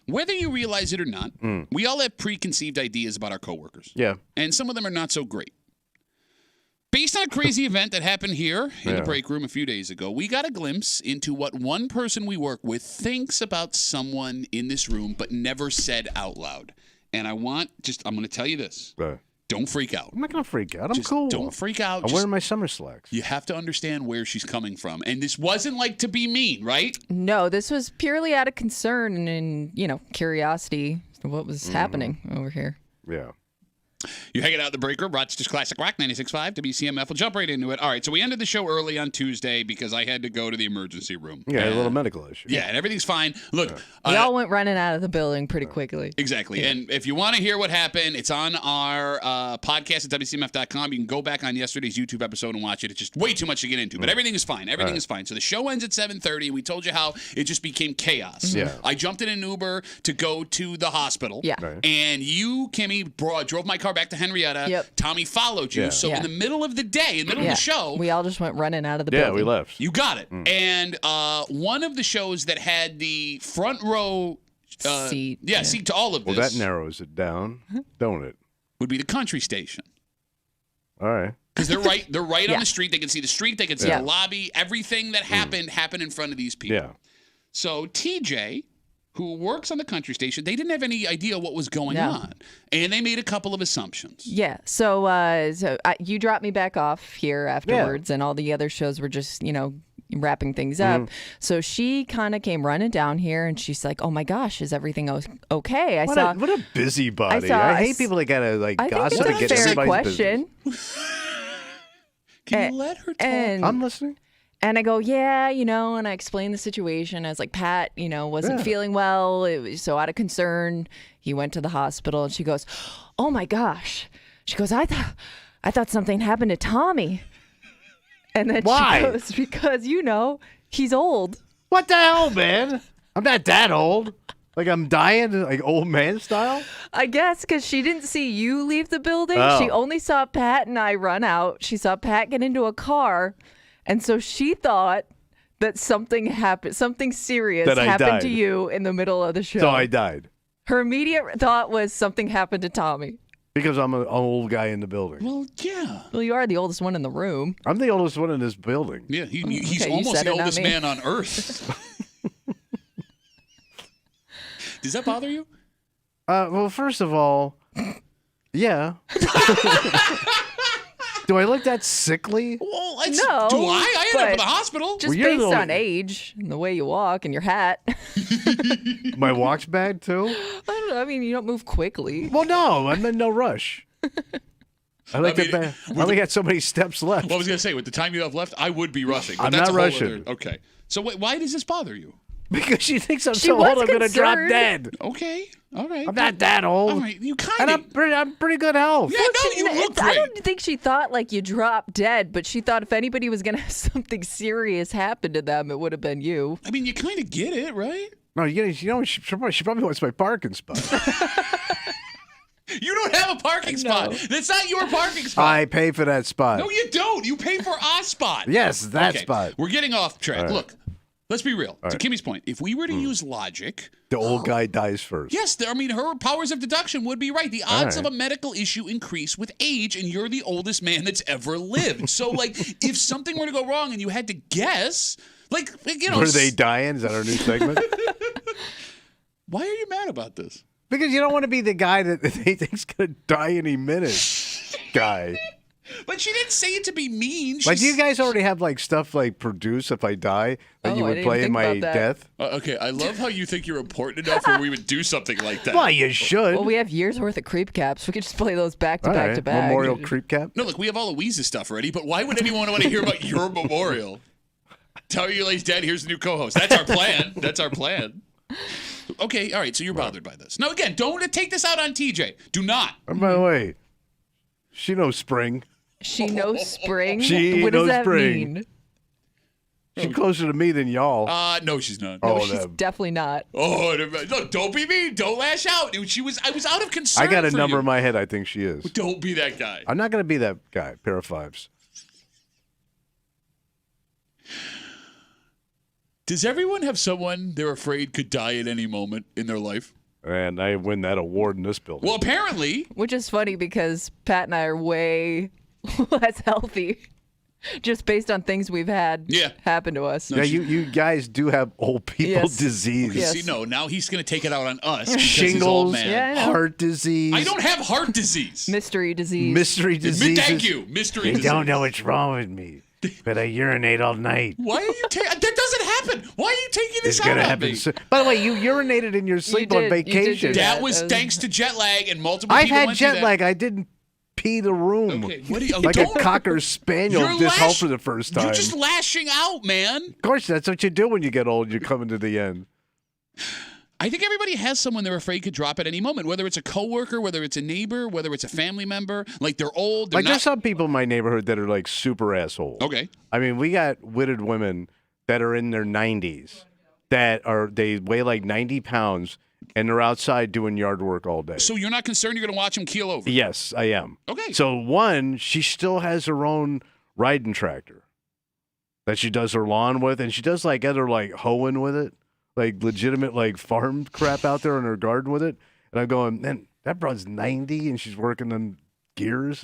Whether you realize it or not, we all have preconceived ideas about our coworkers. Yeah. And some of them are not so great. Based on a crazy event that happened here in the break room a few days ago, we got a glimpse into what one person we work with thinks about someone in this room but never said out loud. And I'm going to tell you this. Right. Don't freak out. I'm not going to freak out. I'm Just cool. Don't freak out. I'm wearing my summer slacks. You have to understand where she's coming from. And this wasn't like to be mean, right? No, this was purely out of concern and, curiosity to what was happening over here. Yeah. You're hanging out in the break room, Rochester's Classic Rock 96.5 WCMF. We'll jump right into it. All right, so we ended the show early on Tuesday because I had to go to the emergency room. Yeah, a little medical issue. Yeah, and everything's fine. Look, we all went running out of the building pretty quickly. Exactly. Yeah. And if you want to hear what happened, it's on our podcast at WCMF.com. You can go back on yesterday's YouTube episode and watch it. It's just way too much to get into, but everything is fine. Everything is fine. So the show ends at 7:30. We told you how it just became chaos. Yeah. I jumped in an Uber to go to the hospital. Yeah. Right. And you, Kimmy, drove my car back to Henrietta. Yep. Tommy followed you. Yeah. So in the middle of the day, in the middle of the show, we all just went running out of the building. Yeah, we left. you got it. And one of the shows that had the front row seat. seat to all of Well, this that narrows it down, don't it? would be the country station. All right. Because they're right on the street. They can see the street. They can see Yeah. the lobby. Everything that happened in front of these people. Yeah. So TJ, who works on the country station, they didn't have any idea what was going No. on, and they made a couple of assumptions. Yeah. So you dropped me back off here afterwards, and all the other shows were just, wrapping things up. So she kind of came running down here, and she's like, "Oh my gosh, is everything okay?" What a busybody. I hate people that gotta I gossip think and it's get a fair everybody's question. business. Can you let her talk? I'm listening. And I go, yeah, and I explained the situation. I was like, Pat, wasn't feeling well. It was so out of concern. He went to the hospital, and she goes, "Oh my gosh." She goes, I thought something happened to Tommy. And then Why? she goes, because, he's old. What the hell, man? I'm not that old. Like I'm dying, like old man style? I guess because she didn't see you leave the building. Oh. She only saw Pat and I run out. She saw Pat get into a car. And so she thought that something happened, something serious That I happened died. to you in the middle of the show. So I died. Her immediate thought was something happened to Tommy. Because I'm an old guy in the building. Well, yeah. Well, you are the oldest one in the room. I'm the oldest one in this building. Yeah, he's Okay, you almost said the it, not oldest me. man on earth. Does that bother you? Well, first of all, yeah. Do I look that sickly? Well, No, do I ended up in but the hospital. Just you're based the on age and the way you walk and your hat. My walk's bad too? I don't know. I mean, you don't move quickly. Well, no, I'm in no rush. I only got so many steps left. Well, I was going to say, with the time you have left, I would be rushing. But I'm that's not a whole rushing. Okay. So why does this bother you? Because she thinks I'm She so was old, I'm going to drop concerned. dead. Okay. All right. I'm not that old. All right. You kind And of. I'm pretty good health. Yeah, no, you look I great. don't think she thought like you dropped dead, but she thought if anybody was going to have something serious happen to them, it would have been you. I mean, you kind of get it, right? No, she probably wants my parking spot. You don't have a parking spot. That's not your parking spot. I pay for that spot. No, you don't. You pay for our spot. Yes, that Okay, spot. We're getting off track. All right. Look, let's be real. To Kimmy's point, if we were to use logic, The old guy dies first. yes, her powers of deduction would be right. The odds right. of a medical issue increase with age, and you're the oldest man that's ever lived. So, if something were to go wrong and you had to guess, Were they dying? Is that our new segment? Why are you mad about this? Because you don't want to be the guy that they think's going to die any minute. Guy. But she didn't say it to be mean. Like, do you guys already have stuff produced if I die that you I would didn't play in think my about that. death? Okay, I love how you think you're important enough where we would do something like that. Well, you should. Well, we have years worth of creep caps. We could just play those back to All back right. to back. Memorial creep cap. No, look, we have all of Weeze's stuff ready, but why would anyone want to hear about your memorial? Tell you he's dead, here's the new co-host. That's our plan. That's our plan. Okay, all right, so you're bothered by this. Now, again, don't take this out on TJ. Do not. And by the way, she knows spring. She knows spring. She what does knows that spring. mean? She's closer to me than y'all. No, she's not. No, Oh, she's no. definitely not. Oh, no, don't be mean. Don't lash out. I was out of concern. I got a for number you. in my head I think she is. Don't be that guy. I'm not going to be that guy. Pair of fives. Does everyone have someone they're afraid could die at any moment in their life? And I win that award in this building. Well, apparently. Which is funny because Pat and I are way less healthy just based on things we've had happen to us. Yeah, you guys do have old people disease. Okay, see, no, now he's going to take it out on us because Shingles, he's old man. Yeah, I know. heart disease. I don't have heart disease. Mystery disease. Mystery disease. Thank you. Mystery You disease. don't know what's wrong with me, but I urinate all night. Why are you taking... That doesn't happen. Why are you taking this It's out gonna on happen. me? By the way, you urinated in your sleep on did. You did vacation. do That was thanks to jet lag and multiple I've people had went through jet that. lag. I didn't pee the room. Okay, what do you... Like a don't- cocker spaniel You're just home lash- for the first time. You're just lashing out, man. Of course, that's what you do when you get old. You're coming to the end. I think everybody has someone they're afraid could drop at any moment, whether it's a coworker, whether it's a neighbor, whether it's a family member. Like they're old. They're Like there's some people in my neighborhood that are like super assholes. Okay. I mean, we got witted women that are in their 90s they weigh like 90 pounds and they're outside doing yard work all day. So you're not concerned you're going to watch them keel over? Yes, I am. Okay. So one, she still has her own riding tractor that she does her lawn with, and she does like other like hoeing with it, like legitimate like farm crap out there in her garden with it. And I'm going, man, that broad's 90 and she's working on gears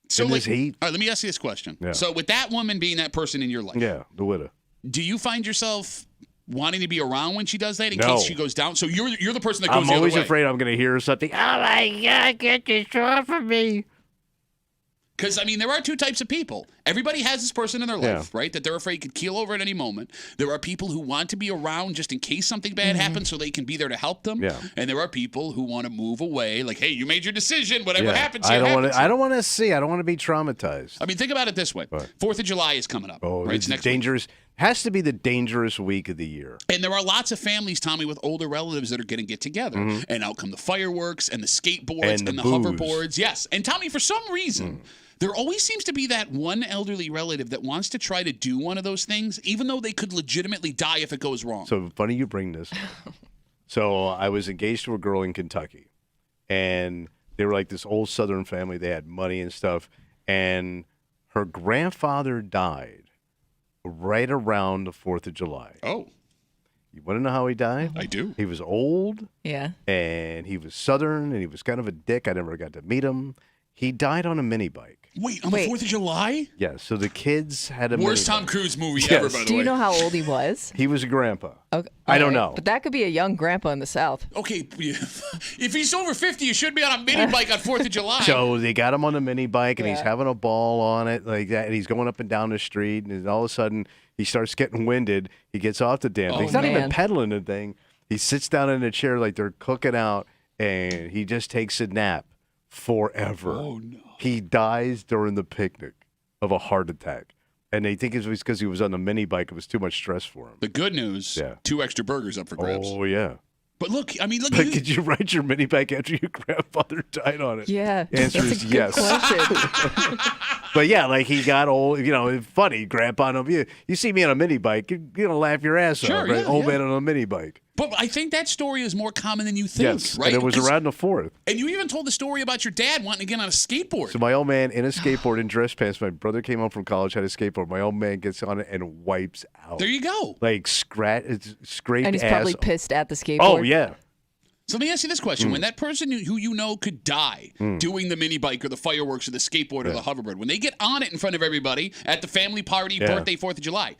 So in like, this heat. All right, let me ask you this question. Yeah. So with that woman being that person in your life, Yeah, the widow. do you find yourself wanting to be around when she does that in No. case she goes down? So you're the person that goes I'm the other always way. afraid I'm going to hear something. Oh my God, get this off of me. Because, I mean, there are two types of people. Everybody has this person in their life, right, that they're afraid could keel over at any moment. There are people who want to be around just in case something bad happens so they can be there to help them. Yeah. And there are people who want to move away, like, hey, you made your decision. Whatever happens, I here don't happens. I don't want to see. I don't want to be traumatized. I mean, think about it this way. What? 4th of July is coming up. Oh, right? it's next week. dangerous. Has to be the dangerous week of the year. And there are lots of families, Tommy, with older relatives that are going to get together. And out come the fireworks and the skateboards And and the the booze. hoverboards. Yes. And Tommy, for some reason, there always seems to be that one elderly relative that wants to try to do one of those things, even though they could legitimately die if it goes wrong. So funny you bring this. So I was engaged to a girl in Kentucky, and they were like this old Southern family. They had money and stuff, and her grandfather died right around the 4th of July. Oh, You want to know how he died? I do. He was old, Yeah. and he was Southern, and he was kind of a dick. I never got to meet him. He died on a mini bike. Wait, on the 4th of July? Yeah, so the kids had a Worst mini Tom bike. Cruise movie Yes. ever, by the Do way. you know how old he was? He was a grandpa. Okay. I don't All know. But that could be a young grandpa in the South. Okay, if he's over 50, you should be on a mini bike on 4th of July. So they got him on a mini bike, and he's Yeah. having a ball on it like that, and he's going up and down the street, and then all of a sudden he starts getting winded. He gets off the damn thing. Oh, He's not even man. pedaling the thing. He sits down in a chair like they're cooking out, and he just takes a nap forever. Oh, no. He dies during the picnic of a heart attack. And they think it was because he was on the mini bike. It was too much stress for him. The good news, Yeah. 2 extra burgers up for grabs. Oh, yeah. But look, I mean, look But at could you ride your mini bike after your grandfather died on it? Yeah. Answer That's is a good yes. question. But yeah, like he got old, it's funny, grandpa. You see me on a mini bike, you're going to laugh your ass Sure, off, right? yeah, Old yeah. man on a mini bike. But I think that story is more common than you think, Yes, right? and it was 'Cause- around the 4th. And you even told the story about your dad wanting to get on a skateboard. So my old man in a skateboard in dress pants. My brother came home from college, had a skateboard. My old man gets on it and wipes out. There you go. Like scraped And he's ass. probably pissed at the skateboard. Oh, yeah. So let me ask you this question. When that person who you know could die doing the mini bike or the fireworks or the skateboard or the hoverboard, when they get on it in front of everybody at the family party, birthday, 4th of July,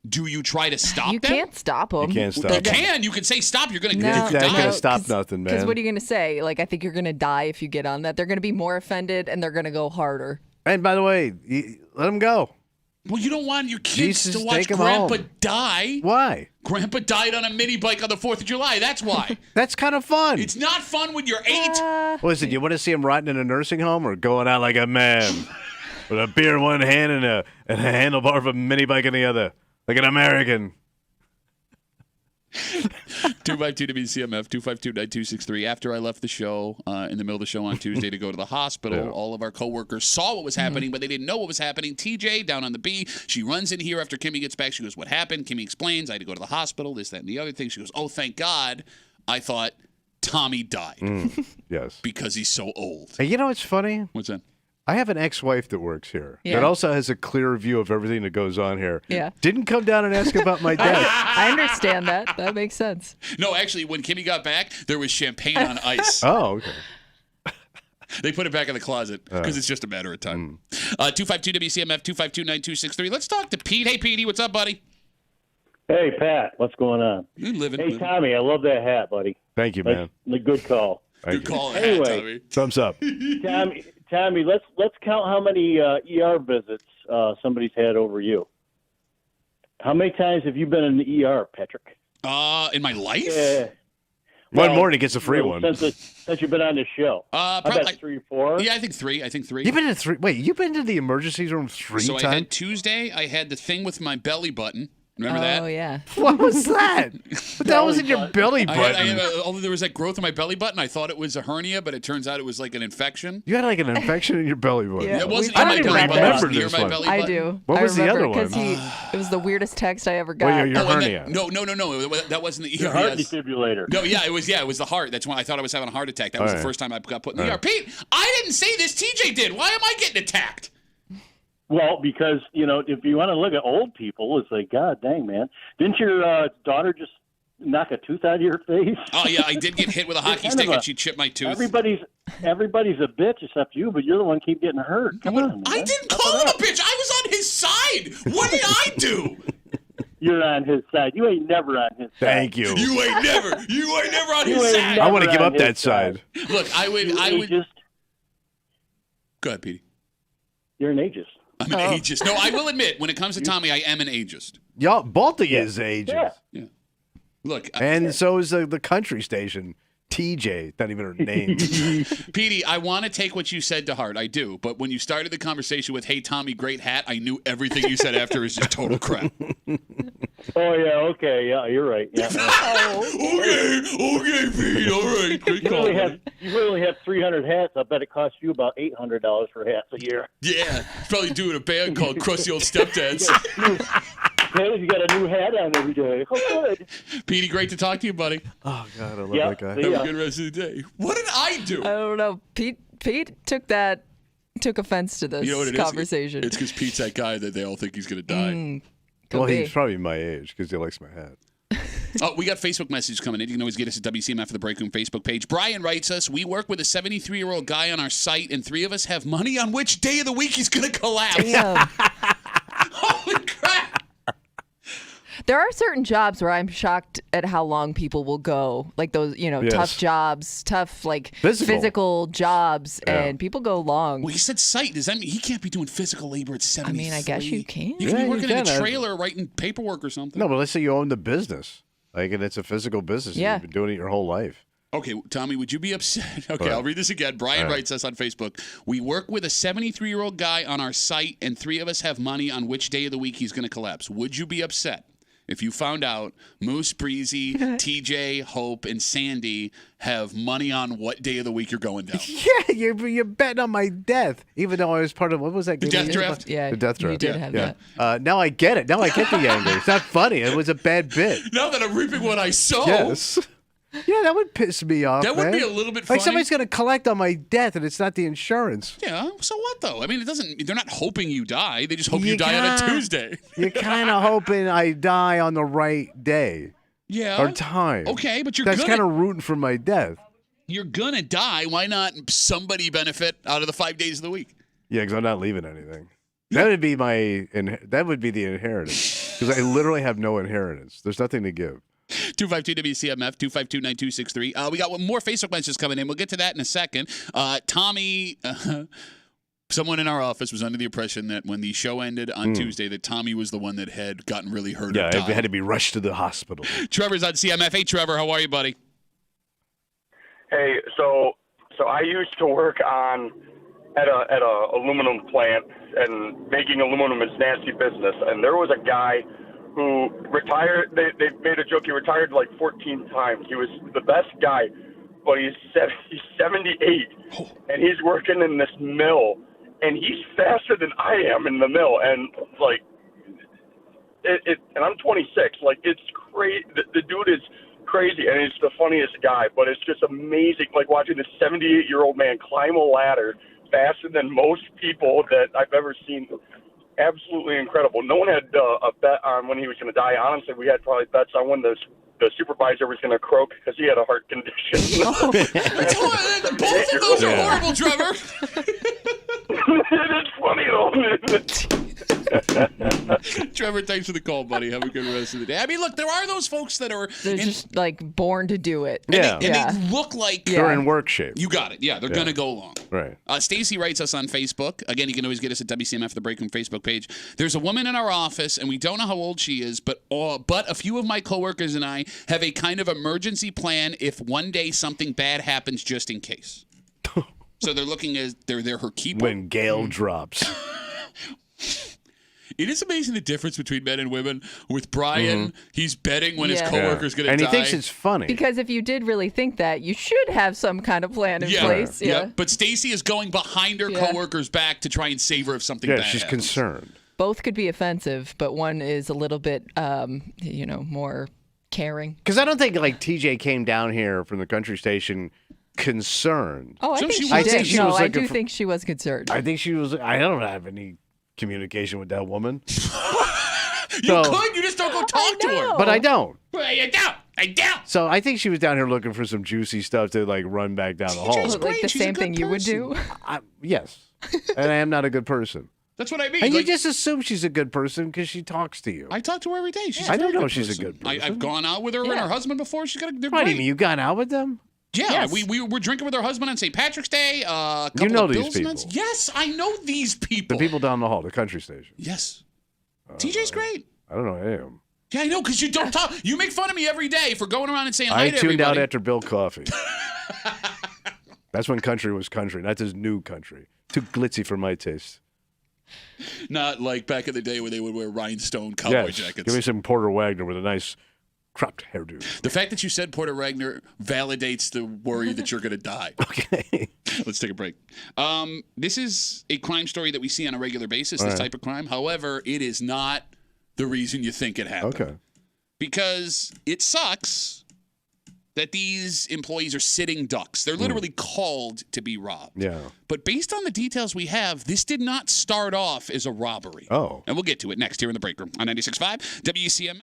do you try to stop You them? can't stop them. You can't stop You can. You can say stop. You're going to No, That ain't die. gonna stop nothing, man. Because what are you going to say? Like, I think you're going to die if you get on that. They're going to be more offended and they're going to go harder. And by the way, let him go. Well, you don't want your kids Jesus, to watch take 'em Grandpa home. die. Why? Grandpa died on a mini bike on the 4th of July. That's why. That's kind of fun. It's not fun when you're 8. Listen, you want to see him rotting in a nursing home or going out like a man with a beer in one hand and a handlebar of a mini bike in the other, like an American? 252 WCMF 252-9263. After I left the show, in the middle of the show on Tuesday to go to the hospital, all of our coworkers saw what was happening, but they didn't know what was happening. TJ down on the B, she runs in here after Kimmy gets back. She goes, "What happened?" Kimmy explains, "I had to go to the hospital, this, that, and the other thing." She goes, "Oh, thank God." I thought Tommy died Yes. because he's so old. Hey, you know what's funny? What's that? I have an ex-wife that works here Yeah. that also has a clear view of everything that goes on here. Yeah. Didn't come down and ask about my death. I understand that. That makes sense. No, actually, when Kimmy got back, there was champagne on ice. Oh, okay. They put it back in the closet because it's just a matter of time. 252-WCMF, 252-9263. Let's talk to Pete. Hey, Petey, what's up, buddy? Hey, Pat, what's going on? You living? Hey, Tommy, I love that hat, buddy. Thank you, man. That's a good call. Good call. Anyway. Tommy. Thumbs up. Tommy, let's count how many ER visits somebody's had over you. How many times have you been in the ER, Patrick? In my life? Yeah. One more and he gets a free one. Since you've been on this show. I bet 3 or 4. Yeah, I think 3. You've been to 3. Wait, you've been to the emergency room 3 So times? I had Tuesday, I had the thing with my belly button. Remember that? Oh, yeah. What was that? What the hell was in your belly I button? had, although there was that growth in my belly button, I thought it was a hernia, but it turns out it was like an infection. You had like an infection in your belly button. Yeah, It wasn't I in my don't even belly button. It was remember near this my one. belly I button. do. What was the other one? Because it was the weirdest text I ever got. Well, your Oh, and hernia. No. That wasn't the ER. Your heart Yes. defibrillator. No, yeah, it was the heart. That's when I thought I was having a heart attack. That was the first time I got put in the ER. Pete, I didn't say this. TJ did. Why am I getting attacked? Well, because, if you want to look at old people, it's like, God dang, man. Didn't your daughter just knock a tooth out of your face? Oh, yeah, I did get hit with a hockey stick and she chipped my tooth. Everybody's a bitch except you, but you're the one keep getting hurt. Come on, man. I didn't call him a bitch. I was on his side. What did I do? You're on his side. You ain't never on his side. Thank you. You ain't never on his side. I want to give up that side. Look, I would. Just Go ahead, Petey. you're an ageist. I'm an ageist. No, I will admit, when it comes to Tommy, I am an ageist. Y'all, both of you is ages. Yeah. Look, And so is the country station. TJ, not even her name. Petey, I want to take what you said to heart. I do. But when you started the conversation with, hey, Tommy, great hat, I knew everything you said after is just total crap. Oh, yeah, okay, yeah, you're right. Yeah. Okay, Pete, all right. Good call. You really have 300 hats. I bet it costs you about $800 for hats a year. Yeah, he's probably doing a band called Crusty Old Stepdads. Hey, you got a new hat on every day. Oh, good. Petey, great to talk to you, buddy. Oh, God, I love Yeah, that guy. see Have ya. a good rest of the day. What did I do? I don't know. Pete took offense to this You know what it is? conversation. It's because Pete's that guy that they all think he's going to die. Well, be. he's probably my age because he likes my hat. Oh, we got Facebook messages coming in. You can always get us at WCMF for the Break Room Facebook page. Brian writes us, we work with a 73-year-old guy on our site, and 3 of us have money on which day of the week he's going to collapse. Damn. Holy crap. There are certain jobs where I'm shocked at how long people will go. Like those, Yes. tough jobs, tough Physical. jobs, and people go long. Well, he said site. Does that mean he can't be doing physical labor at 73? I mean, I guess you can. You can Yeah, be working you in a can. trailer writing paperwork or something. No, but let's say you own the business. And it's a physical business. Yeah. You've been doing it your whole life. Okay, Tommy, would you be upset? Okay, Right. I'll read this again. Brian Right. writes us on Facebook. We work with a 73-year-old guy on our site, and 3 of us have money on which day of the week he's going to collapse. Would you be upset if you found out Moose, Breezy, TJ, Hope, and Sandy have money on what day of the week you're going down? Yeah, you're betting on my death. Even though I was part of, what was that The game? death draft? Yeah, The death draft. you did have yeah. that. Now I get it. Now I get the anger. It's not funny. It was a bad bit. Now that I'm reaping what I sow. Yes. Yeah, that would piss me off. That would man. be a little bit funny. Like somebody's going to collect on my death, and it's not the insurance. Yeah, so what though? I mean, it doesn't. They're not hoping you die. They just hope you You die on a kinda- Tuesday. You're kind of hoping I die on the right day Yeah. or time. Okay, but That's kind of rooting for my death. you're gonna die. Why not somebody benefit out of the 5 days of the week? Yeah, because I'm not leaving anything. That would be that would be the inheritance. Because I literally have no inheritance. There's nothing to give. 252-WCMF, 252-9263. We got more Facebook messages coming in. We'll get to that in a second. Tommy, someone in our office was under the impression that when the show ended on Tuesday, that Tommy was the one that had gotten really hurt. Yeah, or I died. had to be rushed to the hospital. Trevor's on CMF. Hey, Trevor, how are you, buddy? Hey, so I used to work at a aluminum plant, and making aluminum is nasty business. And there was a guy who retired. They made a joke. He retired like 14 times. He was the best guy, but he's 78, and he's working in this mill, and he's faster than I am in the mill. And like, and I'm 26. Like, it's crazy. The dude is crazy, and he's the funniest guy. But it's just amazing, like watching this 78-year-old man climb a ladder faster than most people that I've ever seen. Absolutely incredible. No one had a bet on when he was going to die. Honestly, we had probably bets on when the supervisor was going to croak because he had a heart condition. Both of those are horrible, Trevor. It's funny though. Trevor, thanks for the call, buddy. Have a good rest of the day. I mean, look, there are those folks that are just like born to do it. And they look like they're in work shape. You got it. Yeah, they're going to go along. Right. Stacy writes us on Facebook. Again, you can always get us at WCMF, the Break Room Facebook page. There's a woman in our office, and we don't know how old she is, but a few of my coworkers and I have a kind of emergency plan if one day something bad happens, just in case. So they're looking as they're her keeper. When Gale drops. It is amazing the difference between men and women. With Brian, he's betting when his coworker's going to die. And he thinks it's funny. Because if you did really think that, you should have some kind of plan in place. Yeah. But Stacy is going behind her coworker's back to try and save her if something bad happens. She's concerned. Both could be offensive, but one is a little bit, more caring. Because I don't think like TJ came down here from the country station concerned. Oh, I think she did. No, I do think she was concerned. I think she was. I don't have any communication with that woman. You could. You just don't go talk to her. But I don't. I don't. So I think she was down here looking for some juicy stuff to like run back down the hall. Like the same thing you would do? Yes. And I am not a good person. That's what I mean. And you just assume she's a good person because she talks to you. I talk to her every day. I don't know if she's a good person. I've gone out with her and her husband before. She's got a What do you mean? You gone out with them? Yeah, yes. we were drinking with her husband on St. Patrick's Day. You know these people. Yes, I know these people. The people down the hall, the country station. Yes. TJ's great. I don't know any of them. Yeah, I know, because you don't talk. You make fun of me every day for going around and saying hi to everybody. I tuned out after Bill Coffey. That's when country was country, not this new country. Too glitzy for my taste. Not like back in the day when they would wear rhinestone cowboy jackets. Give me some Porter Wagner with a nice cropped hairdo. The fact that you said Porter Wagner validates the worry that you're going to die. Okay. Let's take a break. This is a crime story that we see on a regular basis, this type of crime. However, it is not the reason you think it happened. Okay. Because it sucks that these employees are sitting ducks. They're literally called to be robbed. Yeah. But based on the details we have, this did not start off as a robbery. Oh. And we'll get to it next here in the break room on 96.5 WCMF.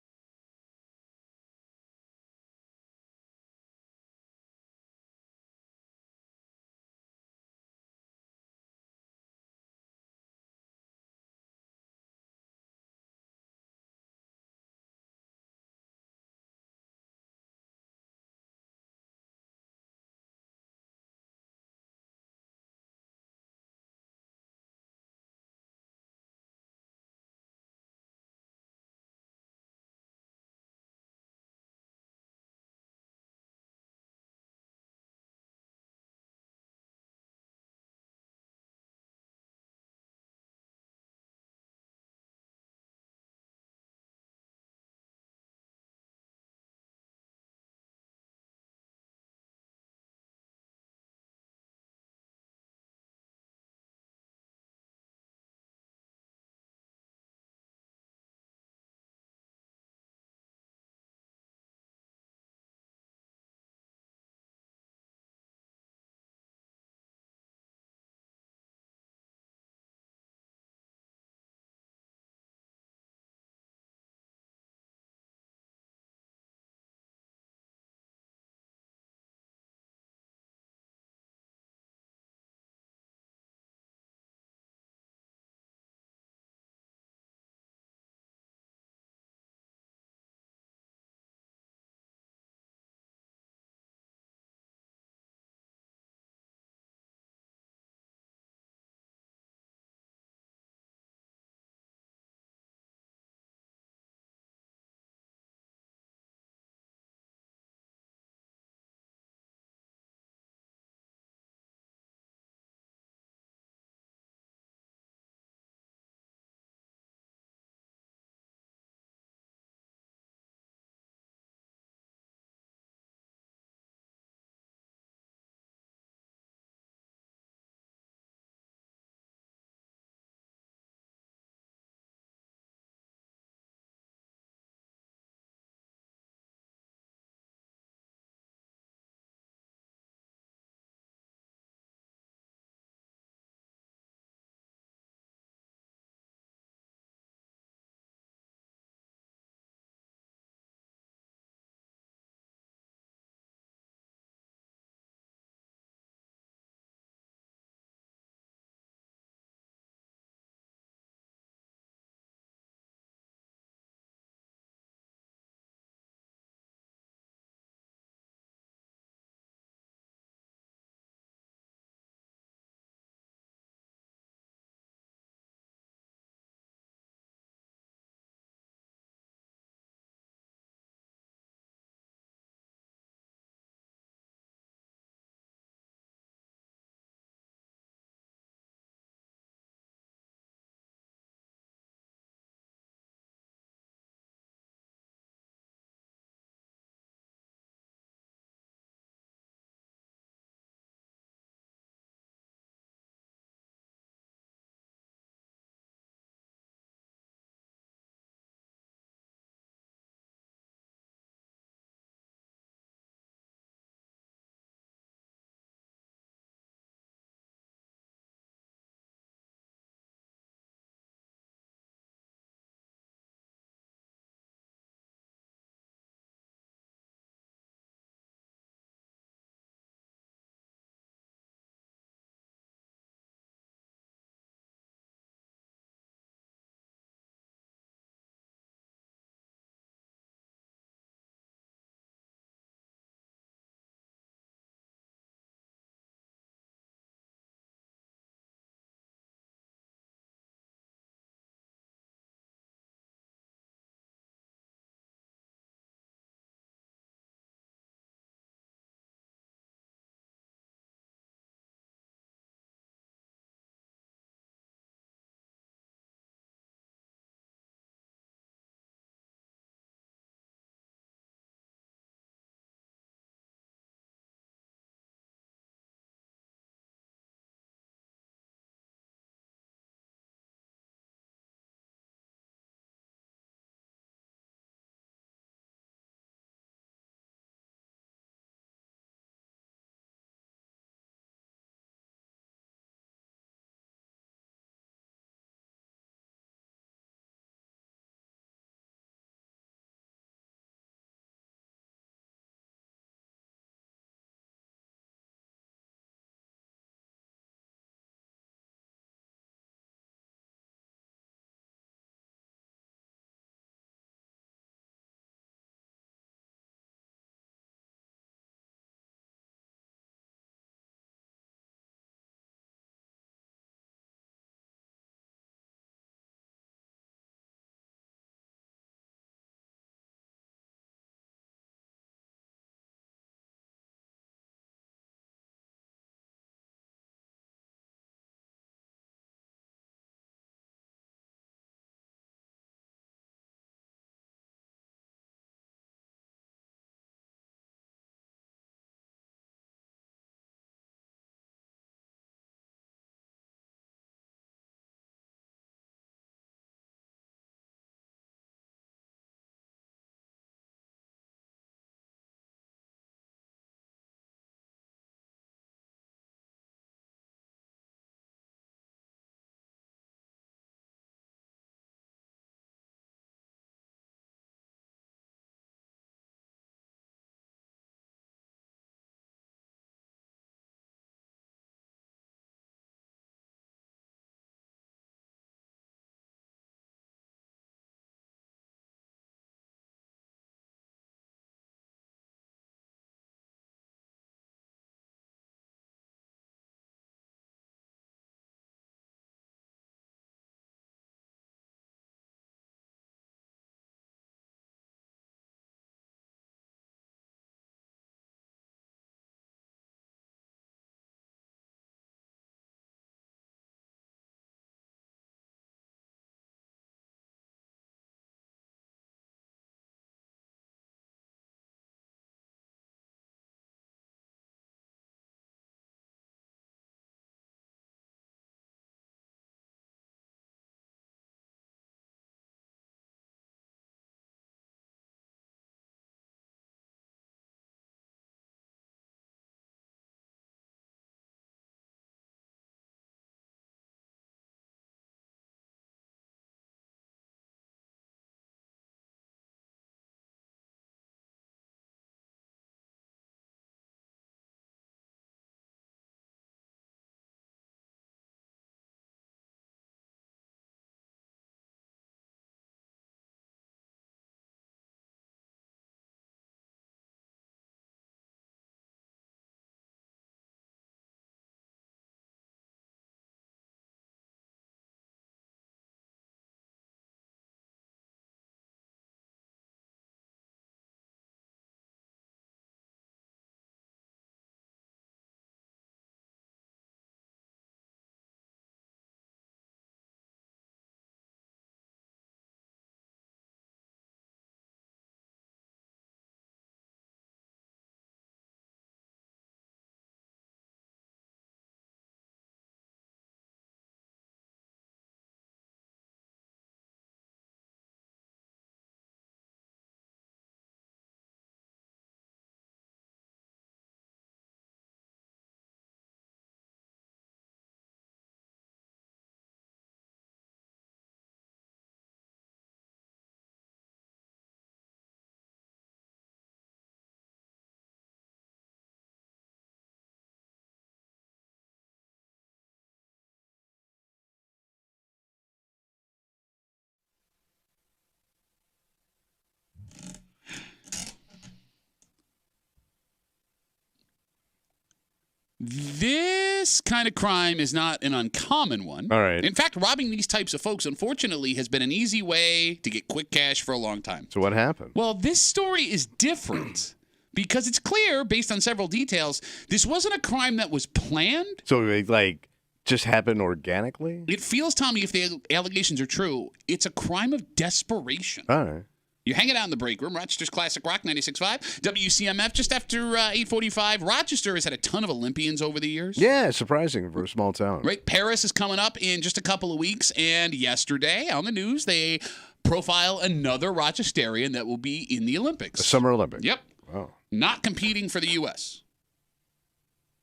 This kind of crime is not an uncommon one. All right. In fact, robbing these types of folks, unfortunately, has been an easy way to get quick cash for a long time. So what happened? Well, this story is different because it's clear, based on several details, this wasn't a crime that was planned. So it, like, just happened organically? It feels, Tommy, if the allegations are true, it's a crime of desperation. All right. You're hanging out in the break room. Rochester's Classic Rock 96.5. WCMF just after 8:45. Rochester has had a ton of Olympians over the years. Yeah, surprising for a small town. Right. Paris is coming up in just a couple of weeks. And yesterday on the news, they profile another Rochesterian that will be in the Olympics. The Summer Olympics. Yep. Wow. Not competing for the U.S.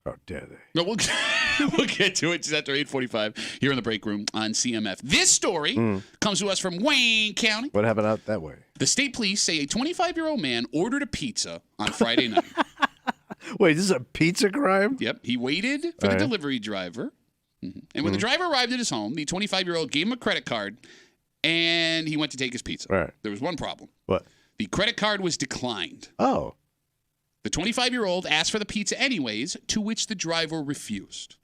How dare they? No, we'll get to it just after 8:45 here in the break room on CMF. This story comes to us from Wayne County. What happened out that way? The state police say a 25-year-old man ordered a pizza on Friday night. Wait, this is a pizza crime? Yep. He waited for the delivery driver. And when the driver arrived at his home, the 25-year-old gave him a credit card, and he went to take his pizza. Right. There was one problem. What? The credit card was declined. Oh. The 25-year-old asked for the pizza anyways, to which the driver refused.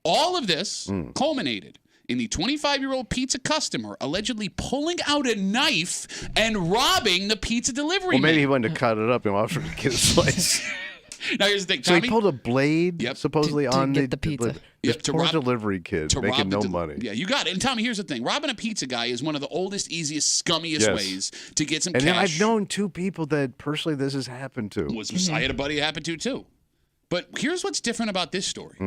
All of this culminated in the 25-year-old pizza customer allegedly pulling out a knife and robbing the pizza delivery Well, maybe man. he wanted to cut it up and offer to get a slice. Now, here's the thing, So Tommy. he pulled a blade, supposedly To on get the pizza. This to poor rob- delivery kid to making rob no the money. Yeah, you got it. And Tommy, here's the thing. Robbing a pizza guy is one of the oldest, easiest, scummiest Yes. ways to get some And cash. I've known two people that personally this has happened to. I had a buddy it happened to, too. But here's what's different about this story.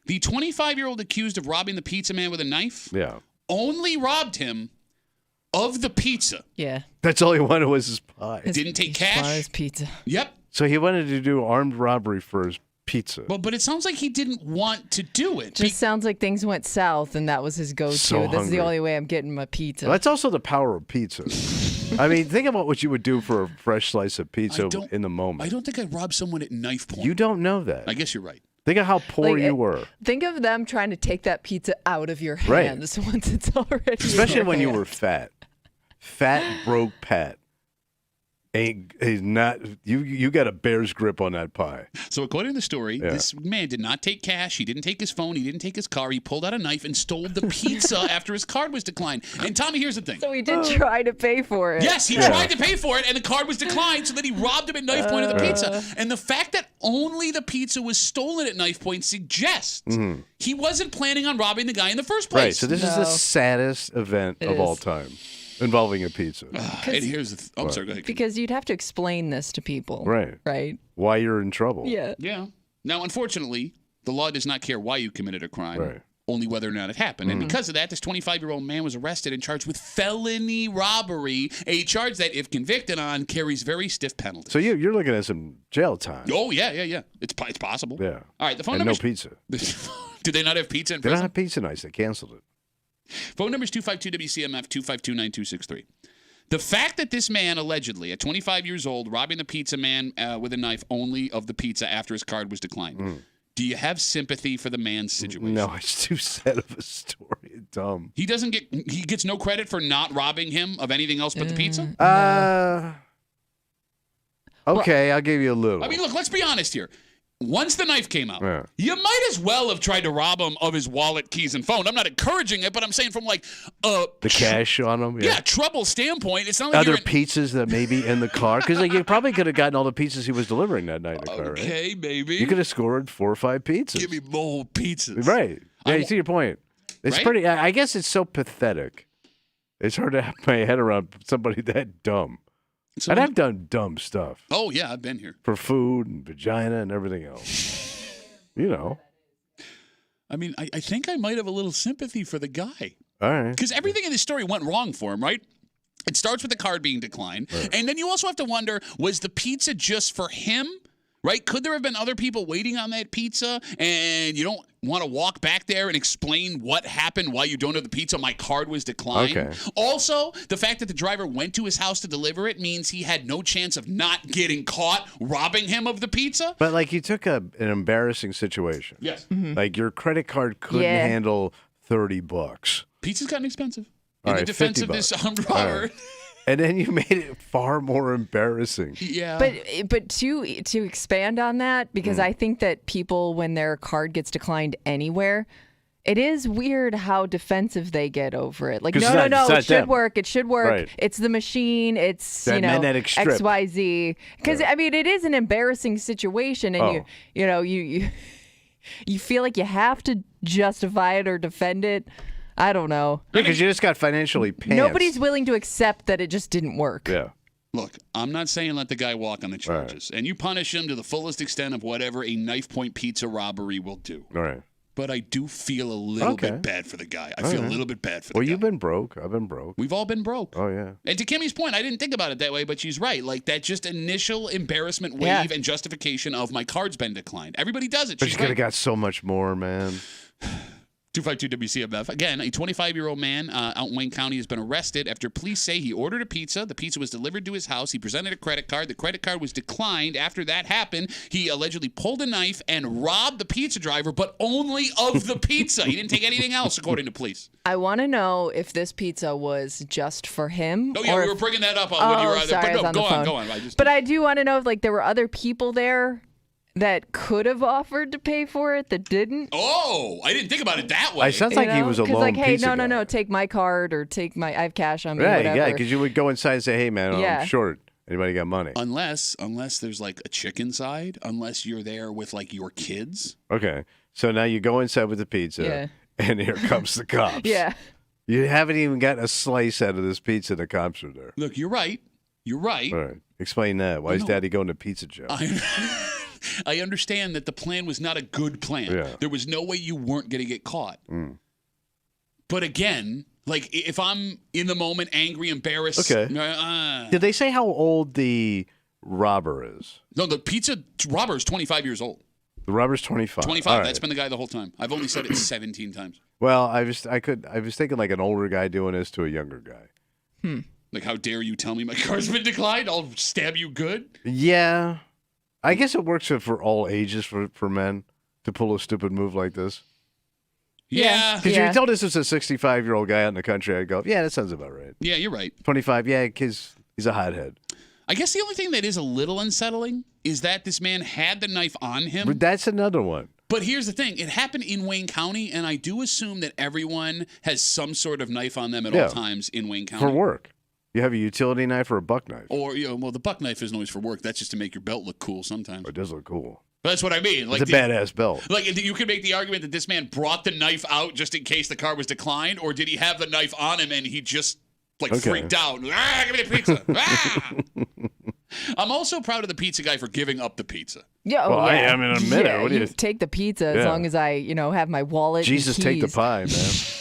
The 25-year-old accused of robbing the pizza man with a knife Yeah. only robbed him of the pizza. Yeah. That's all he wanted was his pie. Didn't take As cash. far as pizza. Yep. So he wanted to do armed robbery for his pizza. Well, but it sounds like he didn't want to do it. Just sounds like things went south, and that was his go-to. So This is hungry. the only way I'm getting my pizza. Well, that's also the power of pizza. I mean, think about what you would do for a fresh slice of pizza in the moment. I don't think I'd rob someone at knife point. You don't know that. I guess you're right. Think of how poor Like, you were. Think of them trying to take that pizza out of your Right. hands once it's already in Especially your when you hand. were fat. Fat, broke Pat. He's not. You got a bear's grip on that pie. So according to the story, this man did not take cash. He didn't take his phone. He didn't take his car. He pulled out a knife and stole the pizza after his card was declined. And Tommy, here's the thing. So he did try to pay for it. Yes, he tried to pay for it, and the card was declined, so then he robbed him at knife point of the pizza. And the fact that only the pizza was stolen at knife point suggests he wasn't planning on robbing the guy in the first place. Right. So this is the saddest event It of all is. time involving a pizza. And here's the I'm sorry, go ahead. Because you'd have to explain this to people. Right. Right? Why you're in trouble. Yeah. Yeah. Now, unfortunately, the law does not care why you committed a crime. Right. Only whether or not it happened. And because of that, this 25-year-old man was arrested and charged with felony robbery, a charge that, if convicted on, carries very stiff penalties. So you're looking at some jail time. Oh, yeah. It's possible. Yeah. All right, the phone And number. no pizza. Do they not have pizza in They don't prison? have pizza nights. They canceled it. Phone number is 252-WCMF, 252-9263. The fact that this man allegedly, at 25 years old, robbing the pizza man with a knife only of the pizza after his card was declined. Do you have sympathy for the man's situation? No, it's too sad of a story. Dumb. He gets no credit for not robbing him of anything else but the pizza? Okay, I'll give you a little. I mean, look, let's be honest here. Once the knife came out, Yeah. you might as well have tried to rob him of his wallet, keys, and phone. I'm not encouraging it, but I'm saying from like the cash on them. yeah, trouble standpoint, it's not like Other you're in- pizzas that may be in the car, because you probably could have gotten all the pizzas he was delivering that night in the car, right? Okay, maybe. You could have scored 4 or 5 pizzas. Give me more pizzas. Right. Yeah, you see your point. It's Right? pretty. I guess it's so pathetic. It's hard to have my head around somebody that dumb. So- and I've done dumb stuff Oh, yeah, I've been here. for food and vagina and everything else. You know. I mean, I think I might have a little sympathy for the guy. All right. Because everything in this story went wrong for him, right? It starts with the card being declined. And then you also have to wonder, was the pizza just for him? Right? Could there have been other people waiting on that pizza and you don't want to walk back there and explain what happened, why you don't have the pizza? My card was declined. Okay. Also, the fact that the driver went to his house to deliver it means he had no chance of not getting caught robbing him of the pizza. But like you took an embarrassing situation. Yes. Like your credit card couldn't Yeah. handle $30. Pizza's gotten expensive. All In the right, defense $50. of this armed All robber. right. And then you made it far more embarrassing. Yeah. But to expand on that, because I think that people, when their card gets declined anywhere, it is weird how defensive they get over it. Like, 'Cause no, it's not it should them. work. It should work. Right. It's the machine. It's, That magnetic strip. XYZ. Because, I mean, it is an embarrassing situation. And you feel like you have to justify it or defend it. I don't know. Because you just got financially pants. Nobody's willing to accept that it just didn't work. Yeah. Look, I'm not saying let the guy walk on the charges. And you punish him to the fullest extent of whatever a knife point pizza robbery will do. All right. But I do feel a little bit bad for the guy. I feel a little bit bad for the guy. Well, you've been broke. I've been broke. We've all been broke. Oh, yeah. And to Kimmy's point, I didn't think about it that way, but she's right. Like, that just initial embarrassment wave and justification of my card's been declined. Everybody does it. But She's you could have right. got so much more, man. 252 WCMF. Again, a 25-year-old man out in Wayne County has been arrested after police say he ordered a pizza. The pizza was delivered to his house. He presented a credit card. The credit card was declined. After that happened, he allegedly pulled a knife and robbed the pizza driver, but only of the pizza. He didn't take anything else, according to police. I want to know if this pizza was just for him. Oh, yeah, we were bringing that up when you were out there. Sorry, But no, go on. But I do want to know if, like, there were other people there that could have offered to pay for it that didn't. Oh, I didn't think about it that way. It sounds like he was a lone like, hey, pizza guy. no, take my card or take my, I have cash on me, Right, whatever. yeah, because you would go inside and say, hey, man, I'm short. Anybody got money? Unless there's like a chicken side, unless you're there with like your kids. Okay, so now you go inside with the pizza, and here comes the cops. Yeah. You haven't even gotten a slice out of this pizza, and the cops are there. Look, you're right. You're right. All right, explain that. Why is Daddy going to Pizza Joe? I understand that the plan was not a good plan. Yeah. There was no way you weren't going to get caught. But again, like if I'm in the moment, angry, embarrassed. Okay. Did they say how old the robber is? No, the pizza robber is 25 years old. The robber's 25. 25. All That's right. been the guy the whole time. I've only said it 17 times. Well, I was thinking like an older guy doing this to a younger guy. Like, how dare you tell me my car's been declined? I'll stab you good. Yeah. I guess it works for all ages for men to pull a stupid move like this. Yeah. Because you tell this is a 65-year-old guy out in the country, I'd go, yeah, that sounds about right. Yeah, you're right. 25, yeah, because he's a hothead. I guess the only thing that is a little unsettling is that this man had the knife on him. But that's another one. But here's the thing. It happened in Wayne County, and I do assume that everyone has some sort of knife on them at all times in Wayne County. For work. You have a utility knife or a buck knife. Or, well, the buck knife isn't always for work. That's just to make your belt look cool sometimes. It does look cool. But that's what I mean. Like It's a badass belt. Like, you could make the argument that this man brought the knife out just in case the car was declined, or did he have the knife on him and he just, freaked out? Give me the pizza. I'm also proud of the pizza guy for giving up the pizza. Yeah, well, I am in a minute. Yeah, What do you take the pizza as long as I, have my wallet. Jesus, and take the keys. pie, man.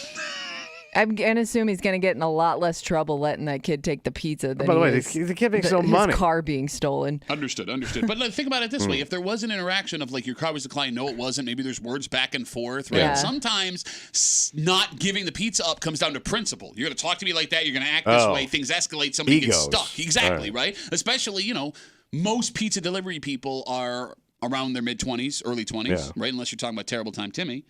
I'm gonna assume he's gonna get in a lot less trouble letting that kid take the pizza than By the way, is the kid makes no his money. car being stolen. Understood. But think about it this way. If there was an interaction of, like, your car was declined, no, it wasn't, maybe there's words back and forth, right? Yeah. Sometimes not giving the pizza up comes down to principle. You're going to talk to me like that. You're going to act this way. Things escalate. Somebody gets Egos. stuck. Exactly, All right? Especially, most pizza delivery people are around their mid-20s, early 20s, right? Unless you're talking about Terrible Time Timmy.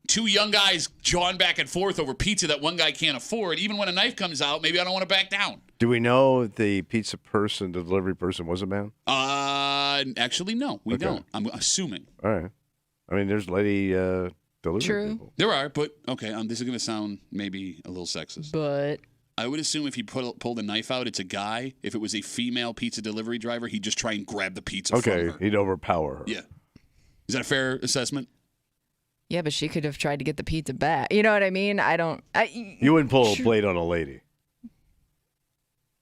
Two young guys jawing back and forth over pizza that one guy can't afford. Even when a knife comes out, maybe I don't want to back down. Do we know the pizza person, the delivery person, was a man? Actually, no, we don't. I'm assuming. All right. I mean, there's lady delivery people. There are, but okay. This is going to sound maybe a little sexist. But I would assume if he pulled a knife out, it's a guy. If it was a female pizza delivery driver, he'd just try and grab the pizza from her. He'd overpower her. Yeah. Is that a fair assessment? yeah, but she could have tried to get the pizza back. You know what I mean? You wouldn't pull a blade on a lady.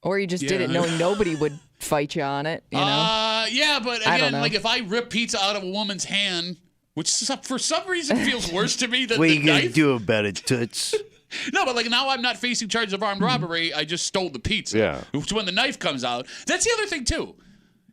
Or you just did it knowing nobody would fight you on it. Yeah, but I don't again, know. like if I rip pizza out of a woman's hand, which for some reason feels worse to me than What are the you gonna knife. do about it, toots? No, but like now I'm not facing charges of armed robbery. I just stole the pizza. Yeah. Which when the knife comes out, that's the other thing too.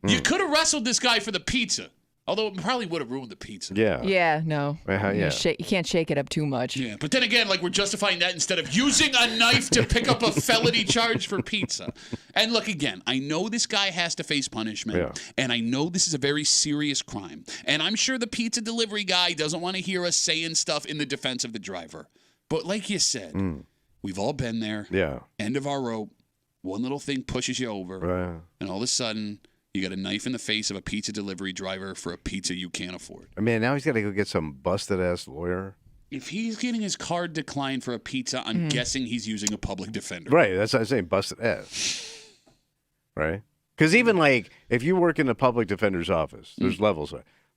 You could have wrestled this guy for the pizza, although it probably would have ruined the pizza. Yeah. Yeah, no. Yeah. You can't shake it up too much. Yeah, but then again, like we're justifying that instead of using a knife to pick up a felony charge for pizza. And look, again, I know this guy has to face punishment, and I know this is a very serious crime. And I'm sure the pizza delivery guy doesn't want to hear us saying stuff in the defense of the driver. But like you said, we've all been there. Yeah. End of our rope. One little thing pushes you over, Right. and all of a sudden, you got a knife in the face of a pizza delivery driver for a pizza you can't afford. I mean, now he's got to go get some busted-ass lawyer. If he's getting his card declined for a pizza, I'm guessing he's using a public defender. Right, that's what I'm saying, busted ass. Right? Because even like if you work in the public defender's office, there's levels.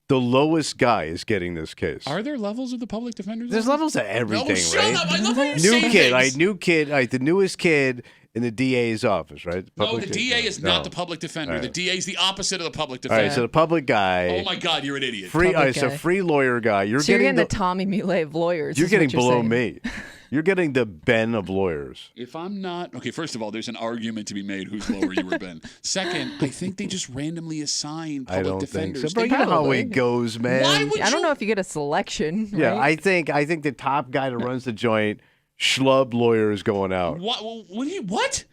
The lowest guy is getting this case. Are there levels of the public defender's There's office? levels of everything, shut right? up. I love how you're New saying kid, things. new kid, the newest kid in the DA's office, right? No, the DA is not the public defender. The DA is the opposite of the public defender. All right, so the public guy. Oh my God, you're an idiot. Free, Public so guy. free lawyer guy. You're So you're getting getting the Tommy Muley of lawyers. You're is getting what you're below saying. me. You're getting the Ben of lawyers. If I'm not okay, first of all, there's an argument to be made who's lower, you or Ben. Second, I think they just randomly assign I public don't think defenders. so. But you know how it goes, man. Why would I don't know if you get a selection. Yeah, right? I think the top guy that runs the joint, schlub lawyer, is going out. What?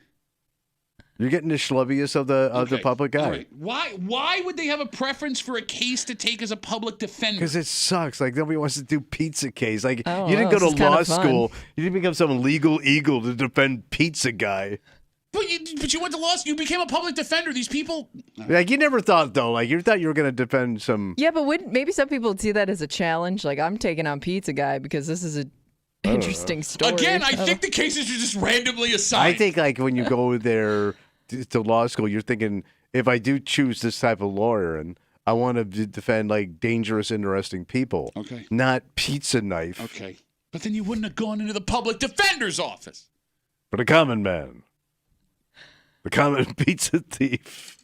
You're getting the schlubbiest of the public guy. All right. Why would they have a preference for a case to take as a public defender? Because it sucks. Like nobody wants to do pizza case. Like Oh, you didn't well, go this to is kinda law fun. school. You didn't become some legal eagle to defend pizza guy. But you went to law school. You became a public defender. These people. Like you never thought though. Like you thought you were going to defend some. Yeah, but maybe some people would see that as a challenge. Like I'm taking on Pizza Guy because this is a interesting story. Again, I think the cases are just randomly assigned. I think like when you go there to law school, you're thinking if I do choose this type of lawyer and I want to defend like dangerous, interesting people. Okay. Not pizza knife. Okay. But then you wouldn't have gone into the public defender's office. For the common man. The common pizza thief.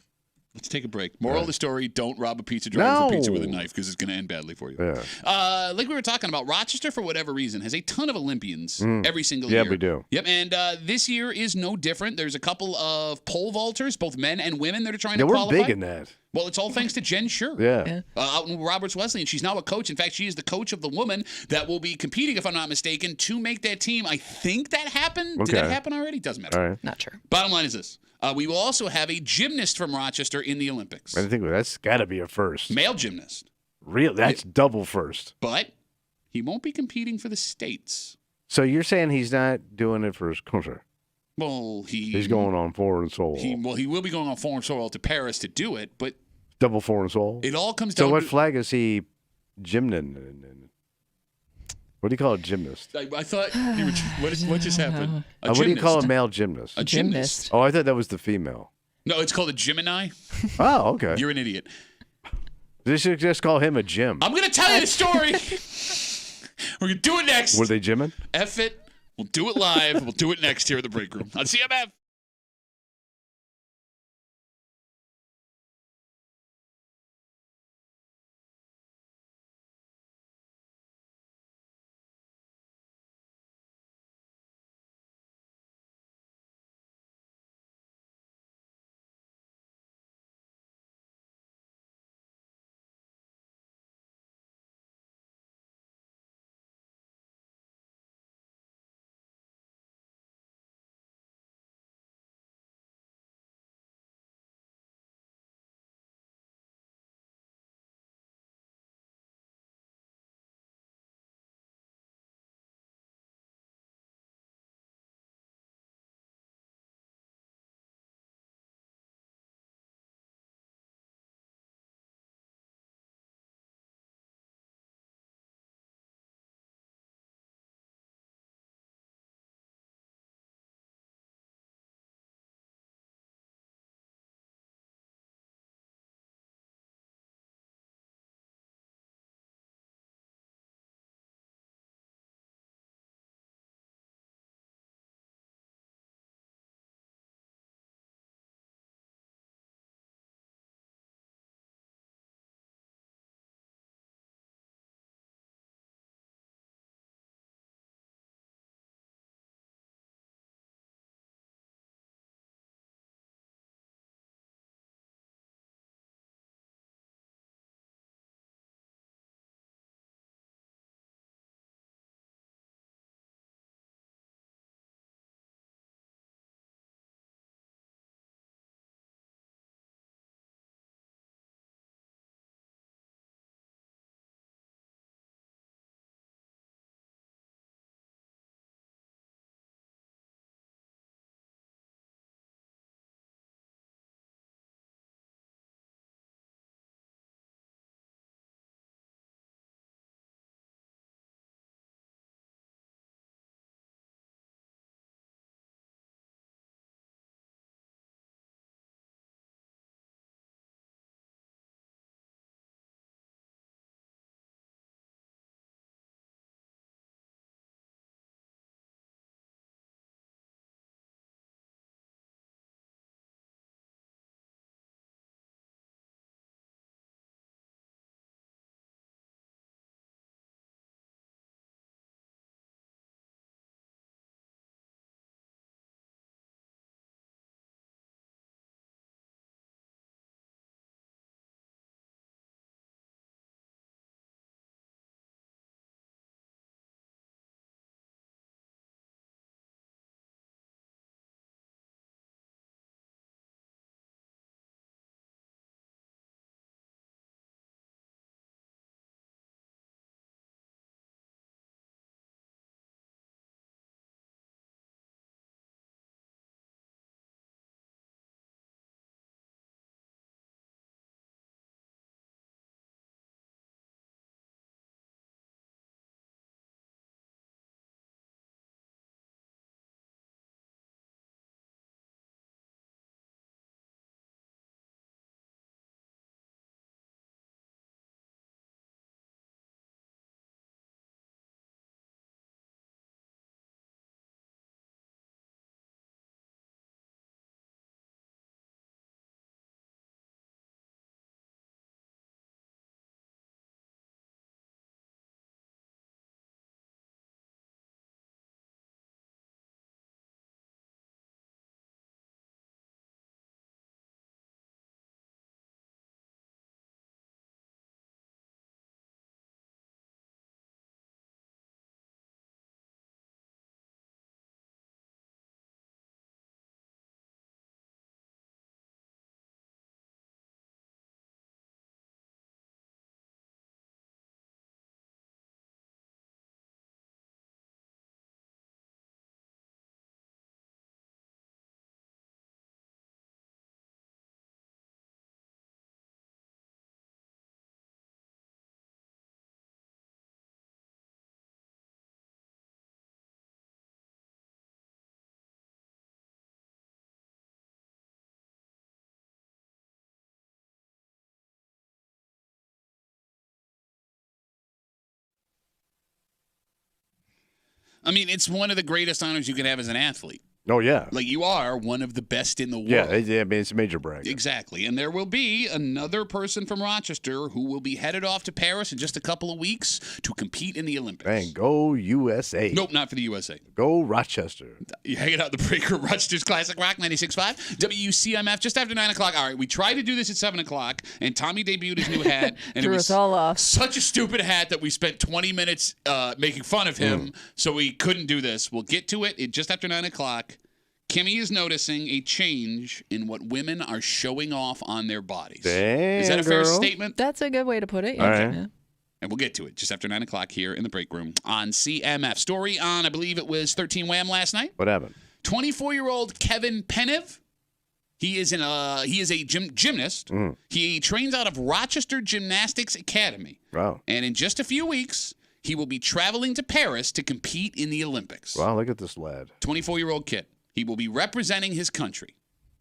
Let's take a break. Moral of the story, don't rob a pizza driver for pizza with a No. knife because it's going to end badly for you. Yeah. Like we were talking about, Rochester, for whatever reason, has a ton of Olympians every single Yeah, year. we do. Yep, and this year is no different. There's a couple of pole vaulters, both men and women, that are trying Yeah, to we're qualify. big in that. Well, it's all thanks to Jen Scher. Yeah. Out in Roberts Wesley, and she's now a coach. In fact, she is the coach of the woman that will be competing, if I'm not mistaken, to make that team. I think that happened. Did that Okay. happen already? Doesn't matter. All right. Not sure. Bottom line is this. We will also have a gymnast from Rochester in the Olympics. I think that's got to be a first. Male gymnast. Real. That's double first. But he won't be competing for the states. So you're saying he's not doing it for his country? Well, He's going on foreign soul. He will be going on foreign soil to Paris to do it, but Double foreign soul. it all comes So down what to... flag is he gymning? What do you call a gymnast? I thought you were... What just happened? A What do you call a gymnast. male gymnast? A gymnast. Oh, I thought that was the female. No, it's called a Gemini. Oh, okay. You're an idiot. They should just call him a gym. I'm going to tell you the story. We're going to do it next. Were they gymming? F it. We'll do it live. We'll do it next here at the break room on CMF. I mean, it's one of the greatest honors you can have as an athlete. Oh, yeah. Like, you are one of the best in the world. Yeah, I mean, it's a major brag. Exactly. And there will be another person from Rochester who will be headed off to Paris in just a couple of weeks to compete in the Olympics. Dang, go USA. Nope, not for the USA. Go Rochester. You're hanging out in the break room, Rochester's Classic Rock 96.5, WCMF, just after 9 o'clock. All right, we tried to do this at 7 o'clock, and Tommy debuted his new hat. And Threw it was us all off. such a stupid hat that we spent 20 minutes making fun of him, so we couldn't do this. We'll get to it just after 9 o'clock. Kimmy is noticing a change in what women are showing off on their bodies. Dang, is that a fair girl. statement? That's a good way to put it. All right. Yeah. And we'll get to it just after 9 o'clock here in the break room on CMF. Story on, I believe it was 13 Wham last night. What happened? 24-year-old Kevin Penev. He is a gymnast. He trains out of Rochester Gymnastics Academy. Wow. And in just a few weeks, he will be traveling to Paris to compete in the Olympics. Wow, look at this lad. 24-year-old kid. He will be representing his country,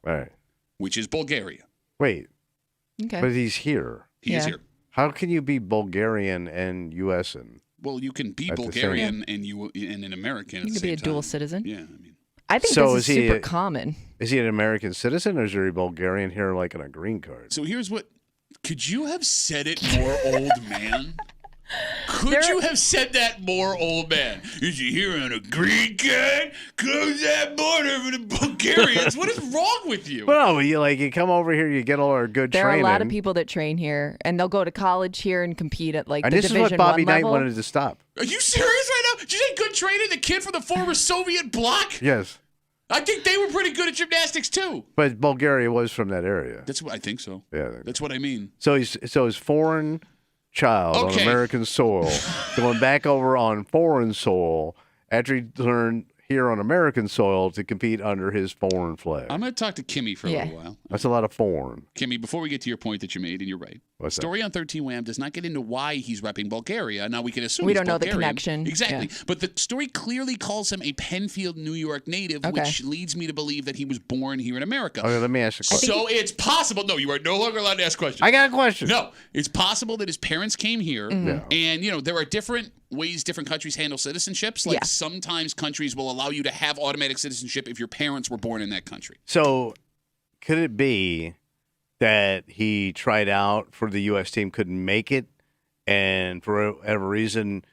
All right. which is Bulgaria. Wait, Okay. but he's here. He is Yeah. here. How can you be Bulgarian and U.S.-an? Well, you can be At the Bulgarian and an American at You the could be same a dual time. citizen. Yeah, I mean. I think So this is is he super a- common. Is he an American citizen or is he Bulgarian here like on a green card? So here's what. Could you have said it more, old man? Could you have said that more, old man? Is he here on a green card? Close that border for the Bulgarians. What is wrong with you? Well, you come over here, you get all our good There training. are a lot of people that train here, and they'll go to college here and compete at like And the this is Division what Bobby 1 Knight level. wanted to stop. Are you serious right now? Did you say good training? The kid from the former Soviet bloc? Yes, I think they were pretty good at gymnastics too. but Bulgaria was from that area. That's what I think so. Yeah. That's what I mean. So his foreign child on Okay. American soil going back over on foreign soil after he learned here on American soil to compete under his foreign flag. I'm going to talk to Kimmy for a Yeah. little while. That's a lot of foreign. Kimmy, before we get to your point that you made, and you're right. What's that? Story on 13 Wham does not get into why he's repping Bulgaria. Now, we can assume We he's don't know the Bulgarian. connection. Exactly. Yeah. But the story clearly calls him a Penfield, New York native, Okay. which leads me to believe that he was born here in America. Okay, let me ask you a question. So it's possible. No, you are no longer allowed to ask questions. I got a question. No, it's possible that his parents came here, Mm-hmm. and there are different ways different countries handle citizenships. Like Yeah. sometimes countries will allow you to have automatic citizenship if your parents were born in that country. So could it be that he tried out for the U.S. team, couldn't make it, and for whatever reason,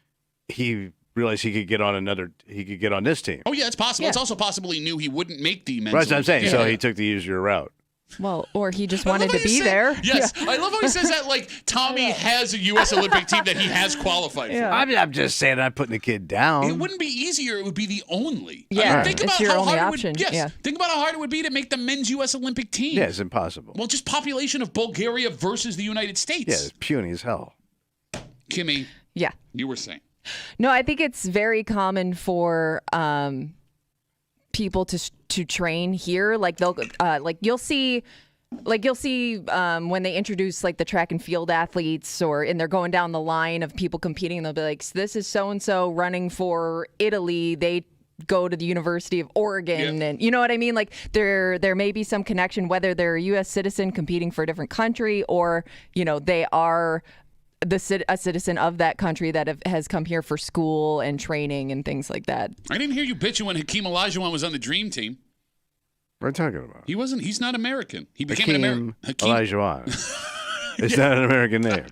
he realized he could get on this team? Oh yeah, it's possible. Yeah. It's also possible he knew he wouldn't make the men's. Right, that's what I'm saying. Olympics. So Yeah. he took the easier route. Well, or he just I love wanted how to you be say- there. Yes, I love how he says that. Like Tommy has a U.S. Olympic team that he has qualified for. I'm just saying, I'm putting the kid down. It wouldn't be easier. It would be the only. Yeah, think it's about your how only hard option. It would, yes, Yeah. think about how hard it would be to make the men's U.S. Olympic team. Yeah, it's impossible. Well, just population of Bulgaria versus the United States. Yeah, it's puny as hell. Kimmy, Yeah. you were saying. No, I think it's very common for people to train here. Like they'll you'll see when they introduce like the track and field athletes, and they're going down the line of people competing, and they'll be like, "This is so and so running for Italy. They go to the University of Oregon," Yeah. and you know what I mean. Like there may be some connection, whether they're a U.S. citizen competing for a different country, or they are a citizen of that country that has come here for school and training and things like that. I didn't hear you bitching when Hakeem Olajuwon was on the Dream Team. What are you talking about? He wasn't. He's not American. He became an American. Olajuwon. It's not an American name.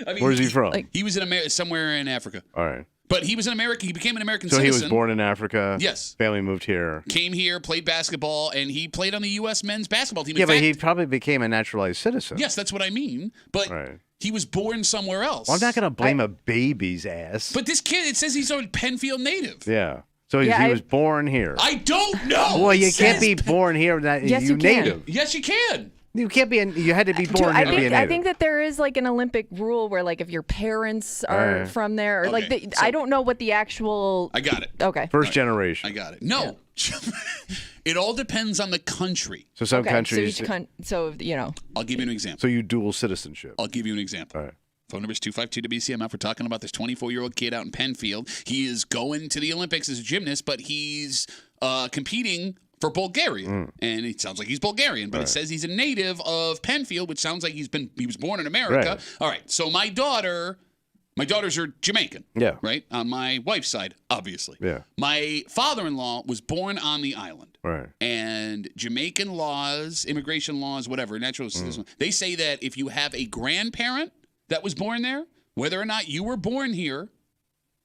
I mean, Where's he from? He was in somewhere in Africa. All right. But he was an American. He became an American So citizen. he was born in Africa. Yes. Family moved here. Came here, played basketball, and he played on the U.S. men's basketball team. In Yeah, but fact, he probably became a naturalized citizen. yes, that's what I mean. But Right. he was born somewhere else. Well, I'm not going to blame a baby's ass. But this kid, it says he's a Penfield native. Yeah. So he Yeah, was born here. I don't know. Well, you It can't says be born here. That Yes, you can. native. Yes, you can. You can't be. You had to be born here to be a native. I think that there is like an Olympic rule where like if your parents are Right. from there, or like Okay, I don't know what the actual. I got it. Okay. First generation. I got it. No. It all depends on the country. So some Okay. countries. So I'll give you an example. So you dual citizenship. I'll give you an example. All right. Phone number is 252-WCMF. We're talking about this 24-year-old kid out in Penfield. He is going to the Olympics as a gymnast, but he's competing for Bulgaria. And it sounds like he's Bulgarian, but it says he's a native of Penfield, which sounds like he was born in America. Right. All right. So my daughter My daughters are Jamaican. Yeah. Right? On my wife's side, obviously. Yeah. My father-in-law was born on the island. Right. And Jamaican laws, immigration laws, whatever, natural citizen, they say that if you have a grandparent that was born there, whether or not you were born here,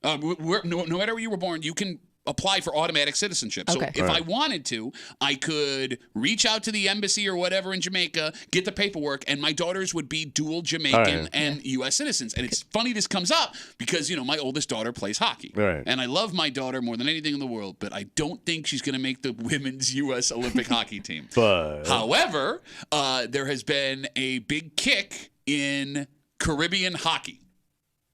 no matter where you were born, you can apply for automatic citizenship. So if I wanted to, I could reach out to the embassy or whatever in Jamaica, get the paperwork, and my daughters would be dual Jamaican and U.S. citizens. And it's funny this comes up because, my oldest daughter plays hockey. Right. And I love my daughter more than anything in the world, but I don't think she's going to make the women's U.S. Olympic hockey team. However, there has been a big kick in Caribbean hockey.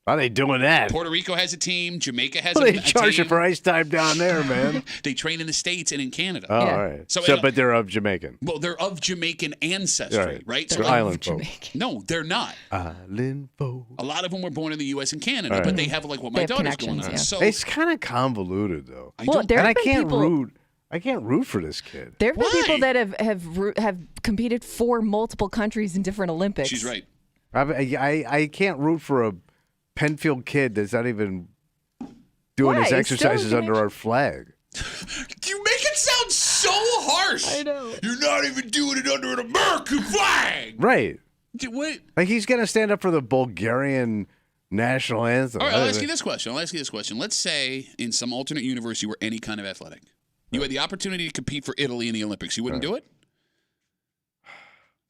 How are they doing that? Puerto Rico has a team. Jamaica has a They team. charge you for ice time down there, man. They train in the States and in Canada. Oh, all right. So, but they're of Jamaican. Well, they're of Jamaican ancestry, right? They're island folk. No, they're not. Island folk. A lot of them were born in the U.S. and Canada, but they have like what my daughter's going on. So it's kind of convoluted, though. I can't root for this kid. There have been people that have competed for multiple countries in different Olympics. She's right. I can't root for a Penfield kid that's not even doing his exercises under our flag. You make it sound so harsh. I know. You're not even doing it under an American flag. Right. What? Like he's going to stand up for the Bulgarian national anthem. All right, I'll ask you this question. Let's say in some alternate universe you were any kind of athletic. You had the opportunity to compete for Italy in the Olympics. You wouldn't do it?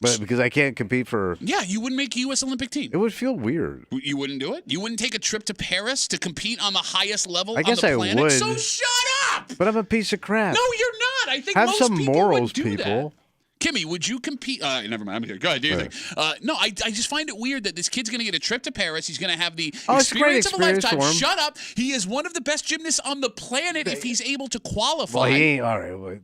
But because I can't compete for... Yeah, you wouldn't make a U.S. Olympic team. It would feel weird. You wouldn't do it? You wouldn't take a trip to Paris to compete on the highest level I guess on the I planet? would. So shut up! But I'm a piece of crap. No, you're not. I think Have most some people morals, would do people. That. Kimmy, would you compete? Never mind. I'm here. Go ahead. Do your thing. No, I just find it weird that this kid's going to get a trip to Paris. He's going to have the experience of a lifetime. Shut up. He is one of the best gymnasts on the planet if he's able to qualify. Well, he ain't. All right. Well,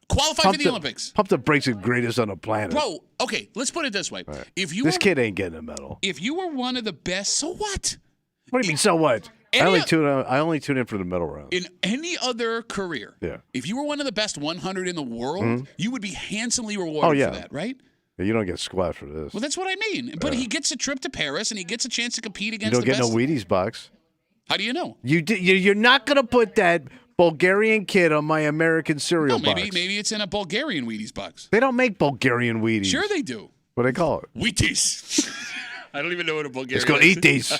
qualify for the Olympics. Pump the brakes, the greatest on the planet. Bro, okay, let's put it this way. Right. This kid ain't getting a medal. If you were one of the best, so what? What do you mean, so what? I only tune in for the medal round. In any other career, if you were one of the best 100 in the world, you would be handsomely rewarded for that, right? Yeah, you don't get squat for this. Well, that's what I mean. But he gets a trip to Paris, and he gets a chance to compete against the best. You don't get no Wheaties box. How do you know? You're not going to put that Bulgarian kid on my American cereal box. Maybe it's in a Bulgarian Wheaties box. They don't make Bulgarian Wheaties. Sure they do. What do they call it? Wheaties. I don't even know what a Bulgarian is. Let's go eat these.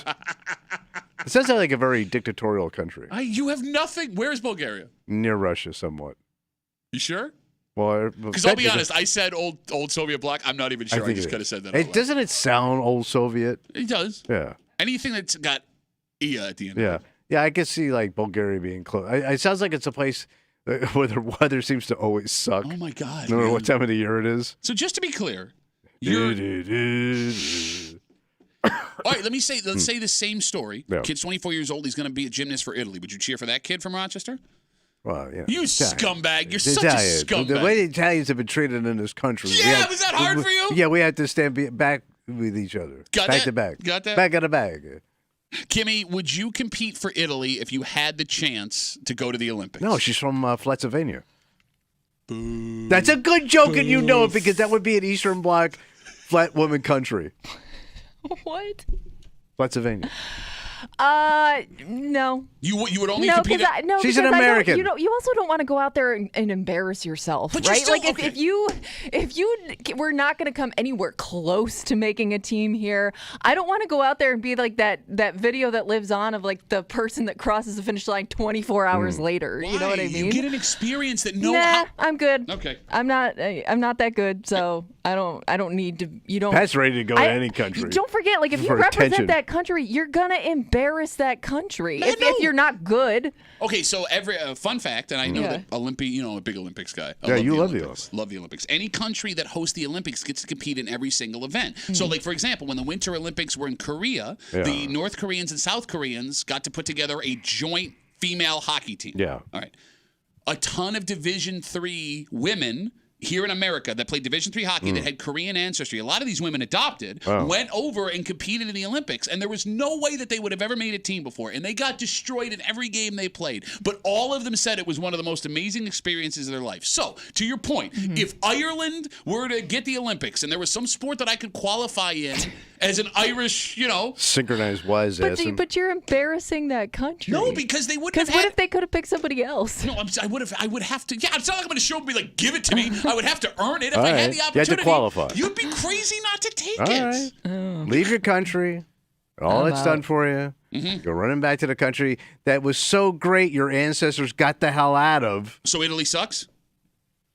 It sounds like a very dictatorial country. You have nothing. Where is Bulgaria? Near Russia, somewhat. You sure? Well, because I'll be honest, I said old Soviet bloc. I'm not even sure. I just could have said that. Doesn't it sound old Soviet? It does. Yeah. Anything that's got "ia" at the end. Yeah. Yeah, I could see like Bulgaria being close. It sounds like it's a place where the weather seems to always suck. Oh my God! No matter what time of the year it is. So just to be clear, you're. All right, let's say the same story. Yeah. Kid's 24 years old. He's going to be a gymnast for Italy. Would you cheer for that kid from Rochester? Well, yeah. You scumbag. You're such a scumbag. The way the Italians have been treated in this country. Yeah, was that hard for you? Yeah, we had to stand back with each other. Back to back. Got that? Back of the bag. Kimmy, would you compete for Italy if you had the chance to go to the Olympics? No, she's from Flatsylvania. Boo. That's a good joke, and you know it because that would be an Eastern Bloc flat woman country. What? Flatsylvania. No. You would only compete. She's an American. You also don't want to go out there and embarrass yourself, but right? Still, like if you were not going to come anywhere close to making a team here, I don't want to go out there and be like that video that lives on of like the person that crosses the finish line 24 hours later. Why? You know what I mean? You get an experience that I'm good. Okay. I'm not that good, so I don't need to. You don't. Pat's ready to go to any country. Don't forget, like if you represent that country, you're gonna embarrass that country if you're not good. Okay, so every fun fact, and I know that a big Olympics guy. You love the Olympics. Love the Olympics. Any country that hosts the Olympics gets to compete in every single event. So, like for example, when the Winter Olympics were in Korea, the North Koreans and South Koreans got to put together a joint female hockey team. Yeah. All right. A ton of Division III women here in America that played Division III hockey that had Korean ancestry. A lot of these women adopted, went over and competed in the Olympics, and there was no way that they would have ever made a team before, and they got destroyed in every game they played. But all of them said it was one of the most amazing experiences of their life. So, to your point, if Ireland were to get the Olympics and there was some sport that I could qualify in, as an Irish, Synchronized was But you're embarrassing that country. No, because they wouldn't Because have what had. if they could have picked somebody else? No, I would have to. Yeah, it's not like I'm going to show up and be like, give it to me. I would have to earn it if All I had right. the You had opportunity. to qualify. You'd be crazy not to take All it. right. Leave your country. All I'm it's out. done for you. You're running back to the country that was so great your ancestors got the hell out of. So Italy sucks?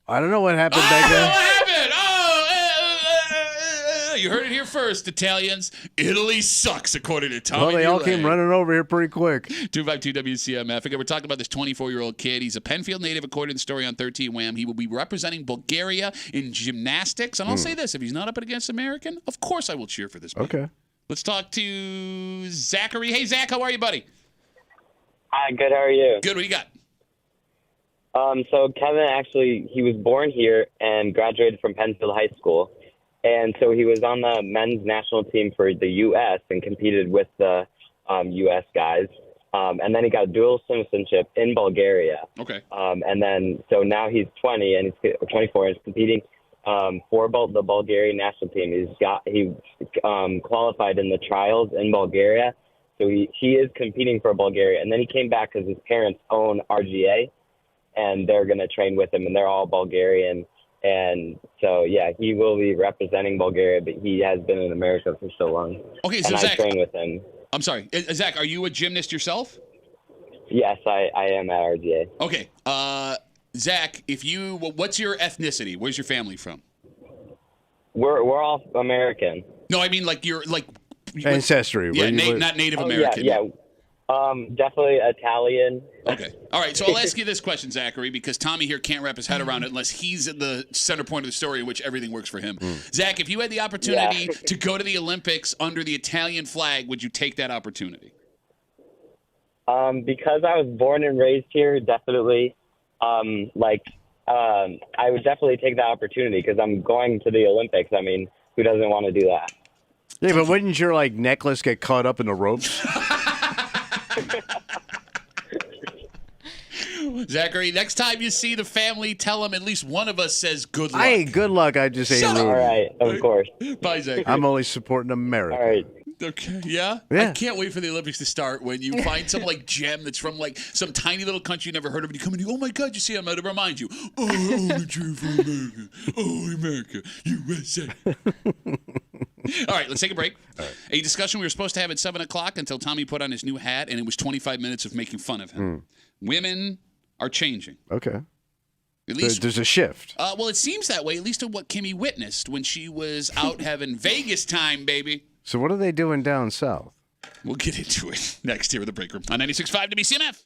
I don't know what happened back What then. happened? You heard it here first, Italians. Italy sucks, according to Tommy. Well, they all Mulay. came running over here pretty quick. 252 WCMF. Again, we're talking about this 24-year-old kid. He's a Penfield native, according to the story on 13 Wham. He will be representing Bulgaria in gymnastics. And I'll say this, if he's not up against American, of course I will cheer for this man. Okay. Let's talk to Zachary. Hey, Zach, how are you, buddy? Hi, good. How are you? Good. What do you got? So Kevin actually, he was born here and graduated from Penfield High School. And so he was on the men's national team for the U.S. and competed with the U.S. guys. And then he got dual citizenship in Bulgaria. Okay. And then, so now he's 20 and he's 24 and he's competing for the Bulgarian national team. He qualified in the trials in Bulgaria. So he is competing for Bulgaria. And then he came back because his parents own RGA. And they're going to train with him, and they're all Bulgarian. And so, yeah, he will be representing Bulgaria, but he has been in America for so long. Okay, so and Zach, I train with him. I'm sorry. Zach, are you a gymnast yourself? Yes, I am at RGA. Okay. Zach, what's your ethnicity? Where's your family from? We're all American. No, I mean like you're like ancestry. Yeah, not Native American. Yeah. Definitely Italian. Okay. All right. So I'll ask you this question, Zachary, because Tommy here can't wrap his head around it unless he's at the center point of the story in which everything works for him. Zach, if you had the opportunity to go to the Olympics under the Italian flag, would you take that opportunity? Because I was born and raised here, definitely. I would definitely take that opportunity because I'm going to the Olympics. I mean, who doesn't want to do that? Yeah, but wouldn't your necklace get caught up in the ropes? Zachary, next time you see the family, tell them at least one of us says good luck. Hey, good luck. I just ain't rooting. All right, of course. Bye, Zachary. I'm only supporting America. All right. Okay. Yeah? Yeah. I can't wait for the Olympics to start when you find some gem that's from some tiny little country you never heard of, and you come in and you go, oh my God, you see, I'm going to remind you. Oh, I only cheer for America. Oh, America, USA. All right, let's take a break. A discussion we were supposed to have at 7 o'clock until Tommy put on his new hat, and it was 25 minutes of making fun of him. Women are changing. Okay. At least there's a shift. Well, it seems that way, at least to what Kimmy witnessed when she was out having Vegas time, baby. So what are they doing down south? We'll get into it next here with the Break Room on 96.5 WCMF.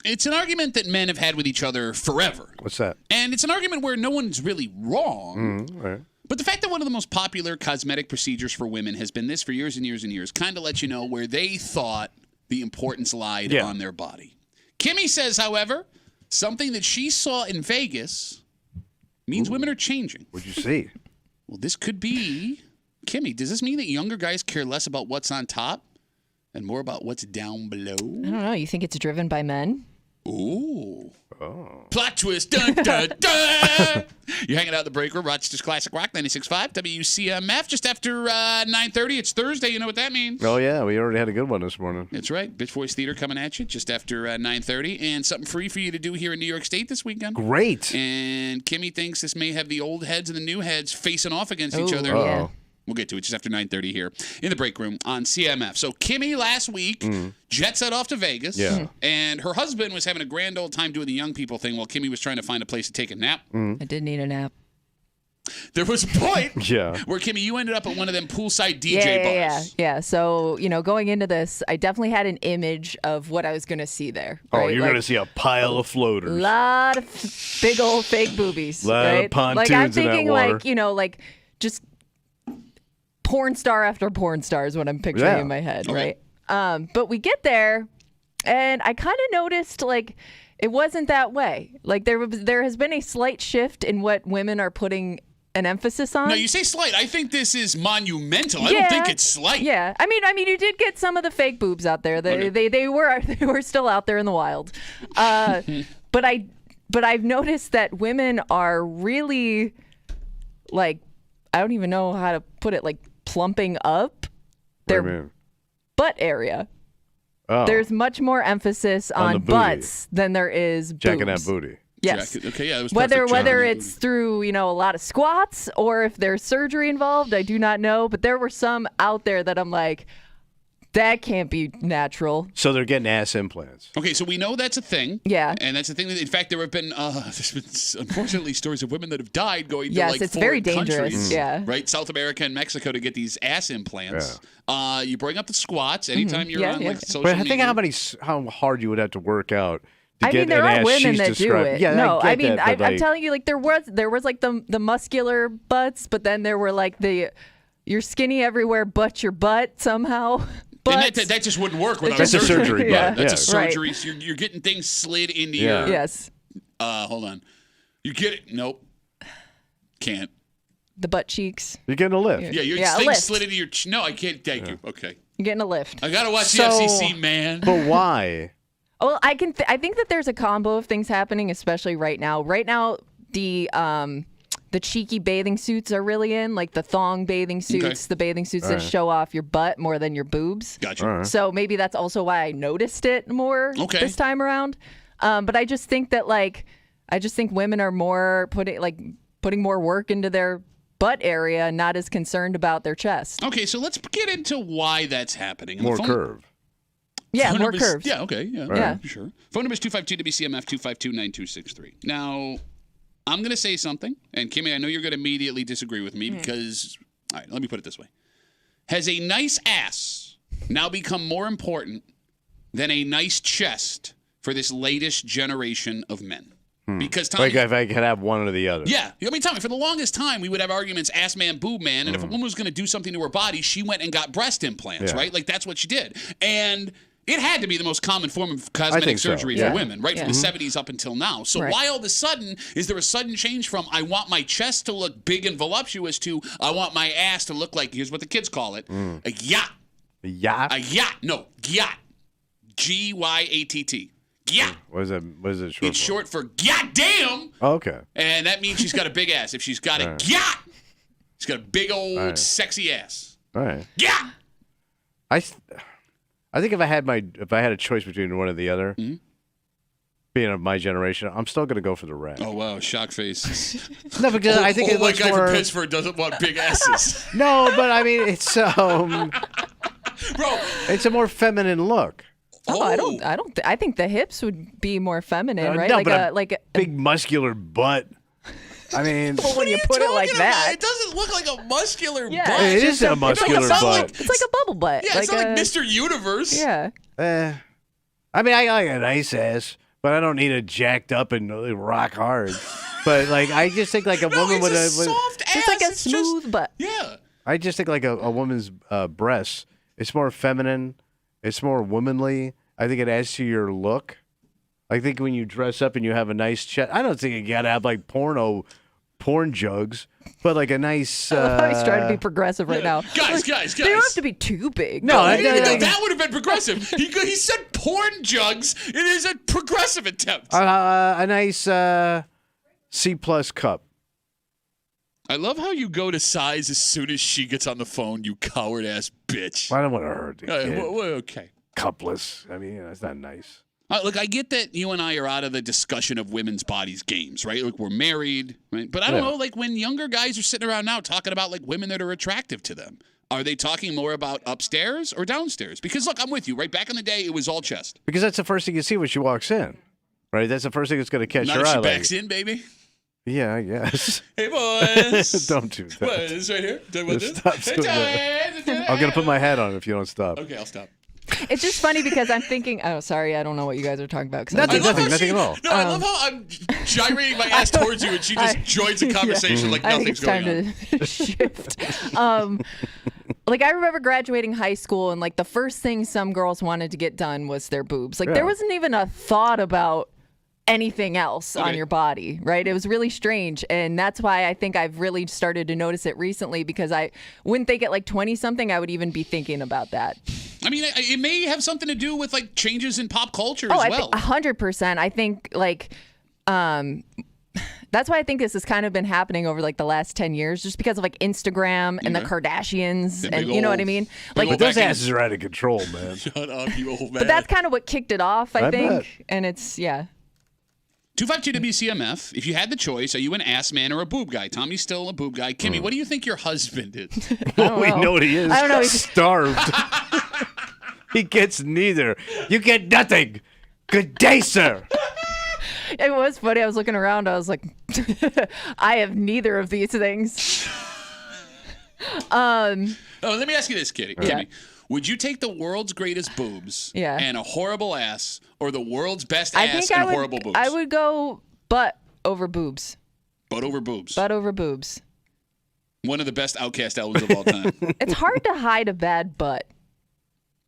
It's an argument that men have had with each other forever. What's that? And it's an argument where no one's really wrong. Right. But the fact that one of the most popular cosmetic procedures for women has been this for years and years and years kind of lets you know where they thought the importance lied on their body. Kimmy says, however, something that she saw in Vegas means women are changing. What'd you see? Well, this could be... Kimmy, does this mean that younger guys care less about what's on top and more about what's down below? I don't know. You think it's driven by men? Ooh. Oh. Plot twist. Dun, dun, dun. You're hanging out in the break room, Rochester's Classic Rock, 96.5, WCMF. Just after 9:30, it's Thursday. You know what that means. Oh, yeah. We already had a good one this morning. That's right. Bitch Voice Theater coming at you just after 9:30. And something free for you to do here in New York State this weekend. Great. And Kimmy thinks this may have the old heads and the new heads facing off against each other. Yeah. We'll get to it just after 9:30 here in the break room on CMF. So Kimmy last week jet set off to Vegas. Yeah. And her husband was having a grand old time doing the young people thing while Kimmy was trying to find a place to take a nap. I did need a nap. There was a point Yeah. where, Kimmy, you ended up at one of them poolside DJ bars. Yeah. So, going into this, I definitely had an image of what I was going to see there. Oh, right? you're going to see a pile of floaters. A lot of big old fake boobies. Lot of right? pontoons I'm in that thinking water. just porn star after porn star is what I'm picturing in my head, right? But we get there, and I kind of noticed, it wasn't that way. There has been a slight shift in what women are putting an emphasis on. No, you say slight. I think this is monumental. I don't think it's slight. Yeah, I mean, you did get some of the fake boobs out there. They were still out there in the wild. But I've noticed that women are really, I don't even know how to put it, plumping up their butt area. Oh. There's much more emphasis on butts than there is boobs. Jacking that booty. Yes. Okay, yeah, it was whether it's through, a lot of squats or if there's surgery involved, I do not know. But there were some out there that I'm like, that can't be natural. So they're getting ass implants. Okay, so we know that's a thing. Yeah. And that's a thing that, in fact, there's been unfortunately stories of women that have died going to it's foreign very dangerous. countries, Yeah. right? South America and Mexico to get these ass implants. Yeah. You bring up the squats anytime you're on social But I media. think how hard you would have to work out to get there an are ass women she's that described. do it. Yeah, no, I get that, I'm telling you, there was the muscular butts, but then there were you're skinny everywhere but your butt somehow. And that just wouldn't work without That's a surgery. That's a surgery. So you're getting things slid into your... Yes. Hold on. You get it? Nope. Can't. The butt cheeks. You're getting a lift. Yeah, your a thing lift. slid into your... No, I can't. Thank you. Okay. You're getting a lift. I got to watch the FCC, man. But why? Well, I think that there's a combo of things happening, especially right now. Right now, the cheeky bathing suits are really in, the thong bathing suits, the bathing suits that show off your butt more than your boobs. Gotcha. Right. So maybe that's also why I noticed it more this time around. But I just think that women are more putting more work into their butt area, and not as concerned about their chest. Okay, so let's get into why that's happening. More curve. Yeah, phone more number's- curves. Yeah, okay. Yeah, sure. Phone number is 252-WCMF, 252-9263. Now, I'm going to say something, and Kimmy, I know you're going to immediately disagree with me because, all right, let me put it this way. Has a nice ass now become more important than a nice chest for this latest generation of men? Because Tommy, If I could have one or the other. yeah, I mean, Tommy, for the longest time, we would have arguments, ass man, boob man, and if a woman was going to do something to her body, she went and got breast implants, right? That's what she did. And it had to be the most common form of cosmetic surgery for women, right? From the 70s up until now. So why all of a sudden is there a sudden change from I want my chest to look big and voluptuous to I want my ass to look like, here's what the kids call it, a yacht. A yacht? A yacht. No, yacht. G-Y-A-T-T. Yacht. What is it short It's short for goddamn. Oh, okay. And that means she's got a big ass. If she's got a yacht, she's got a big old sexy ass. All right. Yeah. I think if I had a choice between one or the other, being of my generation, I'm still going to go for the red. Oh wow, shock face. No, because I think it looks guy more. from Pittsburgh doesn't want big asses. No, but I mean it's Bro, it's a more feminine look. I think the hips would be more feminine, right? No, like but a big muscular butt. I mean, well, when you put it like that, it doesn't look like a muscular butt. It is a muscular butt. It's like a bubble butt. Yeah, it's not like Mr. Universe. Yeah. I mean, I got a nice ass, but I don't need it jacked up and rock hard. But like, I just think like a woman with a soft ass. It's like a It's smooth butt. Yeah. I just think like a woman's breasts. It's more feminine. It's more womanly. I think it adds to your look. I think when you dress up and you have a nice chest, I don't think you gotta have like porn jugs, but like a nice. I love how he's trying to be progressive right now. Guys. They don't have to be too big. No, that would have been progressive. He said porn jugs. It is a progressive attempt. A nice C+ cup. I love how you go to size as soon as she gets on the phone, you coward ass bitch. I don't want to hurt the kid. Okay. Cupless. I mean, that's not nice. Look, I get that you and I are out of the discussion of women's bodies games, right? Like, we're married, right? But I don't know, like, when younger guys are sitting around now talking about, like, women that are attractive to them, are they talking more about upstairs or downstairs? Because, look, I'm with you, right? Back in the day, it was all chest. Because that's the first thing you see when she walks in, right? That's the first thing that's going to catch Not your if eye. she backs in, baby. Yeah, I guess. Hey, boys. Don't do that. What, is right here? Do I want this? Stop doing that. I'm going to put my hat on if you don't stop. Okay, I'll stop. It's just funny because I'm thinking, oh, sorry, I don't know what you guys are talking about. Nothing at all. No, I love how I'm gyrating my ass towards you and she just joins the conversation like nothing's going on. I think it's time to shift. Like, I remember graduating high school and, like, the first thing some girls wanted to get done was their boobs. Like, there wasn't even a thought about anything else on your body, right? It was really strange. And that's why I think I've really started to notice it recently, because I wouldn't think at like 20 something I would even be thinking about that. I mean, it may have something to do with like changes in pop culture as well. 100%. I think like, that's why I think this has kind of been happening over like the last 10 years, just because of like Instagram and the Kardashians, and you know what I mean? Like, but those asses are out of control, man. Shut up, you old man. But that's kind of what kicked it off, I think. bet. And it's, 252 WCMF. If you had the choice, are you an ass man or a boob guy? Tommy's still a boob guy. Kimmy, what do you think your husband is? Well, we know what he is. I don't know. He's starved. He gets neither. You get nothing. Good day, sir. It was funny. I was looking around. I was like, I have neither of these things. Let me ask you this, Kimmy. Would you take the world's greatest boobs and a horrible ass, or the world's best ass and horrible boobs? I would go butt over boobs. Butt over boobs. Butt over boobs. One of the best Outkast albums of all time. It's hard to hide a bad butt.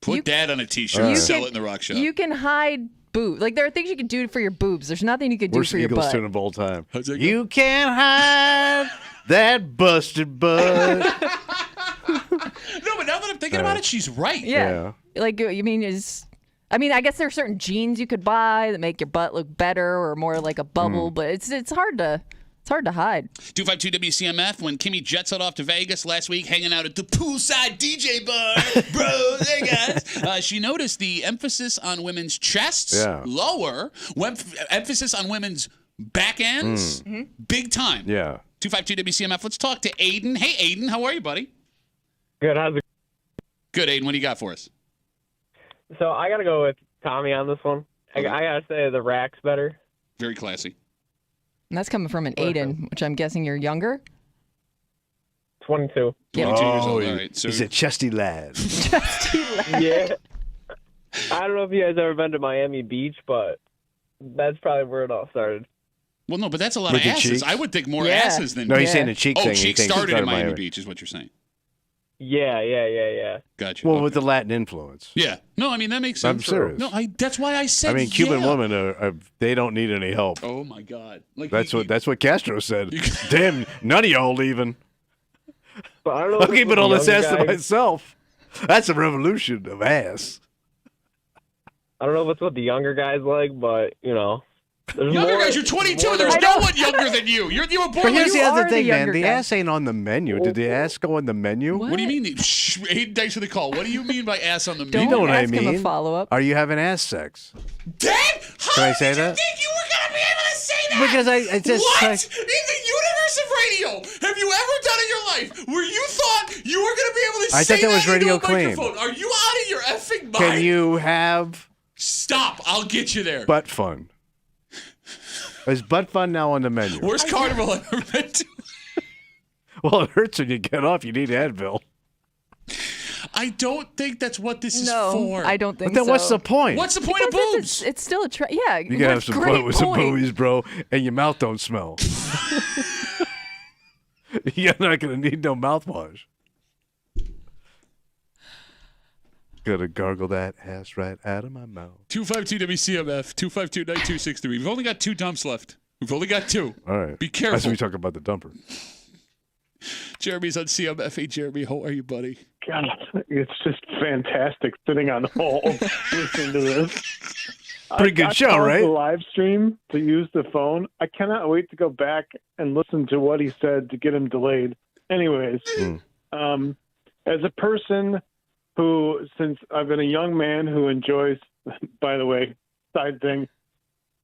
Put that on a T-shirt and sell it in the rock shop. You can hide boobs. Like, there are things you can do for your boobs. There's nothing you can do for your butt. Worst Eagles tune of all time. You can't hide that busted butt. No, but now that I'm thinking about it, she's right. Yeah. Like, you mean I guess there are certain jeans you could buy that make your butt look better or more like a bubble, but it's hard to hide. 252 WCMF. When Kimmy jet set off to Vegas last week, hanging out at the poolside DJ bar, bro, hey guys, she noticed the emphasis on women's chests lower, emphasis on women's back ends, big time. Yeah. 252 WCMF. Let's talk to Aiden. Hey, Aiden, how are you, buddy? Good. How's it? Good, Aiden. What do you got for us? So I gotta go with Tommy on this one. Okay. I gotta say the rack's better. Very classy. And that's coming from an Aiden, which I'm guessing you're younger. 22. 22 years old. All right. So he's a chesty lad. Yeah. I don't know if you guys ever been to Miami Beach, but that's probably where it all started. Well, no, but that's a lot With of the asses. cheeks? I would think more asses than. No, he's saying the cheek thing. Oh, cheeks started in Miami Beach, is what you're saying. Yeah. Gotcha. Well, with the Latin influence. Yeah. No, I mean, that makes sense. I'm serious. No, that's why I said. I mean, Cuban women they don't need any help. Oh my God! Like that's what Castro said. Damn, none of y'all leaving. But I don't know. I'm keeping all this ass to myself. That's a revolution of ass. I don't know if it's what the younger guys like, but Younger guys, you're 22. There's no one younger than you. You were born. But here's the other thing, man. The guy. ass ain't on the menu. Did the ass go on the menu? What do you mean? Aiden, thanks for the call. What do you mean by ass on the menu? You know what I ask him mean. a follow-up. Are you having ass sex? Dad, Can I say did that? you think you were going to be able to say that? Because I just What? In the universe of radio, have you ever done in your life where you thought you were going to be able to I say thought that was Radio into a Clean. microphone? Are you out of your effing mind? Can you have Stop. I'll get you there. butt fun? Is butt fun now on the menu? Worst carnival I've ever been to. Well, it hurts when you get off. You need Advil. I don't think that's what this is No, for. I don't think But then so. what's the point? What's the point of Because boobs? It's still a yeah. You can have some fun with some boobies, bro, and your mouth don't smell. You're not going to need no mouthwash. Gotta gargle that ass right out of my mouth. 252 WCMF 252-9263. We've only got 2 dumps left. We've only got 2. All right. Be careful. As we talk about the dumper. Jeremy's on CMF. Hey, Jeremy, how are you, buddy? God, it's just fantastic sitting on hold listening to this. Pretty good show, right? The live stream to use the phone. I cannot wait to go back and listen to what he said to get him delayed. Anyways, as a person who, since I've been a young man who enjoys, by the way, side thing,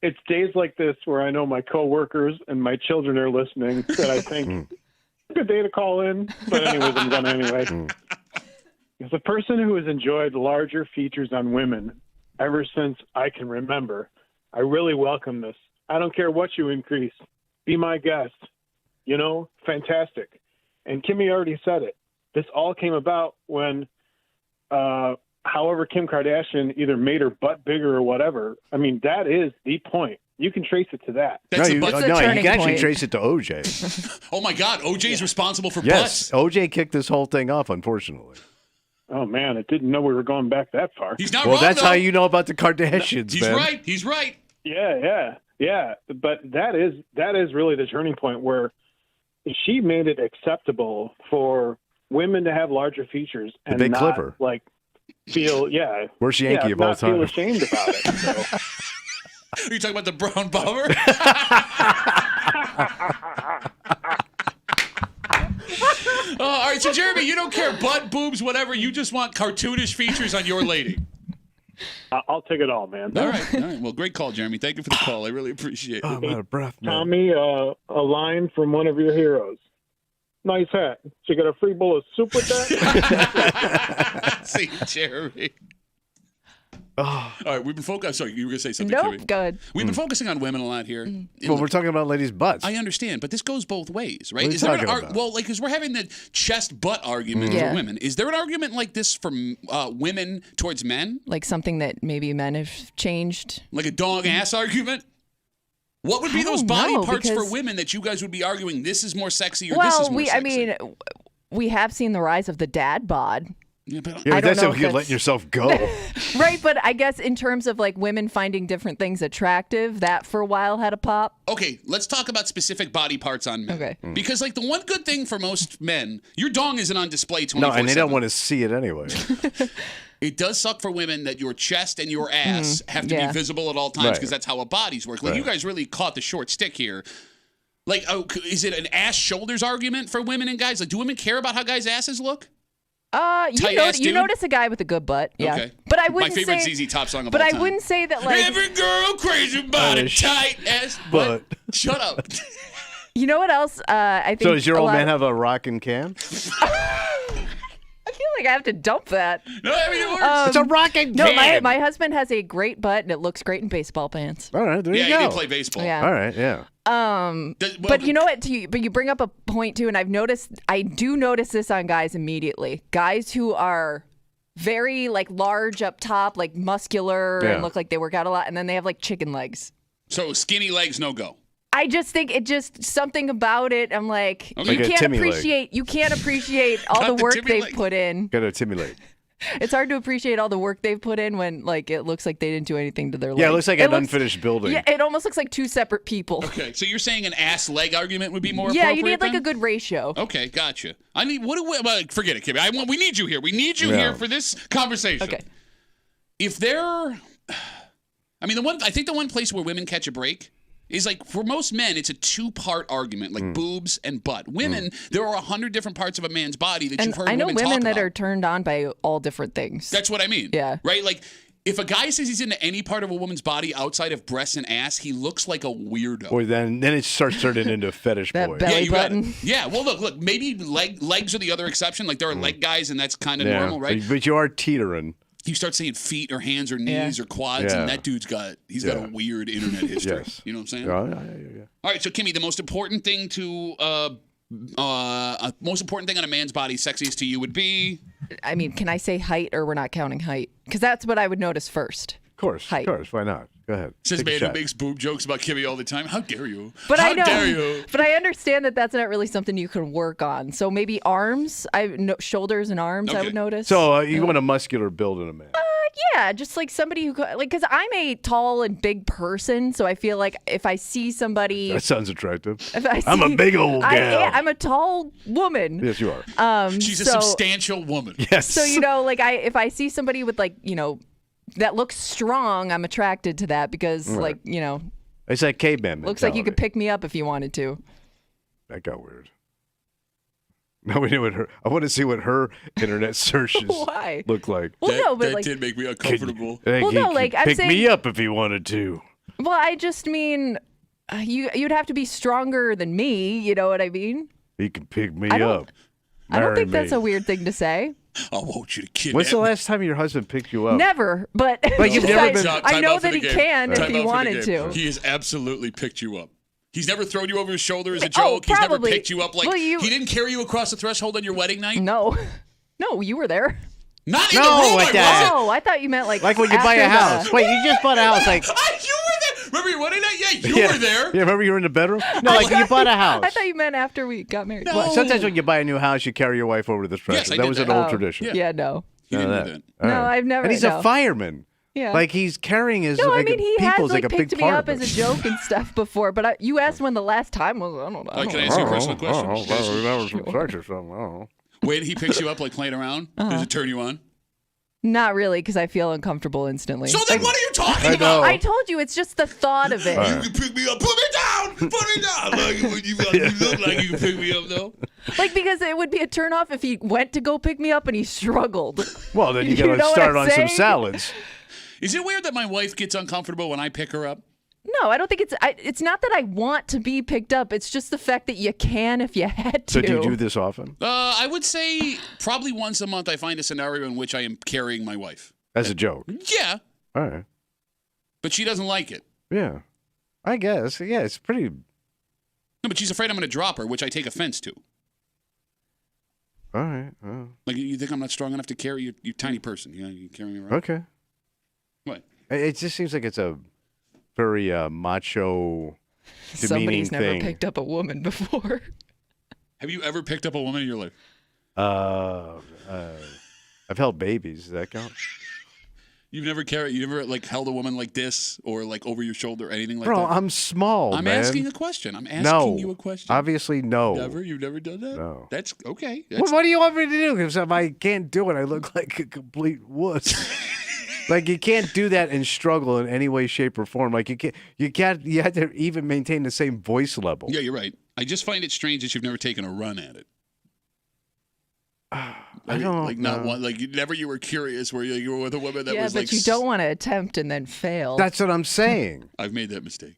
it's days like this where I know my coworkers and my children are listening that I think good day to call in. But anyways, I'm done anyway. As a person who has enjoyed larger features on women ever since I can remember, I really welcome this. I don't care what you increase. Be my guest. You know, fantastic. And Kimmy already said it. This all came about when, however, Kim Kardashian either made her butt bigger or whatever. I mean, that is the point. You can trace it to that. You can actually trace it to OJ. Oh, my God. OJ's responsible for Yes, butts. OJ kicked this whole thing off, unfortunately. Oh, man, I didn't know we were going back that far. He's not Well, wrong, that's though. how you know about the Kardashians, He's man. right. He's right. Yeah. But that is really the turning point where she made it acceptable for women to have larger features and big not clipper. like feel Worst Yankee of all not feel time. ashamed about it. So. Are you talking about the brown bomber? All right, so Jeremy, you don't care butt, boobs, whatever. You just want cartoonish features on your lady. I'll take it all, man. All right. Well, great call, Jeremy. Thank you for the call. I really appreciate it. I'm out of breath, man. Tommy, a line from one of your heroes. Nice hat. So you got a free bowl of soup with that? See, Jeremy. All right, we've been focusing. Sorry, you were going to say something, Nope, Kimmy. go ahead. We've been focusing on women a lot here. Well, we're talking about ladies' butts. I understand, but this goes both ways, right? What are you Is there talking about? well, like, because we're having the chest butt argument Yeah. for women. Is there an argument like this for women towards men? Like something that maybe men have changed. Like a dog ass argument? What would be I those don't body know, parts for because- women that you guys would be arguing this is more sexy or this is Well, more sexy? we have seen the rise of the dad bod. Yeah, but I don't that's know how if you're that's- letting yourself go. Right, but I guess in terms of like women finding different things attractive, that for a while had a pop. Okay, let's talk about specific body parts on men. Okay. Because, like, the one good thing for most men, your dong isn't on display 24/7. No, and they don't want to see it anyway. It does suck for women that your chest and your ass have to Yeah. be visible at all times Right. because that's how our bodies work. Like, Right. you guys really caught the short stick here. Like, is it an ass-shoulders argument for women and guys? Like, do women care about how guys' asses look? Tight-ass You dude? notice a guy with a good butt, yeah. Okay. But I My wouldn't favorite say, ZZ Top song of But all I time. wouldn't say that like Every girl crazy about a tight ass butt. Shut up. You know what else? I think. So does your a old lot man of- have a rockin' can? I feel like I have to dump that. No, I mean, it works. It's a rockin' No, can. my husband has a great butt and it looks great in baseball pants. All right, there Yeah, you he go. did play baseball. Yeah. All right, yeah. But you know what? But you bring up a point too, and I do notice this on guys immediately. Guys who are very like large up top, like muscular, Yeah. and look like they work out a lot, and then they have like chicken legs. So skinny legs, no go. I just think it just something about it. I'm like, Like you a can't Timmy leg. appreciate all Got the the work Timmy they've leg. put in. Gotta stimulate. It's hard to appreciate all the work they've put in when like it looks like they didn't do anything to their legs. Yeah, it looks like an unfinished building. Yeah, it almost looks like two separate people. Okay, so you're saying an ass-leg argument would be more Yeah, appropriate you need like then? a good ratio. Okay, gotcha. I need forget it, Kimmy. We need you here. We need you Yeah. here for this conversation. Okay. If they're, I mean, I think the one place where women catch a break is like for most men, it's a two-part argument, like boobs and butt. Women, there are 100 different parts of a man's body that And you've heard I know women women talk that about. are turned on by all different things. That's what I mean. Yeah. Right? Like, if a guy says he's into any part of a woman's body outside of breasts and ass, he looks like a weirdo. Or then it starts turning into a fetish That boy. belly you got it. button. Yeah, well, look, maybe legs are the other exception. Like, there are leg guys, and that's kind of Yeah, normal, right? But you are teetering. You start saying feet or hands or knees or quads, Yeah. and that dude's got a weird internet history. Yes. You know what I'm saying? Yeah. All right, so Kimmy, the most important thing on a man's body, sexiest to you would be I mean, can I say height or we're not counting height? Because that's what I would notice first. Of course. Height. Of course. Why not? Go ahead. Says Take a man who shot. makes boob jokes about Kimmy all the time. How dare you? But How I know, dare you? but I understand that that's not really something you can work on. So maybe arms, shoulders and arms, I would notice. So you want a muscular build in a man? Yeah, just like somebody who, like, because I'm a tall and big person, so I feel like if I see somebody, That sounds attractive. if I see, I'm a big old gal. I'm a tall woman. Yes, you are. She's a so- substantial woman. Yes. So like if I see somebody with that looks strong, I'm attracted to that because Right. like It's like caveman looks like you could mentality. pick me up if you wanted to. That got weird. No, we knew what I want to see what her internet searches Why? look like. Well, no, but that like, did make me uncomfortable. Well, he no, could like, I'm pick saying- me up if he wanted to. well, I just mean you'd have to be stronger than me. You know what I mean? He can pick me I don't- up. I don't Marry think that's me. a weird thing to say. I want you to kidnap When's the me. last time your husband picked you up? Never, but But you've never been- I know Time out for that the he game. can if Time he out for the wanted game. to. He has absolutely picked you up. He's never thrown you over his shoulder as a Oh, joke. He's never probably. picked you up like Well, he didn't carry you across the threshold on your wedding night. No, no, you were there. Not in No, the room. like I that. Oh, I thought you meant like Like when you buy a after house. the- Wait, you just bought a house. Like You were there. Remember your wedding night? Yeah, you were there. Yeah, remember you were in the bedroom? No, like you bought a house. I thought you meant after we got married. No. What? Sometimes when you buy a new house, you carry your wife over to the threshold. Yes, I that did was that. an old Oh, tradition. Yeah, no. He None didn't of do that. that. All No, right. I've never- And he's no. a fireman. Yeah. Like he's carrying his No, like I mean he people's has like like a big picked me part up of as it. a joke and stuff before, but you asked when the last time was. I don't know. Can I ask you a personal question? That was some sex or something. I don't know. When he picks you up, like playing around, does it turn you on? Not really, because I feel uncomfortable instantly. So then, what are you talking I know. about? I told you, it's just the thought of it. All You right. can pick me up. Put me down. Put me down. Like when you look like you can pick me up, though. Like, because it would be a turnoff if he went to go pick me up and he struggled. Well, then you You gotta know what start I'm on some saying? salads. Is it weird that my wife gets uncomfortable when I pick her up? No, I don't think it's not that I want to be picked up. It's just the fact that you can if you had to. So do you do this often? I would say probably once a month I find a scenario in which I am carrying my wife. As a joke. Yeah, All right. but she doesn't like it. Yeah. I guess. Yeah, it's pretty. No, but she's afraid I'm going to drop her, which I take offense to. All right. Well, Like, you think I'm not strong enough to carry you? You tiny person. You carry me around. okay. What? It just seems like it's a very macho, demeaning Somebody's never thing. picked up a woman before. Have you ever picked up a woman in your life? I've held babies. Does that count? You never like held a woman like this or like over your shoulder or anything like Bro, that? I'm small, I'm man. asking a question. I'm asking no. you a question. Obviously, no. Never? You've never done that? No. That's okay. Well, what do you want me to do? Because if I can't do it, I look like a complete wuss. Like you can't do that and struggle in any way, shape, or form. Like you have to even maintain the same voice level. Yeah, you're right. I just find it strange that you've never taken a run at it. I don't like know. not one like you were curious where you were with a woman that yeah, was but like you don't want to attempt and then fail. That's what I'm saying. I've made that mistake.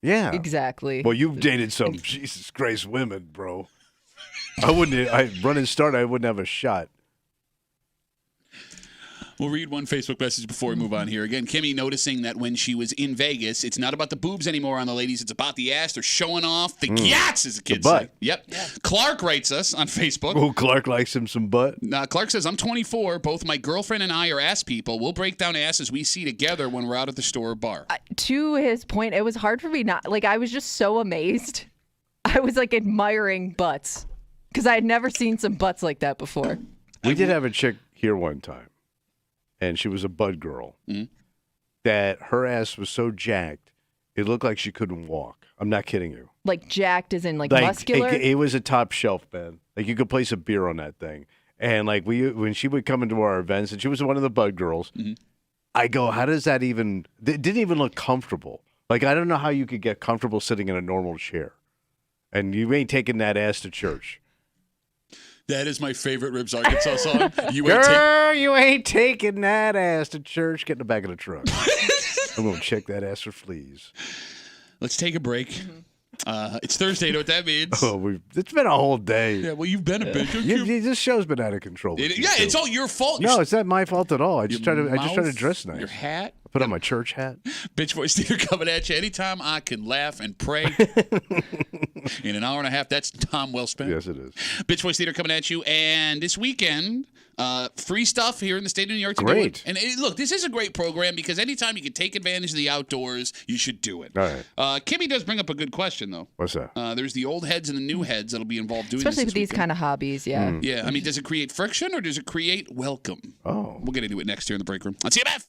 Yeah. Exactly. Well, you've dated some Jesus Christ women, bro. I run and start. I wouldn't have a shot. We'll read one Facebook message before we move on here. Again, Kimmy noticing that when she was in Vegas, it's not about the boobs anymore on the ladies. It's about the ass. They're showing off the yats, as the kids butt. say. Yep. Yeah. Clark writes us on Facebook. Oh, Clark likes him some butt. Clark says, I'm 24. Both my girlfriend and I are ass people. We'll break down asses we see together when we're out at the store or bar. To his point, it was hard for me not like I was just so amazed. I was like admiring butts because I had never seen some butts like that before. We did have a chick here one time, and she was a bud girl, that her ass was so jacked, it looked like she couldn't walk. I'm not kidding you. Like jacked as in like muscular. It was a top shelf, man. Like you could place a beer on that thing. And like when she would come into our events, and she was one of the bud girls, I go, how does that even? It didn't even look comfortable. Like I don't know how you could get comfortable sitting in a normal chair, and you ain't taking that ass to church. That is my favorite Ribs Arkansas song. You ain't taking that ass to church. Get in the back of the truck. I'm going to check that ass for fleas. Let's take a break. It's Thursday. You know what that means? Oh, it's been a whole day. Yeah, well, you've been a bitch. This show's been out of control. It's all your fault. No, it's not my fault at all. I just try to dress nice. Your hat. I put on my church hat. Bitch Voice Theater coming at you anytime I can laugh and pray. In an hour and a half, that's time well spent. Yes, it is. Bitch Voice Theater coming at you. And this weekend, Free stuff here in the state of New York to do Great. it. And look, this is a great program because anytime you can take advantage of the outdoors, you should do it. All right. Kimmy does bring up a good question, though. What's that? There's the old heads and the new heads that'll be involved doing Especially this with these kind of hobbies, yeah. Yeah, I mean, does it create friction or does it create welcome? Oh. We'll get into it next year in the break room on CMF.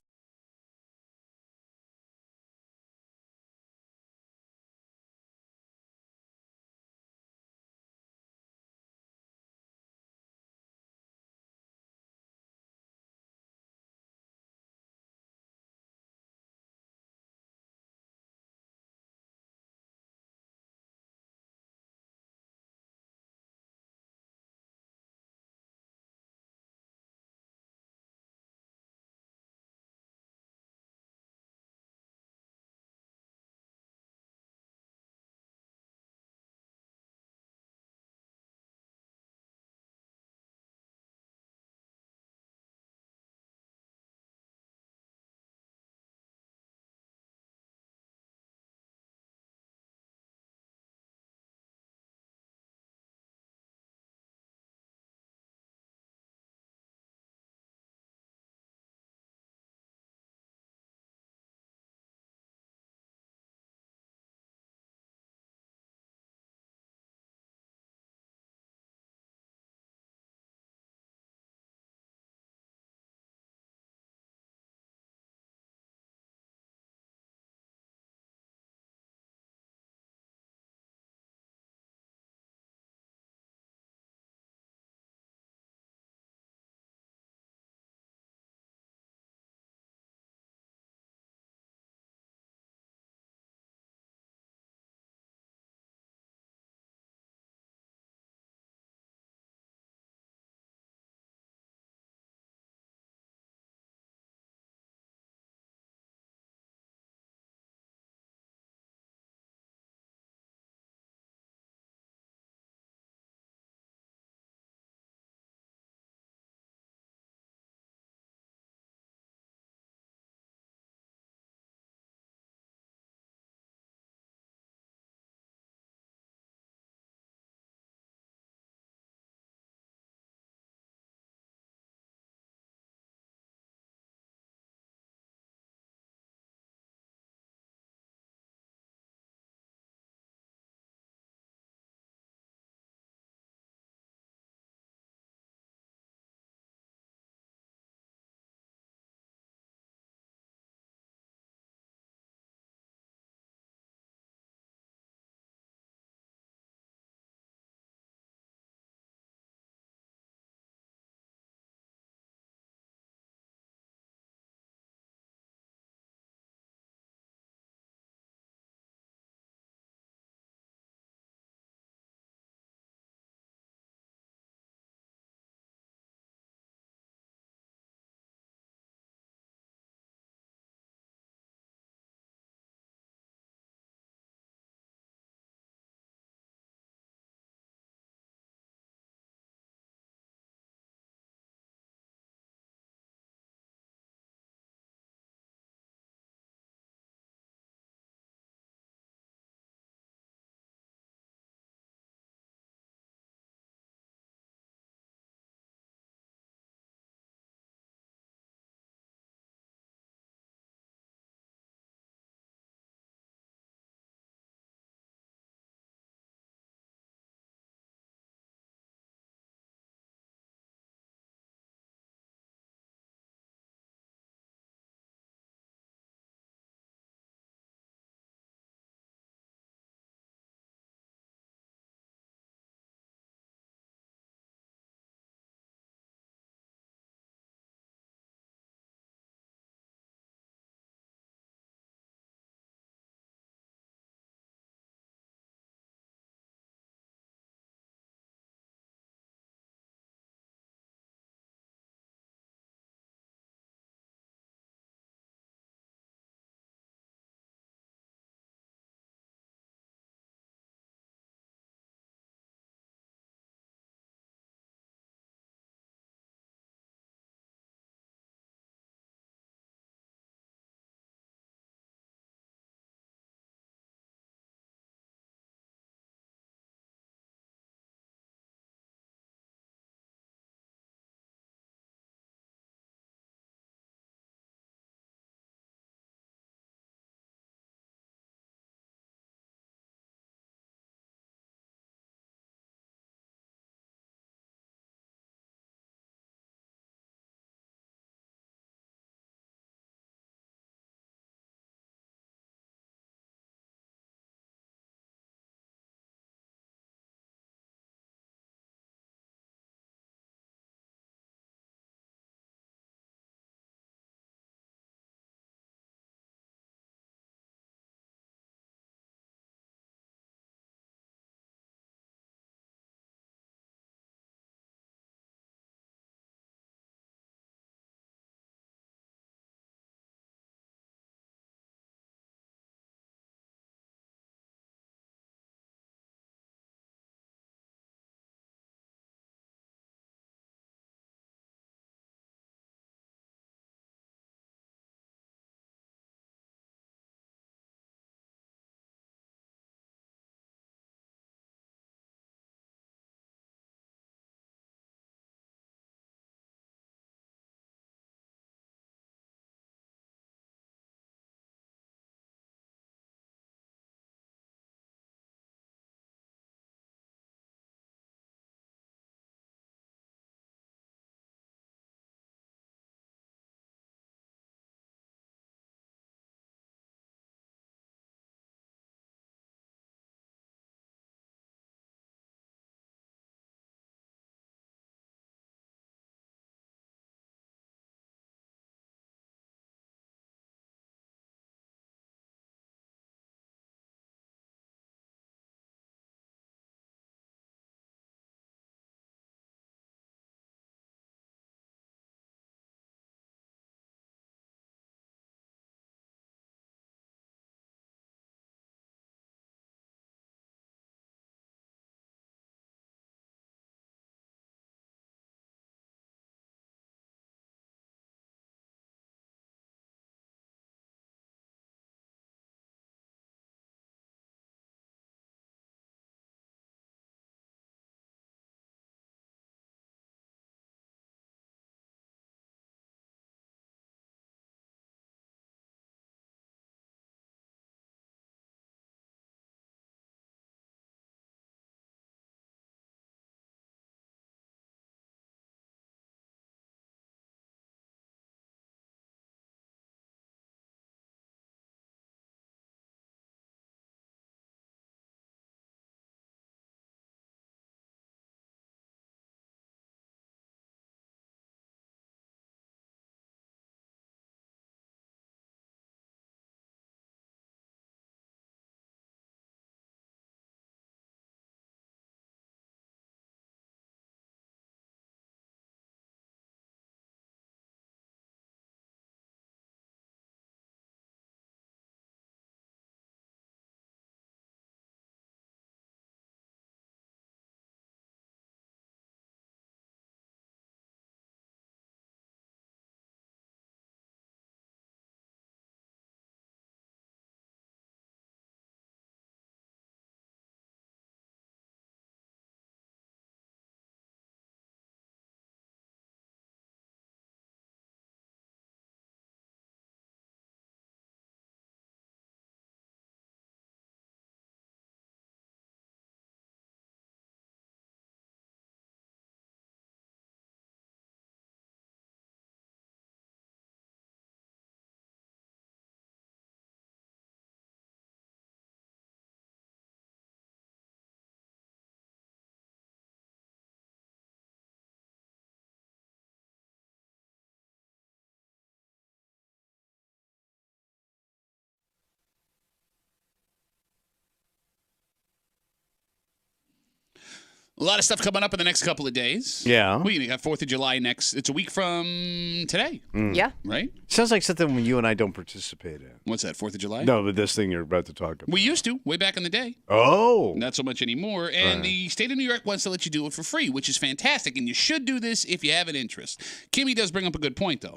A lot of stuff coming up in the next couple of days. Yeah. We got 4th of July next. It's a week from today. Yeah. Right? Sounds like something you and I don't participate in. What's that, 4th of July? No, but this thing you're about to talk about. We used to, way back in the day. Oh. Not so much anymore. And Right. the state of New York wants to let you do it for free, which is fantastic. And you should do this if you have an interest. Kimmy does bring up a good point, though.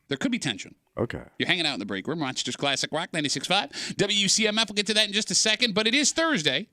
There could be tension. Okay. You're hanging out in the break room. Rochester's Classic Rock 96.5. WCMF. We'll get to that in just a second. But it is Thursday.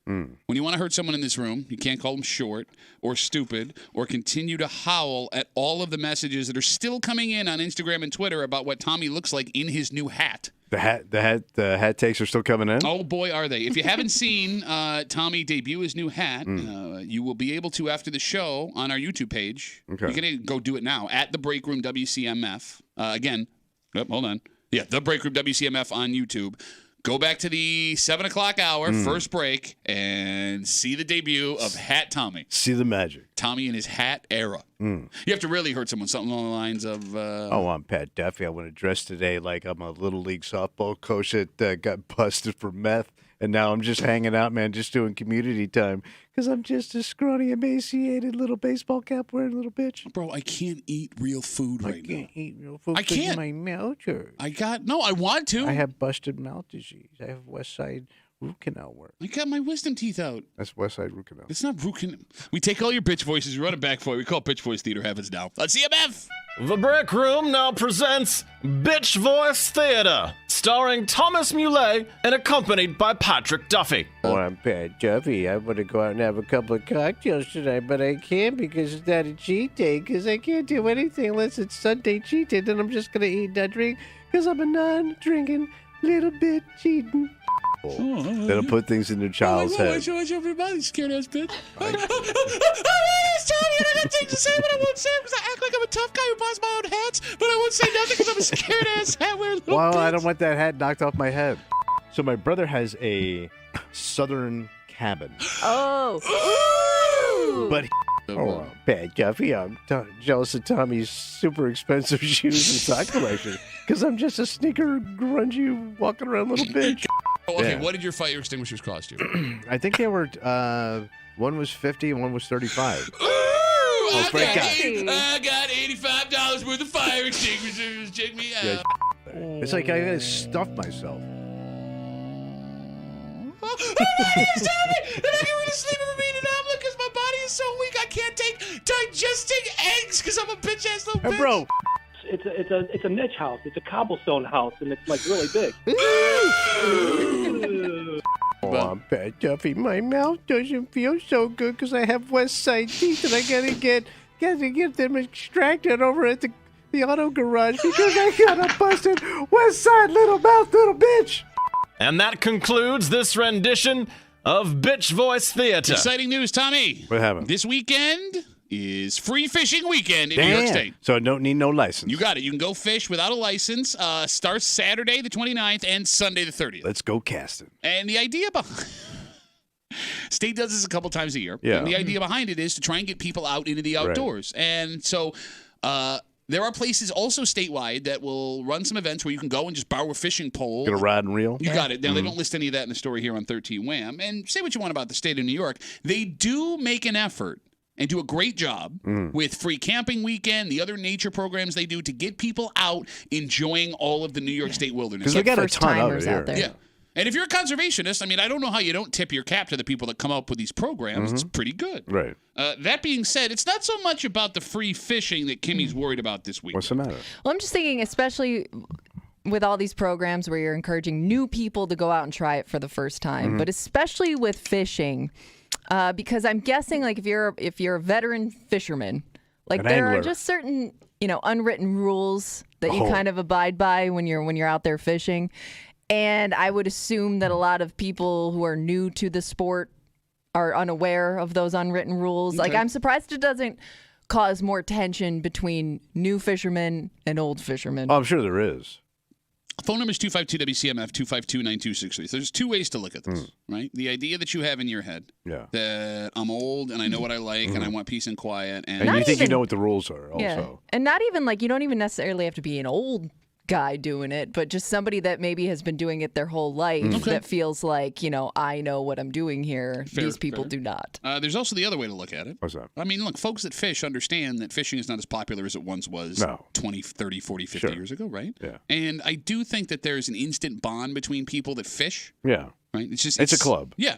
When you want to hurt someone in this room, you can't call them short or stupid or continue to howl at all of the messages that are still coming in on Instagram and Twitter about what Tommy looks like in his new hat. The hat takes are still coming in? Oh, boy, are they. If you haven't seen Tommy debut his new hat, you will be able to after the show on our YouTube page. Okay. You can go do it now at The Break Room WCMF. Again, hold on. Yeah, The Break Room WCMF on YouTube. Go back to the 7 o'clock hour, first break, and see the debut of Hat Tommy. See the magic. Tommy in his hat era. You have to really hurt someone, something along the lines of... I'm Pat Duffy. I want to dress today like I'm a Little League softball coach that got busted for meth. And now I'm just hanging out, man, just doing community time. Because I'm just a scrawny, emaciated little baseball cap wearing little bitch. Bro, I can't eat real food right now. I can't eat real food. I can't. My mouth hurts. I want to. I have busted mouth disease. I have West Side root canal work. I got my wisdom teeth out. That's West Side root canal. It's not root canal. We take all your bitch voices, we run it back for you. We call Bitch Voice Theater Heavens now. Let's CMF. The Break Room now presents Bitch Voice Theater, starring Thomas Muley and accompanied by Patrick Duffy. I'm Pat Duffy. I want to go out and have a couple of cocktails tonight, but I can't because it's not a cheat day, because I can't do anything unless it's Sunday cheat day. Then I'm just going to eat and drink because I'm a non-drinking little bit cheating. That'll put things in their child's head. Watch out, everybody, scared ass bitch. Tommy, I got things to say, but I won't say them because I act like I'm a tough guy who buys my own hats, but I won't say nothing because I'm a scared ass hat wearing little Well, bitch. I don't want that hat knocked off my head. So my brother has a southern cabin. Oh. But Pat Duffy, I'm jealous of Tommy's super expensive shoes and sock collection because I'm just a sneaker, grungy, walking around little bitch. Okay, Yeah. what did your fire extinguishers cost you? I think they were, one was 50 and one was 35. I break out. I got $85 worth of fire extinguishers. Check me out. Yeah, it's like I gotta stuff myself. Tommy, and I get rid of sleep and remain an omelet because my body is so weak I can't take digesting eggs because I'm a bitch ass little bitch. Hey, bro. It's a niche house. It's a cobblestone house, and it's like really big. I'm Pat Duffy. My mouth doesn't feel so good because I have West Side teeth, and I gotta get them extracted over at the auto garage because I got a busted West Side little mouth little bitch. And that concludes this rendition of Bitch Voice Theater. Exciting news, Tommy. What happened? This weekend is free fishing weekend in New York State. So I don't need no license. You got it. You can go fish without a license. Starts Saturday the 29th and Sunday the 30th. Let's go casting. And the idea behind... State does this a couple times a year. Yeah. And the idea behind it is to try and get people out into the outdoors. Right. And so there are places also statewide that will run some events where you can go and just borrow a fishing pole. Get a rod and reel. You got it. Now, they don't list any of that in the story here on 13 Wham. And say what you want about the state of New York. They do make an effort and do a great job with Free Camping Weekend, the other nature programs they do to get people out enjoying all of the New York State wilderness. Because we got a ton of it here. Yeah. And if you're a conservationist, I mean, I don't know how you don't tip your cap to the people that come up with these programs. It's pretty good. Right. That being said, it's not so much about the free fishing that Kimmy's worried about this week. What's the matter? Well, I'm just thinking, especially with all these programs where you're encouraging new people to go out and try it for the first time, but especially with fishing, because I'm guessing, like, if you're a veteran fisherman, like there are just certain, unwritten rules that you kind of abide by when you're out there fishing. And I would assume that a lot of people who are new to the sport are unaware of those unwritten rules. Okay. Like, I'm surprised it doesn't cause more tension between new fishermen and old fishermen. Oh, I'm sure there is. Phone number is 252-WCMF, 252-9263. So there's two ways to look at this, right? The idea that you have in your head that I'm old and I know what I like and I want peace and quiet. And you think you know what the rules are also. Yeah. And not even, like, you don't even necessarily have to be an old guy doing it, but just somebody that maybe has been doing it their whole life that feels like, I know what I'm doing here. These people do not. There's also the other way to look at it. What's that? I mean, look, folks that fish understand that fishing is not as popular as it once was 20, 30, 40, 50 years ago, right? Yeah. And I do think that there's an instant bond between people that fish. Yeah. Right? It's a club. Yeah.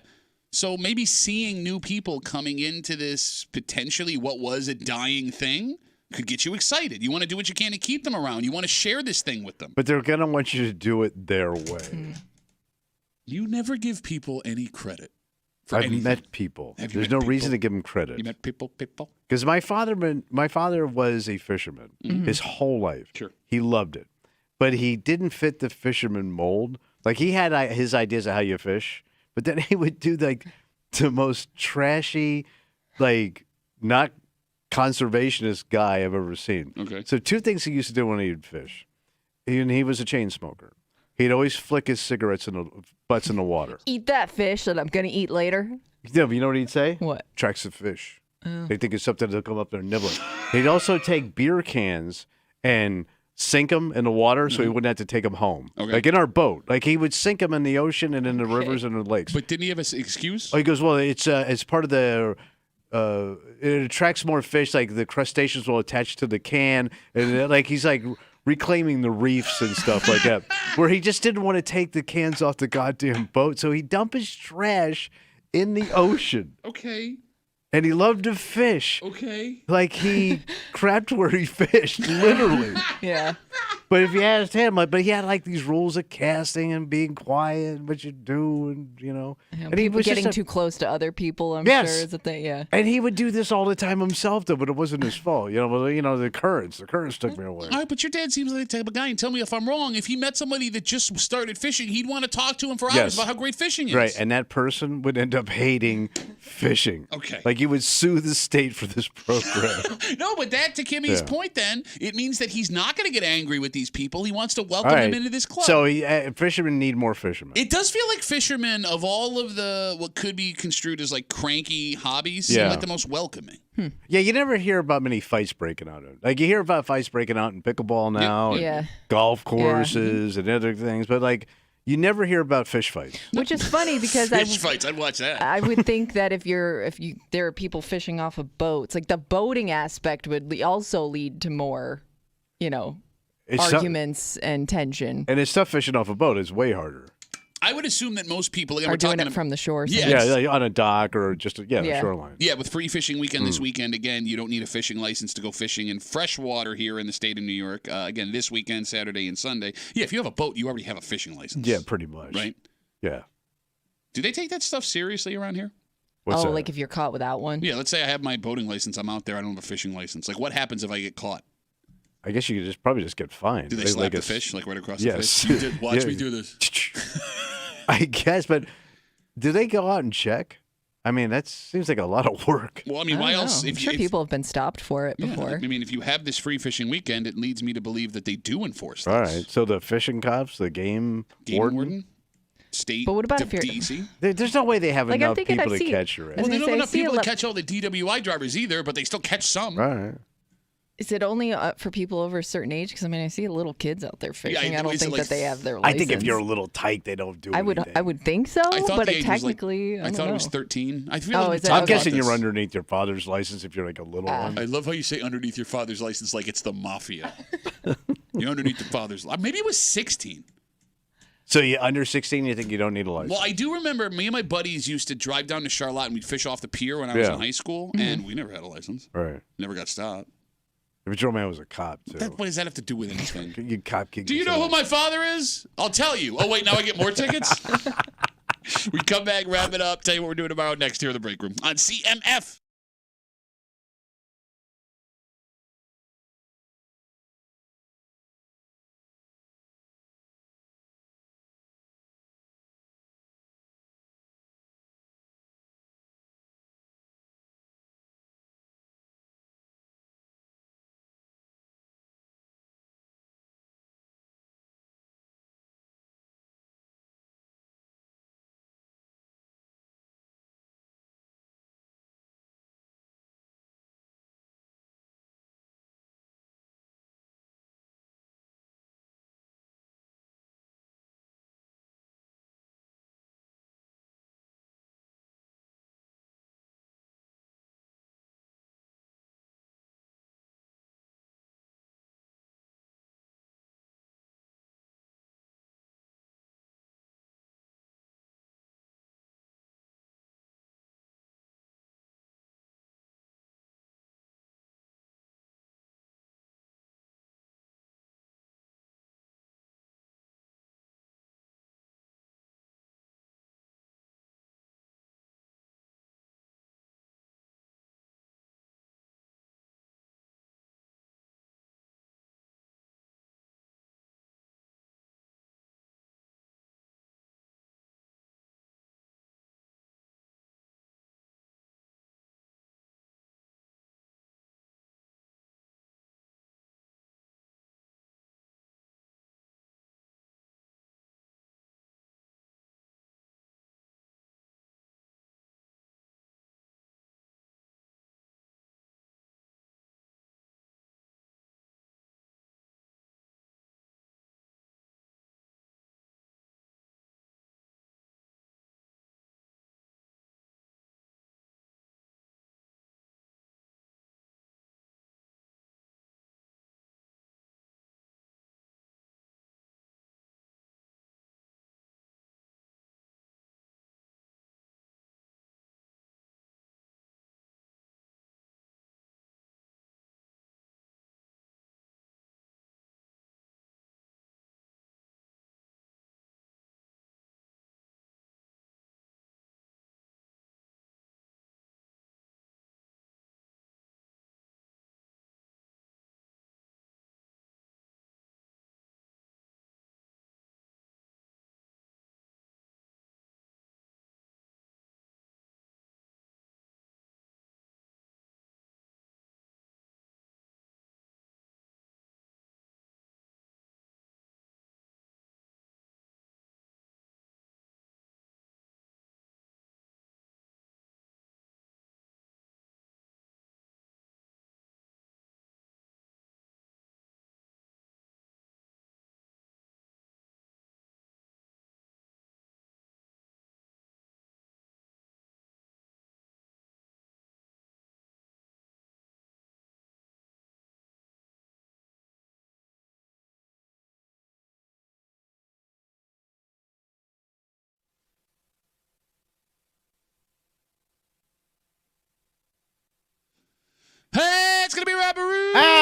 So maybe seeing new people coming into this potentially what was a dying thing could get you excited. You want to do what you can to keep them around. You want to share this thing with them. But they're going to want you to do it their way. You never give people any credit for I've anything. met people. Have you There's met no people? reason to give them credit. You met people? Because my father was a fisherman his whole life. Sure. He loved it. But he didn't fit the fisherman mold. Like, he had his ideas of how you fish, but then he would do, like, the most trashy, like, not conservationist guy I've ever seen. Okay. So 2 things he used to do when he would fish. He was a chain smoker. He'd always flick his cigarettes butts in the water. Eat that fish that I'm going to eat later. Yeah, but you know what he'd say? What? Tracks of fish. Oh. They think it's something to come up there and nibble it. He'd also take beer cans and sink them in the water so he wouldn't have to take them home. Okay. Like in our boat. Like he would sink them in the ocean and in the rivers and the lakes. But didn't he have an excuse? Oh, he goes, well, it's part of the... it attracts more fish. Like the crustaceans will attach to the can, and like he's like reclaiming the reefs and stuff like that. Where he just didn't want to take the cans off the goddamn boat, so he dumped his trash in the ocean. Okay. And he loved to fish. Okay. Like he crapped where he fished, literally. Yeah. But if you asked him, but he had like these rules of casting and being quiet, and what you do, and and he People was getting just too close to other people, I'm Yes. sure, is a thing. Yeah. And he would do this all the time himself, though, but it wasn't his fault. The currents took me away. All right, but your dad seems like the type of guy, and tell me if I'm wrong. If he met somebody that just started fishing, he'd want to talk to him for hours Yes. about how great fishing is. Right, and that person would end up hating fishing. Okay. Like he would sue the state for this program. No, but that, to Kimmy's Yeah. point, then, it means that he's not going to get angry with these people. He wants to welcome All right. them into this club. So fishermen need more fishermen. It does feel like fishermen, of all of the what could be construed as like cranky hobbies, seem Yeah. like the most welcoming. Yeah, you never hear about many fights breaking out. Like you hear about fights breaking out in pickleball now, and Yeah. golf courses and other things, but like you never hear about fish fights. Which is funny because Fish fights, I'd watch that. I would think that if there are people fishing off of boats, like the boating aspect would also lead to more, It's tough- arguments and tension. And it's tough fishing off a boat. It's way harder. I would assume that most people again, Are we're doing talking it from the shore. Yes. Yeah, like on a dock or just the Yeah. shoreline. Yeah, with free fishing weekend this weekend, again, you don't need a fishing license to go fishing in freshwater here in the state of New York. Again, this weekend, Saturday and Sunday. Yeah, if you have a boat, you already have a fishing license. Yeah, pretty much. Right? Yeah. Do they take that stuff seriously around here? What's that? like if you're caught without one. Yeah, let's say I have my boating license. I'm out there. I don't have a fishing license. Like, what happens if I get caught? I guess you could probably just get fined. Do they Like slap the a- fish, like right across Yes. the fish? Watch Yeah. me do this. I guess, but do they go out and check? I mean, that seems like a lot of work. Well, I mean, I why don't else? know. I'm sure people have been stopped for it Yeah, before. I mean, if you have this free fishing weekend, it leads me to believe that they do enforce this. All right. So the fishing cops, the game warden? State, But what about if you're- DEC? There's no way they have Like, I'm enough thinking people I've to seen- catch your I ass. was Well, they gonna don't have say, enough see people a to lot- catch all the DWI drivers either, but they still catch some. All right. Is it only for people over a certain age? Because I mean, I see little kids out there fishing. I don't is it think like that they have their I license. think if you're a little tight, they don't do I would think so, I thought but the age was like- technically, I I don't thought know. it was 13. I feel Oh, like is we it? talked I'm guessing about you're this. underneath your father's license if you're like a little one. I love how you say underneath your father's license like it's the mafia. You're underneath the father's. Maybe it was 16. So you under 16, you think you don't need a license? Well, I do remember me and my buddies used to drive down to Charlotte and we'd fish off the pier when I was Yeah. in high school, Mm-hmm. and we never had a license. Right. Never got stopped. If your man was a cop, too. What does that have to do with anything? You cop kick Do you know who my father is? I'll tell you. Oh, wait, now I get more tickets? We come back, wrap it up, tell you what we're doing tomorrow next here in the break room on CMF.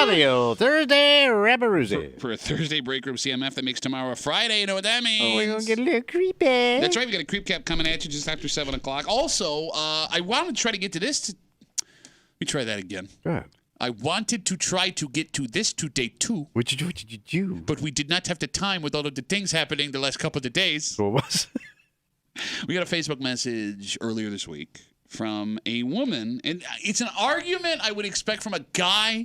the old Thursday Rabberoozy. For a Thursday break room CMF that makes tomorrow a Friday. You know what that means? Oh, we're going to get a little creepy. That's right. We got a creep cap coming at you just after 7 o'clock. Also, I wanted to try to get to this. Let me try that again. Go ahead. I wanted to try to get to this today, too. What did you do? But we did not have the time with all of the things happening the last couple of days. What was We got a Facebook message earlier this week from a woman, and it's an argument I would expect from a guy,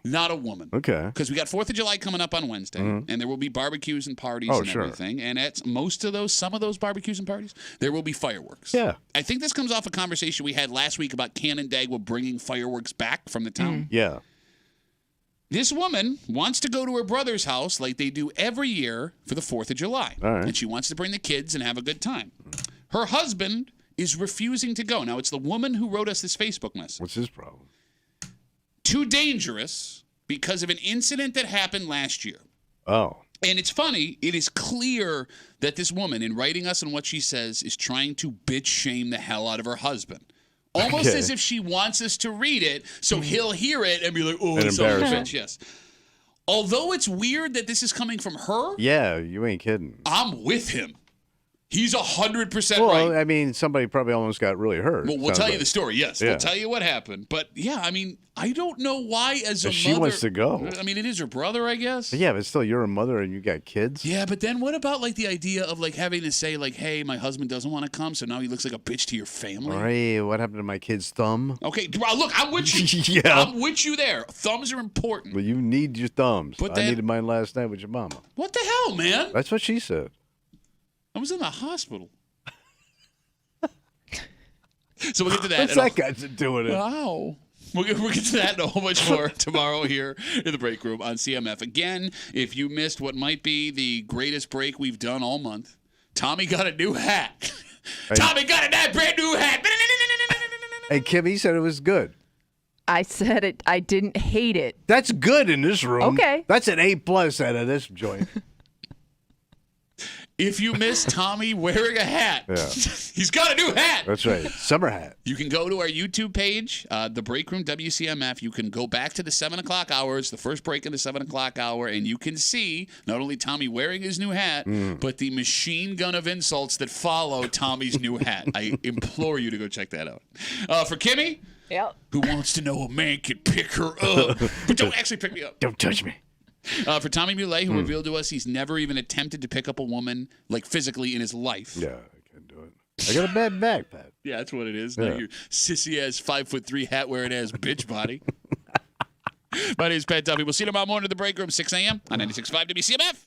not a woman. Okay. Because we got 4th of July coming up on Wednesday, and there will be barbecues and parties and everything. And at some of those barbecues and parties, there will be fireworks. Yeah. I think this comes off a conversation we had last week about Canandaigua bringing fireworks back from the town. Yeah. This woman wants to go to her brother's house like they do every year for the 4th of July. All right. And she wants to bring the kids and have a good time. Her husband is refusing to go. Now, it's the woman who wrote us this Facebook message. What's his problem? Too dangerous because of an incident that happened last year. Oh. And it's funny, it is clear that this woman, in writing us and what she says, is trying to bitch shame the hell out of her husband. Almost as if she wants us to read it so he'll hear it and be like, oh, it's son of a bitch. Yes. Although it's weird that this is coming from her, Yeah, you ain't kidding. I'm with him. He's 100% Well, right. I mean, somebody probably almost got really hurt. Well, we'll sounds tell you like. the story, yes. Yeah. We'll tell you what happened. But, yeah, I mean, I don't know why as a But mother. she wants to go. I mean, it is her brother, I guess. But yeah, but still, you're a mother and you got kids. Yeah, but then what about, like, the idea of, like, having to say, like, hey, my husband doesn't want to come, so now he looks like a bitch to your family? Hey, what happened to my kid's thumb? Okay, look, I'm with you. Yeah. I'm with you there. Thumbs are important. Well, you need your thumbs. But I that- needed mine last night with your mama. What the hell, man? That's what she said. I was in the hospital. So we'll get to that. What's that got to do with it? Wow. We'll get to that and a whole bunch more tomorrow here in the break room on CMF. Again, if you missed what might be the greatest break we've done all month, Tommy got a new hat. Tommy got a brand new hat. Hey, Kim, he said it was good. I said it. I didn't hate it. That's good in this room. Okay. That's an A+ out of this joint. If you missed Tommy wearing a hat, he's got a new hat. That's right. Summer hat. You can go to our YouTube page, The Break Room WCMF. You can go back to the 7 o'clock hour. It's the first break in the 7 o'clock hour, and you can see not only Tommy wearing his new hat, but the machine gun of insults that follow Tommy's new hat. I implore you to go check that out. For Kimmy, who wants to know a man can pick her up, but don't actually pick me up. Don't touch me. For Tommy Muley, who revealed to us he's never even attempted to pick up a woman, like physically in his life. Yeah, I can do it. I got a bad back, Pat. Yeah, that's what it is. Yeah. Not your sissy-ass 5'3" hat-wearing ass bitch body. My name is Pat Duffy. We'll see you tomorrow morning at the break room, 6 a.m. on 96.5 WCMF.